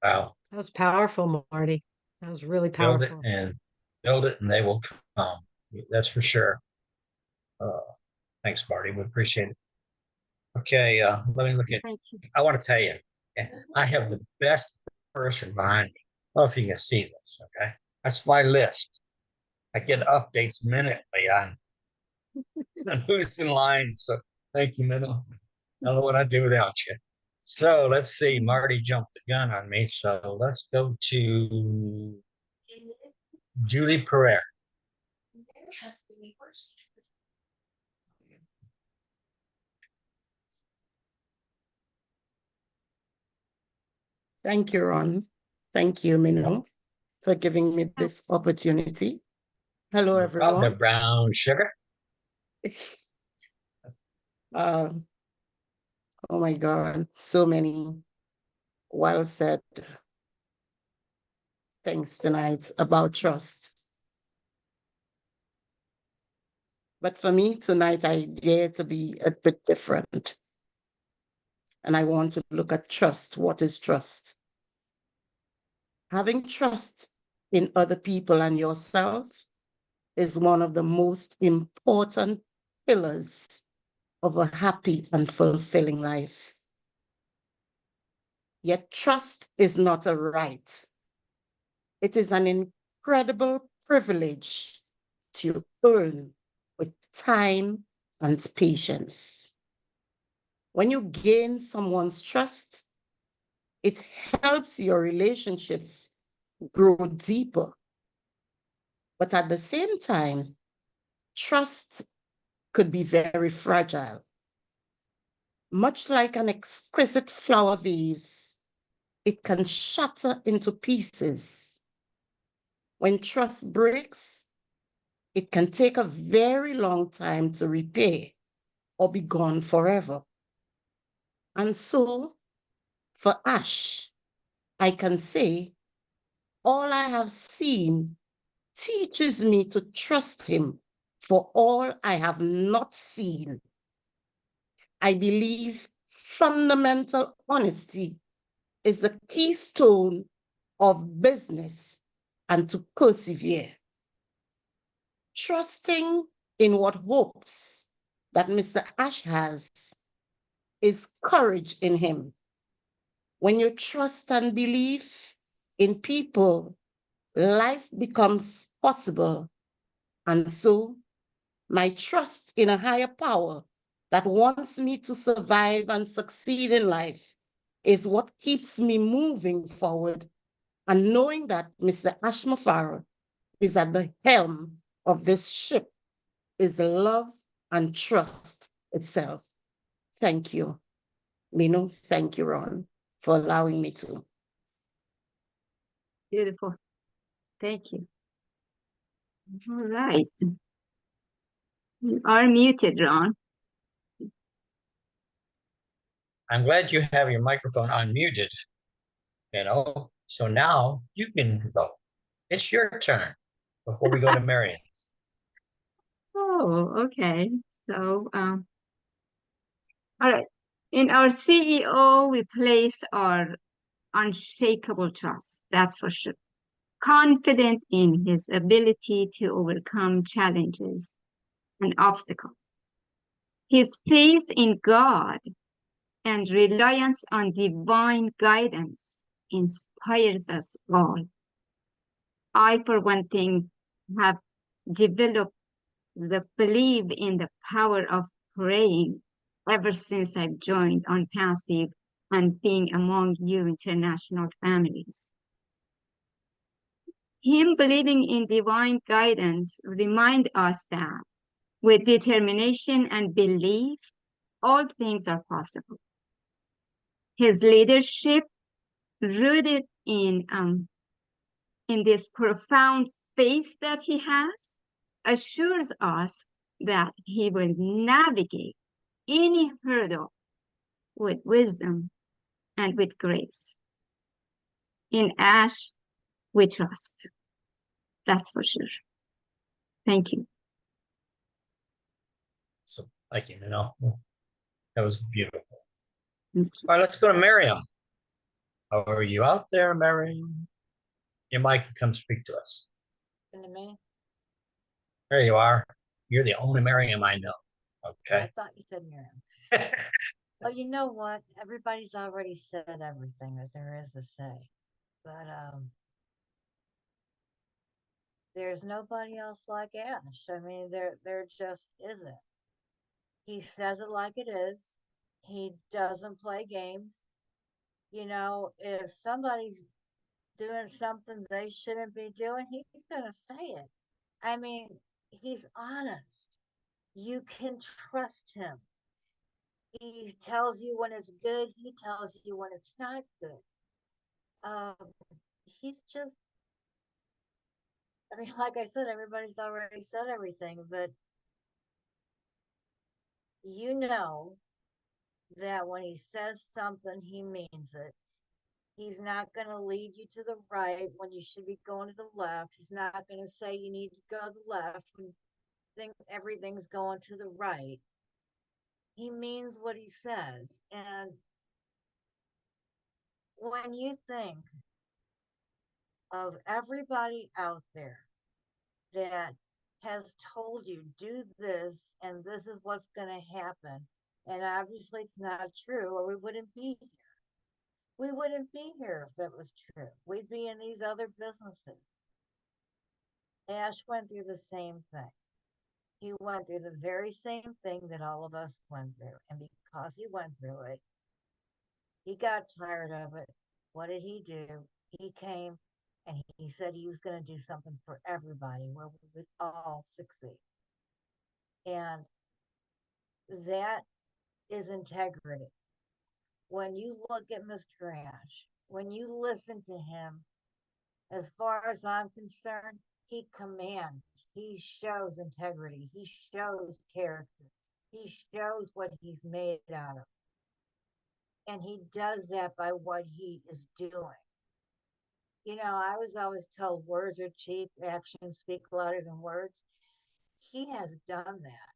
Wow. That was powerful, Marty. That was really Build it powerful. and they will come. That's for sure. Thanks, Marty. We appreciate it. Okay, let me look at. I want to tell you, I have the best person behind me. I don't know if you can see this. Okay, that's my list. I get updates minutely on who's in line. So thank you, Minnow. I don't know what I'd do without you. So let's see. Marty jumped the gun on me. So let's go to Julie Pereira. Thank you, Ron. Thank you, Minnow, for giving me this opportunity. Hello, everyone. The brown sugar. Oh my God, so many well said things tonight about trust. But for me tonight, I dare to be a bit different. And I want to look at trust. What is trust? Having trust in other people and yourself is one of the most important pillars of a happy and fulfilling life. Yet trust is not a right. It is an incredible privilege to earn with time and patience. When you gain someone's trust, it helps your relationships grow deeper. But at the same time, trust could be very fragile. Much like an exquisite flower vase, it can shatter into pieces. When trust breaks, it can take a very long time to repair or be gone forever. And so, for Ash, I can say, all I have seen teaches me to trust him for all I have not seen. I believe fundamental honesty is the keystone of business and to persevere. Trusting in what hopes that Mr. Ash has is courage in him. When you trust and believe in people, life becomes possible. And so, my trust in a higher power that wants me to survive and succeed in life is what keeps me moving forward and knowing that Mr. Ash McFarland is at the helm of this ship is love and trust itself. Thank you, Minu. Thank you, Ron, for allowing me to. Beautiful. Thank you. All right. You are muted, Ron. I'm glad you have your microphone unmuted, so now you can go. It's your turn before we go to Marion. Oh, okay. So, all right. In our CEO, we place our unshakable trust, that's for sure. Confident in his ability to overcome challenges and obstacles. His faith in God and reliance on divine guidance inspires us all. I, for one thing, have developed the belief in the power of praying ever since I've joined Onpassive and being among you international families. Him believing in divine guidance remind us that with determination and belief, all things are possible. His leadership, rooted in this profound faith that he has, assures us that he will navigate any hurdle with wisdom and with grace. In Ash, we trust. That's for sure. Thank you. So, thank you, that was beautiful. All right, let's go to Miriam. Are you out there, Miriam? Your mic can come speak to us. Me? There you are. You're the only Miriam I know. Okay. I thought you said Miriam. Well, you know what? Everybody's already said everything that there is to say. But there's nobody else like Ash. I mean, there just isn't. He says it like it is. He doesn't play games. If somebody's doing something they shouldn't be doing, he's gonna say it. I mean, he's honest. You can trust him. He tells you when it's good. He tells you when it's not good. He's just, I mean, like I said, everybody's already said everything, but you know that when he says something, he means it. He's not going to lead you to the right when you should be going to the left. He's not going to say you need to go to the left when everything's going to the right. He means what he says. And when you think of everybody out there that has told you, do this, and this is what's going to happen, and obviously it's not true, or we wouldn't be here. We wouldn't be here if it was true. We'd be in these other businesses. Ash went through the same thing. He went through the very same thing that all of us went through. And because he went through it, he got tired of it. What did he do? He came and he said he was going to do something for everybody where we would all succeed. And that is integrity. When you look at Mr. Ash, when you listen to him, as far as I'm concerned, he commands, he shows integrity, he shows character, he shows what he's made out of. And he does that by what he is doing. I was always told words are cheap, actions speak louder than words. He has done that.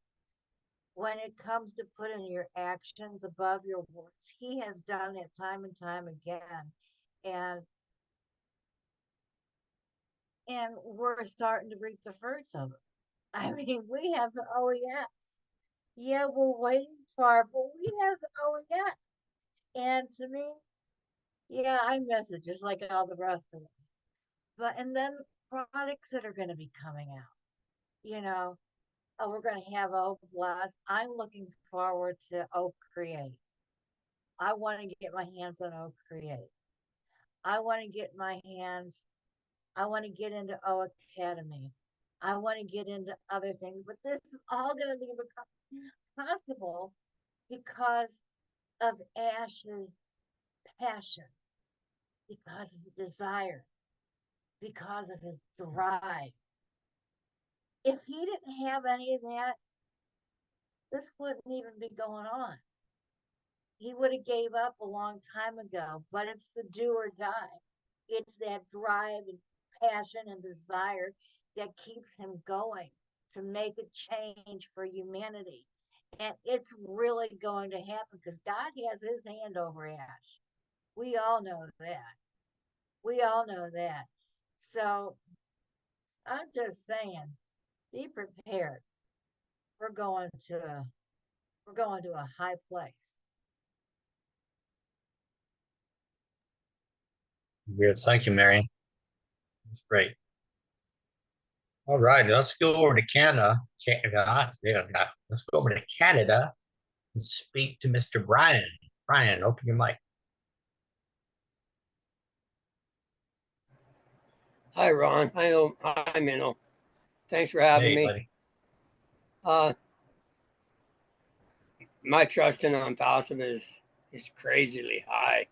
When it comes to putting your actions above your words, he has done it time and time again. And we're starting to reap the fruits of it. I mean, we have the OES. Yeah, we're waiting for it, but we have the OES. And to me, yeah, I miss it just like all the rest of us. And then products that are going to be coming out. We're going to have Oak Blast. I'm looking forward to Oak Create. I want to get my hands on Oak Create. I want to get into O Academy. I want to get into other things, but this is all going to be possible because of Ash's passion, because of his desire, because of his drive. If he didn't have any of that, this wouldn't even be going on. He would have gave up a long time ago, but it's the do or die. It's that drive and passion and desire that keeps him going to make a change for humanity. And it's really going to happen because God has his hand over Ash. We all know that. We all know that. So I'm just saying, be prepared. We're going to a high place. Good. Thank you, Marion. That's great. All right, let's go over to Canada. Let's go over to Canada and speak to Mr. Brian. Brian, open your mic. Hi, Ron. Hi, Minnow. Thanks for having me. Buddy. My trust in Onpassive is crazily high.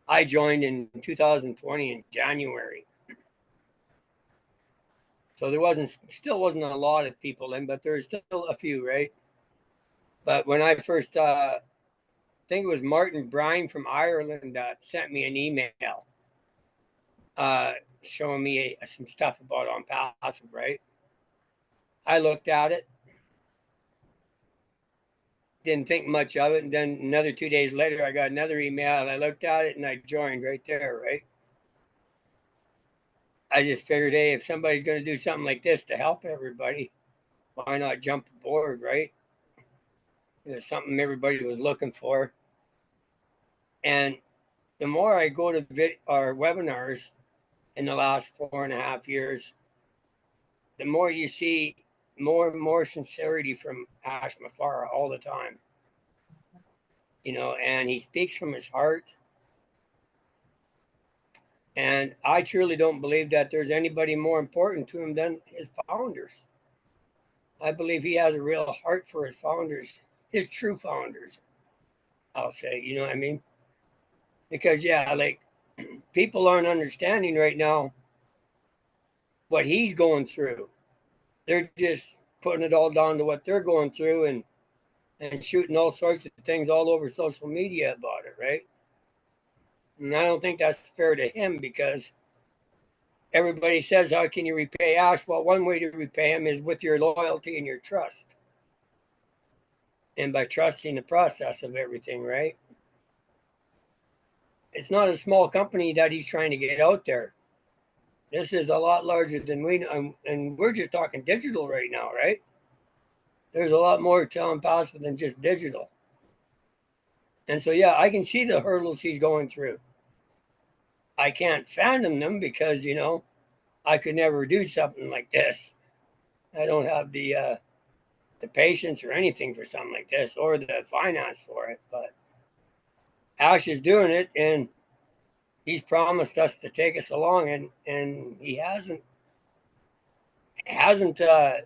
I joined in 2020 in January. So there still wasn't a lot of people in, but there's still a few, right? But when I first, I think it was Martin Bryan from Ireland that sent me an email showing me some stuff about Onpassive, right? I looked at it, didn't think much of it, and then another 2 days later, I got another email, and I looked at it, and I joined right there, right? I just figured, hey, if somebody's going to do something like this to help everybody, why not jump aboard, right? It was something everybody was looking for. And the more I go to our webinars in the last 4.5 years, the more you see more and more sincerity from Ash Mafara all the time. You know, and he speaks from his heart. And I truly don't believe that there's anybody more important to him than his founders. I believe he has a real heart for his founders, his true founders, I'll say, you know what I mean? Because, yeah, like people aren't understanding right now what he's going through. They're just putting it all down to what they're going through and shooting all sorts of things all over social media about it, right? And I don't think that's fair to him because everybody says, how can you repay Ash? Well, one way to repay him is with your loyalty and your trust. And by trusting the process of everything, right? It's not a small company that he's trying to get out there. This is a lot larger than we know. And we're just talking digital right now, right? There's a lot more to Onpassive than just digital. And so, yeah, I can see the hurdles he's going through. I can't fathom them because, you know, I could never do something like this. I don't have the patience or anything for something like this or the finance for it. But Ash is doing it, and he's promised us to take us along, and he hasn't done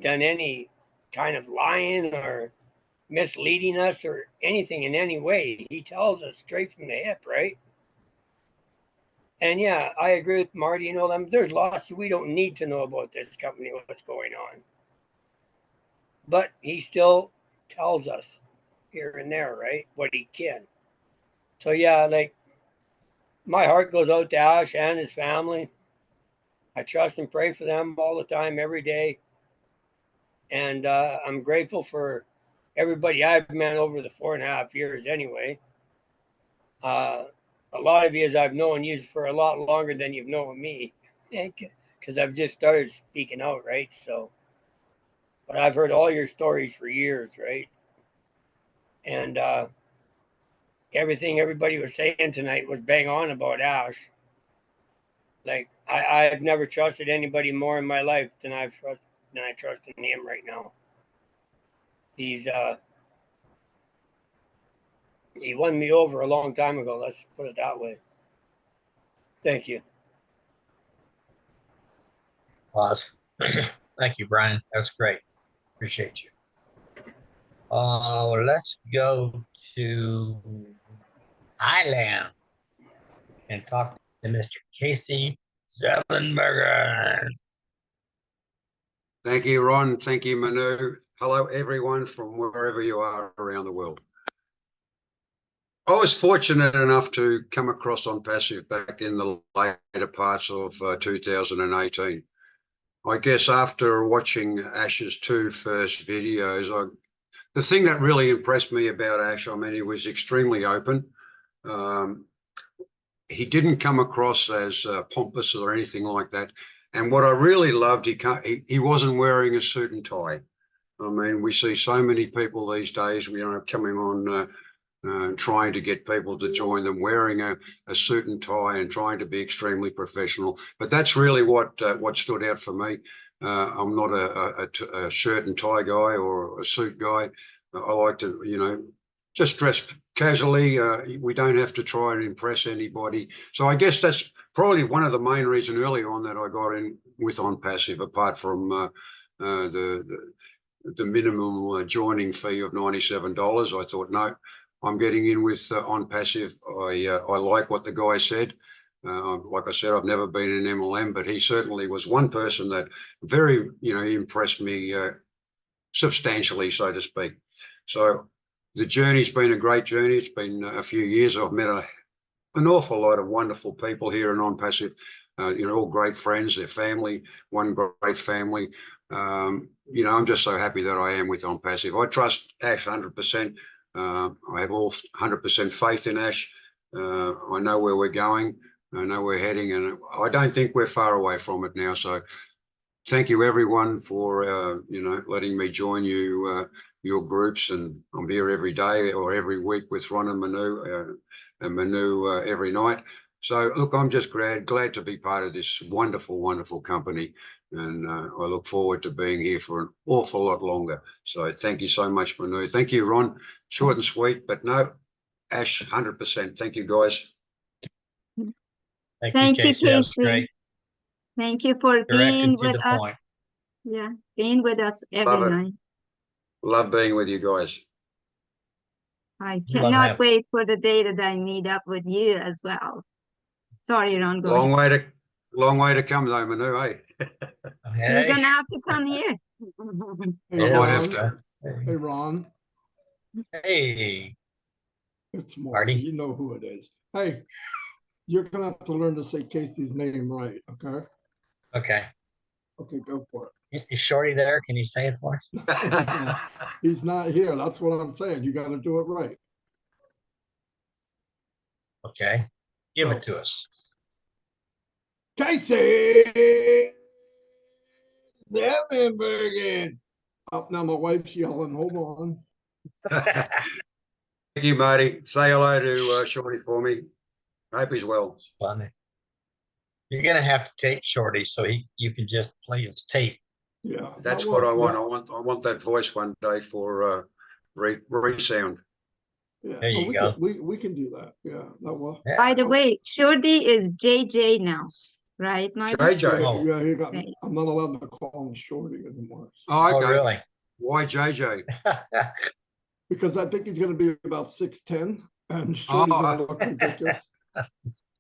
any kind of lying or misleading us or anything in any way. He tells us straight from the hip, right? And yeah, I agree with Marty. You know, there's lots we don't need to know about this company, what's going on. But he still tells us here and there, right, what he can. So yeah, like my heart goes out to Ash and his family. I trust and pray for them all the time, every day. And I'm grateful for everybody I've met over the 4.5 years anyway. A lot of you I've known you for a lot longer than you've known me because I've just started speaking out, right? So, but I've heard all your stories for years, right? And everything everybody was saying tonight was bang on about Ash. Like I've never trusted anybody more in my life than I trust in him right now. He won me over a long time ago. Let's put it that way. Thank you. Awesome. Thank you, Brian. That's great. Appreciate you. Let's go to Thailand and talk to Mr. Casey Zellenberger. Thank you, Ron. Thank you, Manu. Hello, everyone from wherever you are around the world. I was fortunate enough to come across Onpassive back in the later parts of 2018. I guess after watching Ash's two first videos, the thing that really impressed me about Ash, I mean, he was extremely open. He didn't come across as pompous or anything like that. And what I really loved, he wasn't wearing a suit and tie. I mean, we see so many people these days, you know, coming on trying to get people to join them wearing a suit and tie and trying to be extremely professional. But that's really what stood out for me. I'm not a shirt and tie guy or a suit guy. I like to, you know, just dress casually. We don't have to try and impress anybody. So I guess that's probably one of the main reasons early on that I got in with Onpassive, apart from the minimum joining fee of $97. I thought, no, I'm getting in with Onpassive. I like what the guy said. Like I said, I've never been in MLM, but he certainly was one person that very, you know, he impressed me substantially, so to speak. So the journey's been a great journey. It's been a few years. I've met an awful lot of wonderful people here in Onpassive, you know, all great friends, their family, one great family. You know, I'm just so happy that I am with Onpassive. I trust Ash 100%. I have all 100% faith in Ash. I know where we're going. I know we're heading, and I don't think we're far away from it now. So thank you, everyone, for, you know, letting me join you, your groups. And I'm here every day or every week with Ron and Manu every night. So look, I'm just glad to be part of this wonderful, wonderful company. And I look forward to being here for an awful lot longer. So thank you so much, Manu. Thank you, Ron. Short and sweet, but no, Ash, 100%. Thank you, guys. Thank you, Casey. That was Casey. great. Thank you for Direct being and to with the us. point. Yeah, being with us every Love it. night. Love being with you guys. I You cannot have- wait for the day that I meet up with you as well. Sorry, Ron, go Long ahead. way to come though, Manu, eh? You're gonna have to come here. Hey, I might have Ron. to. Hey, Ron. Hey. It's Marty. You know who it is. Hey, you're gonna have to learn to say Casey's name right, okay? Okay. Okay, go for Is Shorty there? Can you say it for us? it. He's not here. That's what I'm saying. You got to do it right. Okay. Give it to us. Casey Zellenberger. Oh, now my wife's yelling. Hold on. Thank you, Marty. Say hello to Shorty for me. Hope he's well. Funny. You're gonna have to tape Shorty so you can just play his tape. Yeah, That's what I want. I want that voice one day for resound. Yeah, There you we go. we can do that. Yeah, that will. By the way, Shorty is JJ now, right, Marty? JJ. Yeah, he got. Right. I'm not allowed to call him Shorty anymore. Oh, okay. really? Why JJ? Because I think he's going to be about 6'10", and Shorty's going to look ridiculous.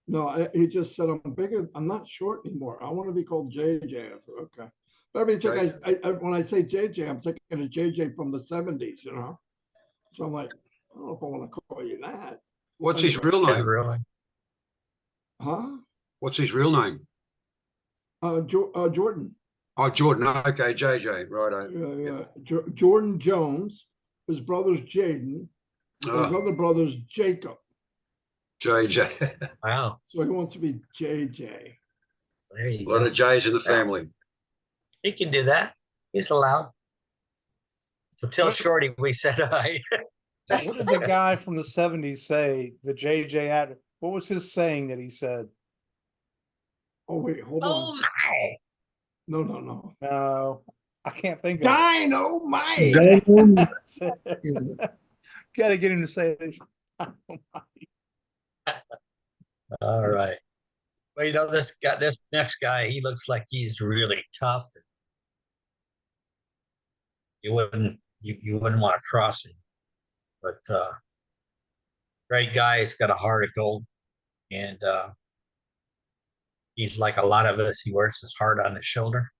No, he just said I'm bigger. I'm not short anymore. I want to be called JJ. I said, okay. But every time when I say JJ, I'm thinking of JJ from the 70s, you know. So I'm like, I don't know if I want to call you that. What's his Anyway. real name? Really? Huh? What's his real name? Jordan. Oh, Jordan. Okay, JJ. Right. Yeah. Jordan Jones. His brother's Jaden. His other brother's Jacob. JJ. Wow. So he wants to be JJ. There you A lot go. of J's in the family. He can do that. He's allowed. So tell Shorty we said hi. What did the guy from the 70s say? The JJ had, what was his saying that he said? Oh, wait, hold on. Oh my. No. No, I can't think of Dynamite. it. Gotta get him to say this. All right. Well, you know, this next guy, he looks like he's really tough. You wouldn't you wouldn't want to cross him. But great guy. He's got a heart of gold, and he's like a lot of us. He wears his heart on his shoulder.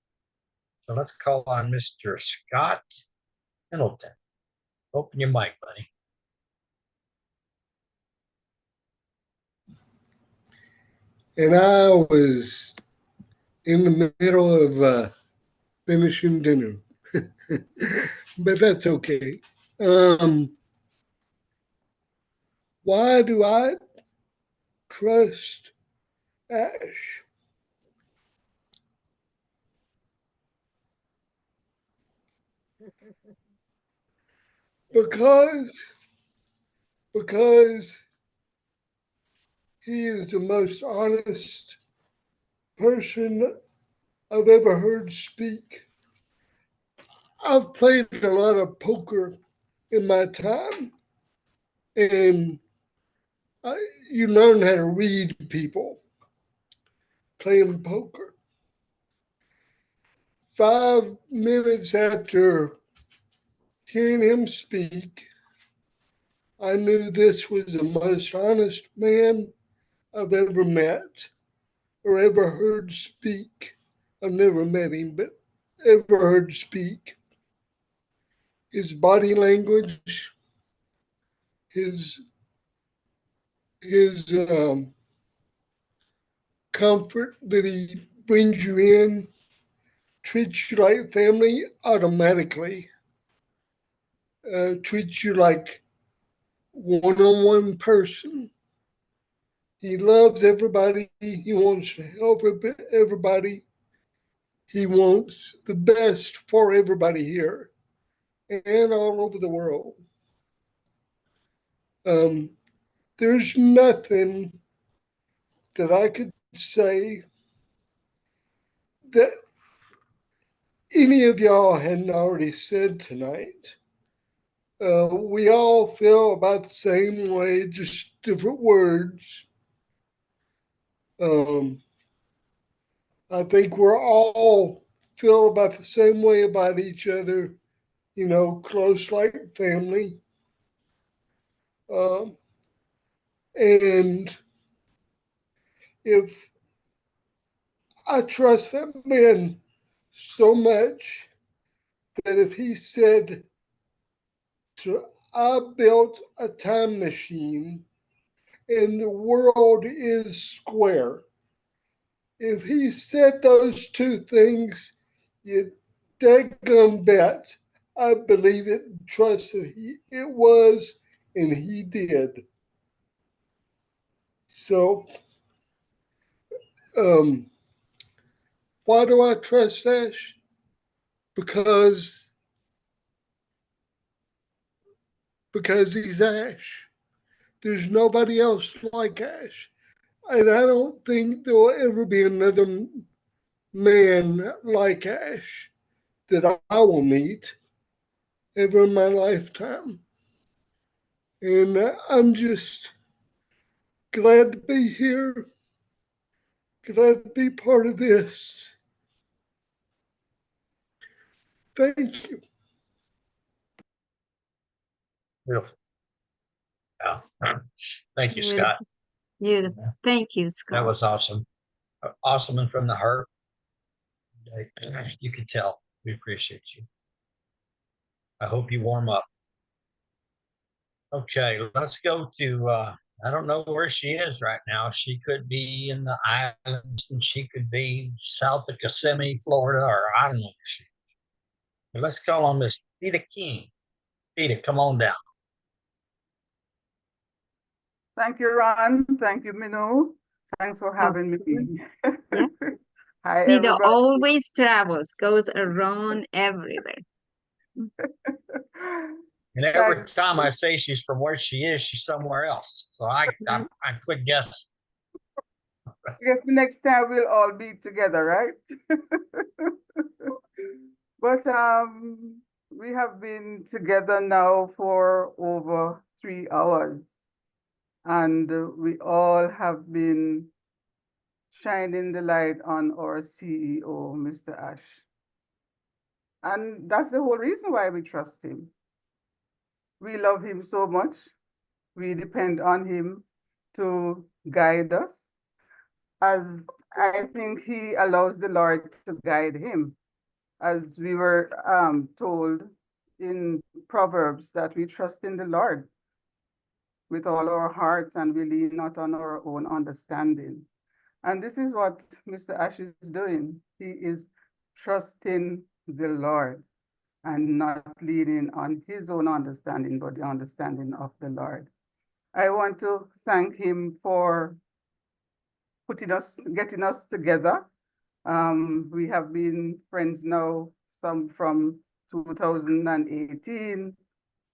So let's call on Mr. Scott Pendleton. Open your mic, buddy. And I was in the middle of finishing dinner, but that's okay. Why do I trust Ash? Because he is the most honest person I've ever heard speak. I've played a lot of poker in my time, and you learn how to read people playing poker. 5 minutes after hearing him speak, I knew this was the most honest man I've ever met or ever heard speak. I've never met him, but ever heard speak. His body language, his comfort that he brings you in, treats you like family automatically, treats you like one-on-one person. He loves everybody. He wants to help everybody. He wants the best for everybody here and all over the world. There's nothing that I could say that any of y'all hadn't already said tonight. We all feel about the same way, just different words. I think we're all feel about the same way about each other, you know, close like family. And if I trust that man so much that if he said I built a time machine and the world is square, if he said those two things, you daggum bet I believe it and trust that it was, and he did. So, why do I trust Ash? Because he's Ash. There's nobody else like Ash. And I don't think there will ever be another man like Ash that I will meet ever in my lifetime. And I'm just glad to be here, glad to be part of this. Thank you. Beautiful. Yeah. Thank you, Scott. Beautiful. Thank you, Scott. That was awesome. Awesome and from the heart. You can tell. We appreciate you. I hope you warm up. Okay, let's go to, I don't know where she is right now. She could be in the islands and she could be south of Kissimmee, Florida, or I don't know where she is. But let's call on Miss Theta King. Theta, come on down. Thank you, Ron. Thank you, Minu. Thanks for having me. Yes. Hi, Theta everybody. always travels, goes around everywhere. And every time I say she's from where she is, she's somewhere else. So I quit guessing. I guess the next time we'll all be together, right? But we have been together now for over 3 hours, and we all have been shining the light on our CEO, Mr. Ash. And that's the whole reason why we trust him. We love him so much. We depend on him to guide us, as I think he allows the Lord to guide him. As we were told in Proverbs, that we trust in the Lord with all our hearts and we lean not on our own understanding. And this is what Mr. Ash is doing. He is trusting the Lord and not leaning on his own understanding, but the understanding of the Lord. I want to thank him for getting us together. We have been friends now, some from 2018,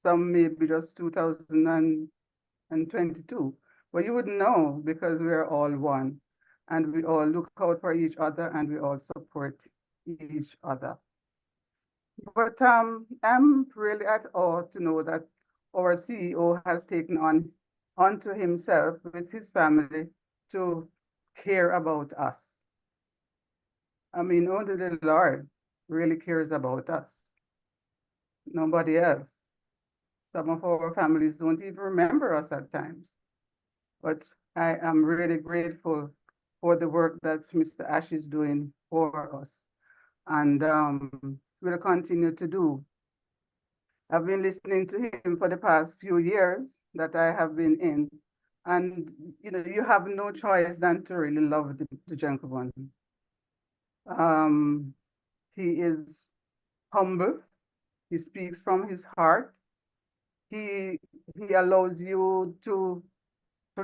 some maybe just 2022. But you wouldn't know because we're all one and we all look out for each other and we all support each other. But I'm really at awe to know that our CEO has taken onto himself with his family to care about us. I mean, only the Lord really cares about us. Nobody else. Some of our families don't even remember us at times. But I am really grateful for the work that Mr. Ash is doing for us. And will continue to do. I've been listening to him for the past few years that I have been in. And you have no choice than to really love the gentleman. He is humble. He speaks from his heart. He allows you to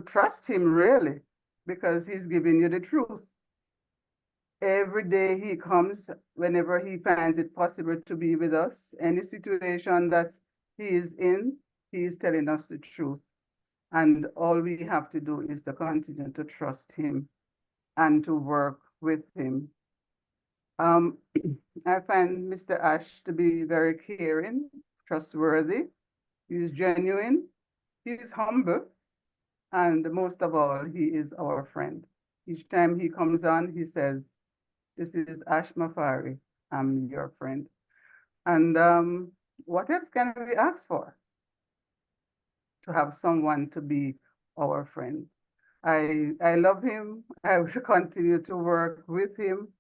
trust him, really, because he's giving you the truth. Every day he comes, whenever he finds it possible to be with us, any situation that he is in, he is telling us the truth. And all we have to do is to continue to trust him and to work with him. I find Mr. Ash to be very caring, trustworthy. He's genuine, he's humble, and most of all, he is our friend. Each time he comes on, he says, "This is Ash Mafari, I'm your friend." And what else can we ask for? To have someone to be our friend. I love him. I will continue to work with him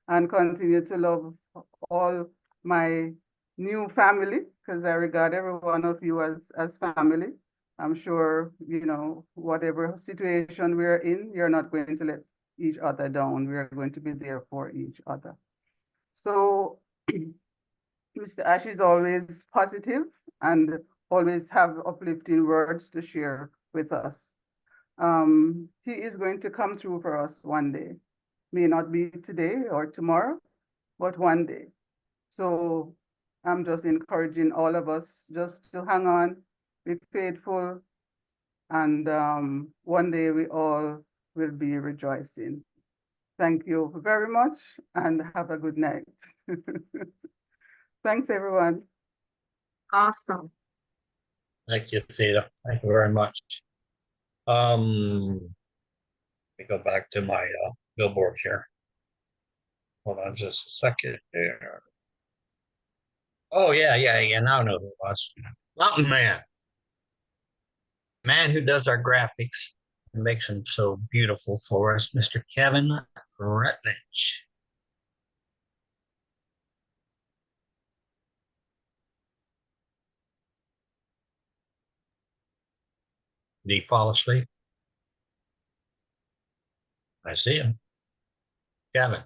and continue to love all my new family, because I regard every one of you as family. I'm sure, whatever situation we're in, you're not going to let each other down. We are going to be there for each other. So Mr. Ash is always positive and always have uplifting words to share with us. He is going to come through for us one day. May not be today or tomorrow, but one day. So I'm just encouraging all of us just to hang on, be faithful, and one day we all will be rejoicing. Thank you very much and have a good night. Thanks, everyone. Awesome. Thank you, Theda. Thank you very much. Let me go back to my billboard here. Hold on just a second here. Oh, yeah. Now I know who it was. Mountain Man. Man who does our graphics and makes them so beautiful for us, Mr. Kevin Rutledge. Did he fall asleep? I see him. Kevin.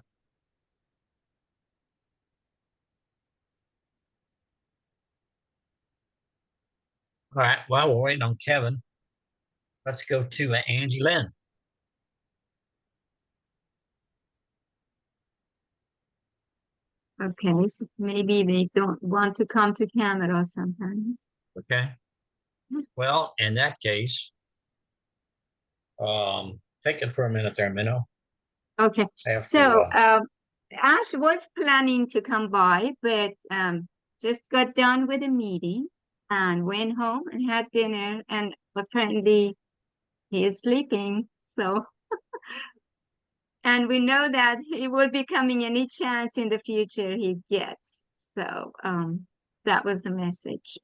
All right, well, we're waiting on Kevin. Let's go to Angie Lynn. Okay, so maybe they don't want to come to camera sometimes. Okay. Well, in that case, take it for a minute there, Minnow. Okay, so Ash was planning to come by, but just got done with a meeting and went home and had dinner, and apparently he is sleeping. So, and we know that he will be coming any chance in the future he gets. So that was the message.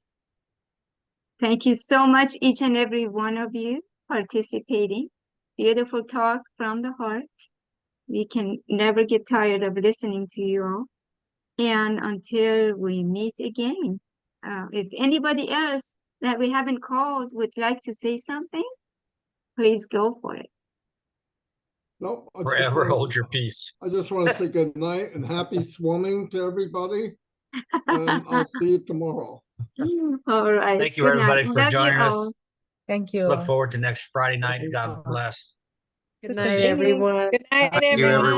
Thank you so much, each and every one of you participating. Beautiful talk from the heart. We can never get tired of listening to you all. And until we meet again, if anybody else that we haven't called would like to say something, please go for it. No, Forever hold your peace. I just want to say good night and happy swimming to everybody. And I'll see you tomorrow. All right. Thank you, Good night. everybody, for Love you joining us. all. Thank you. Look forward to next Friday night. God bless. Good night, everyone. Good night, Thank you, everyone.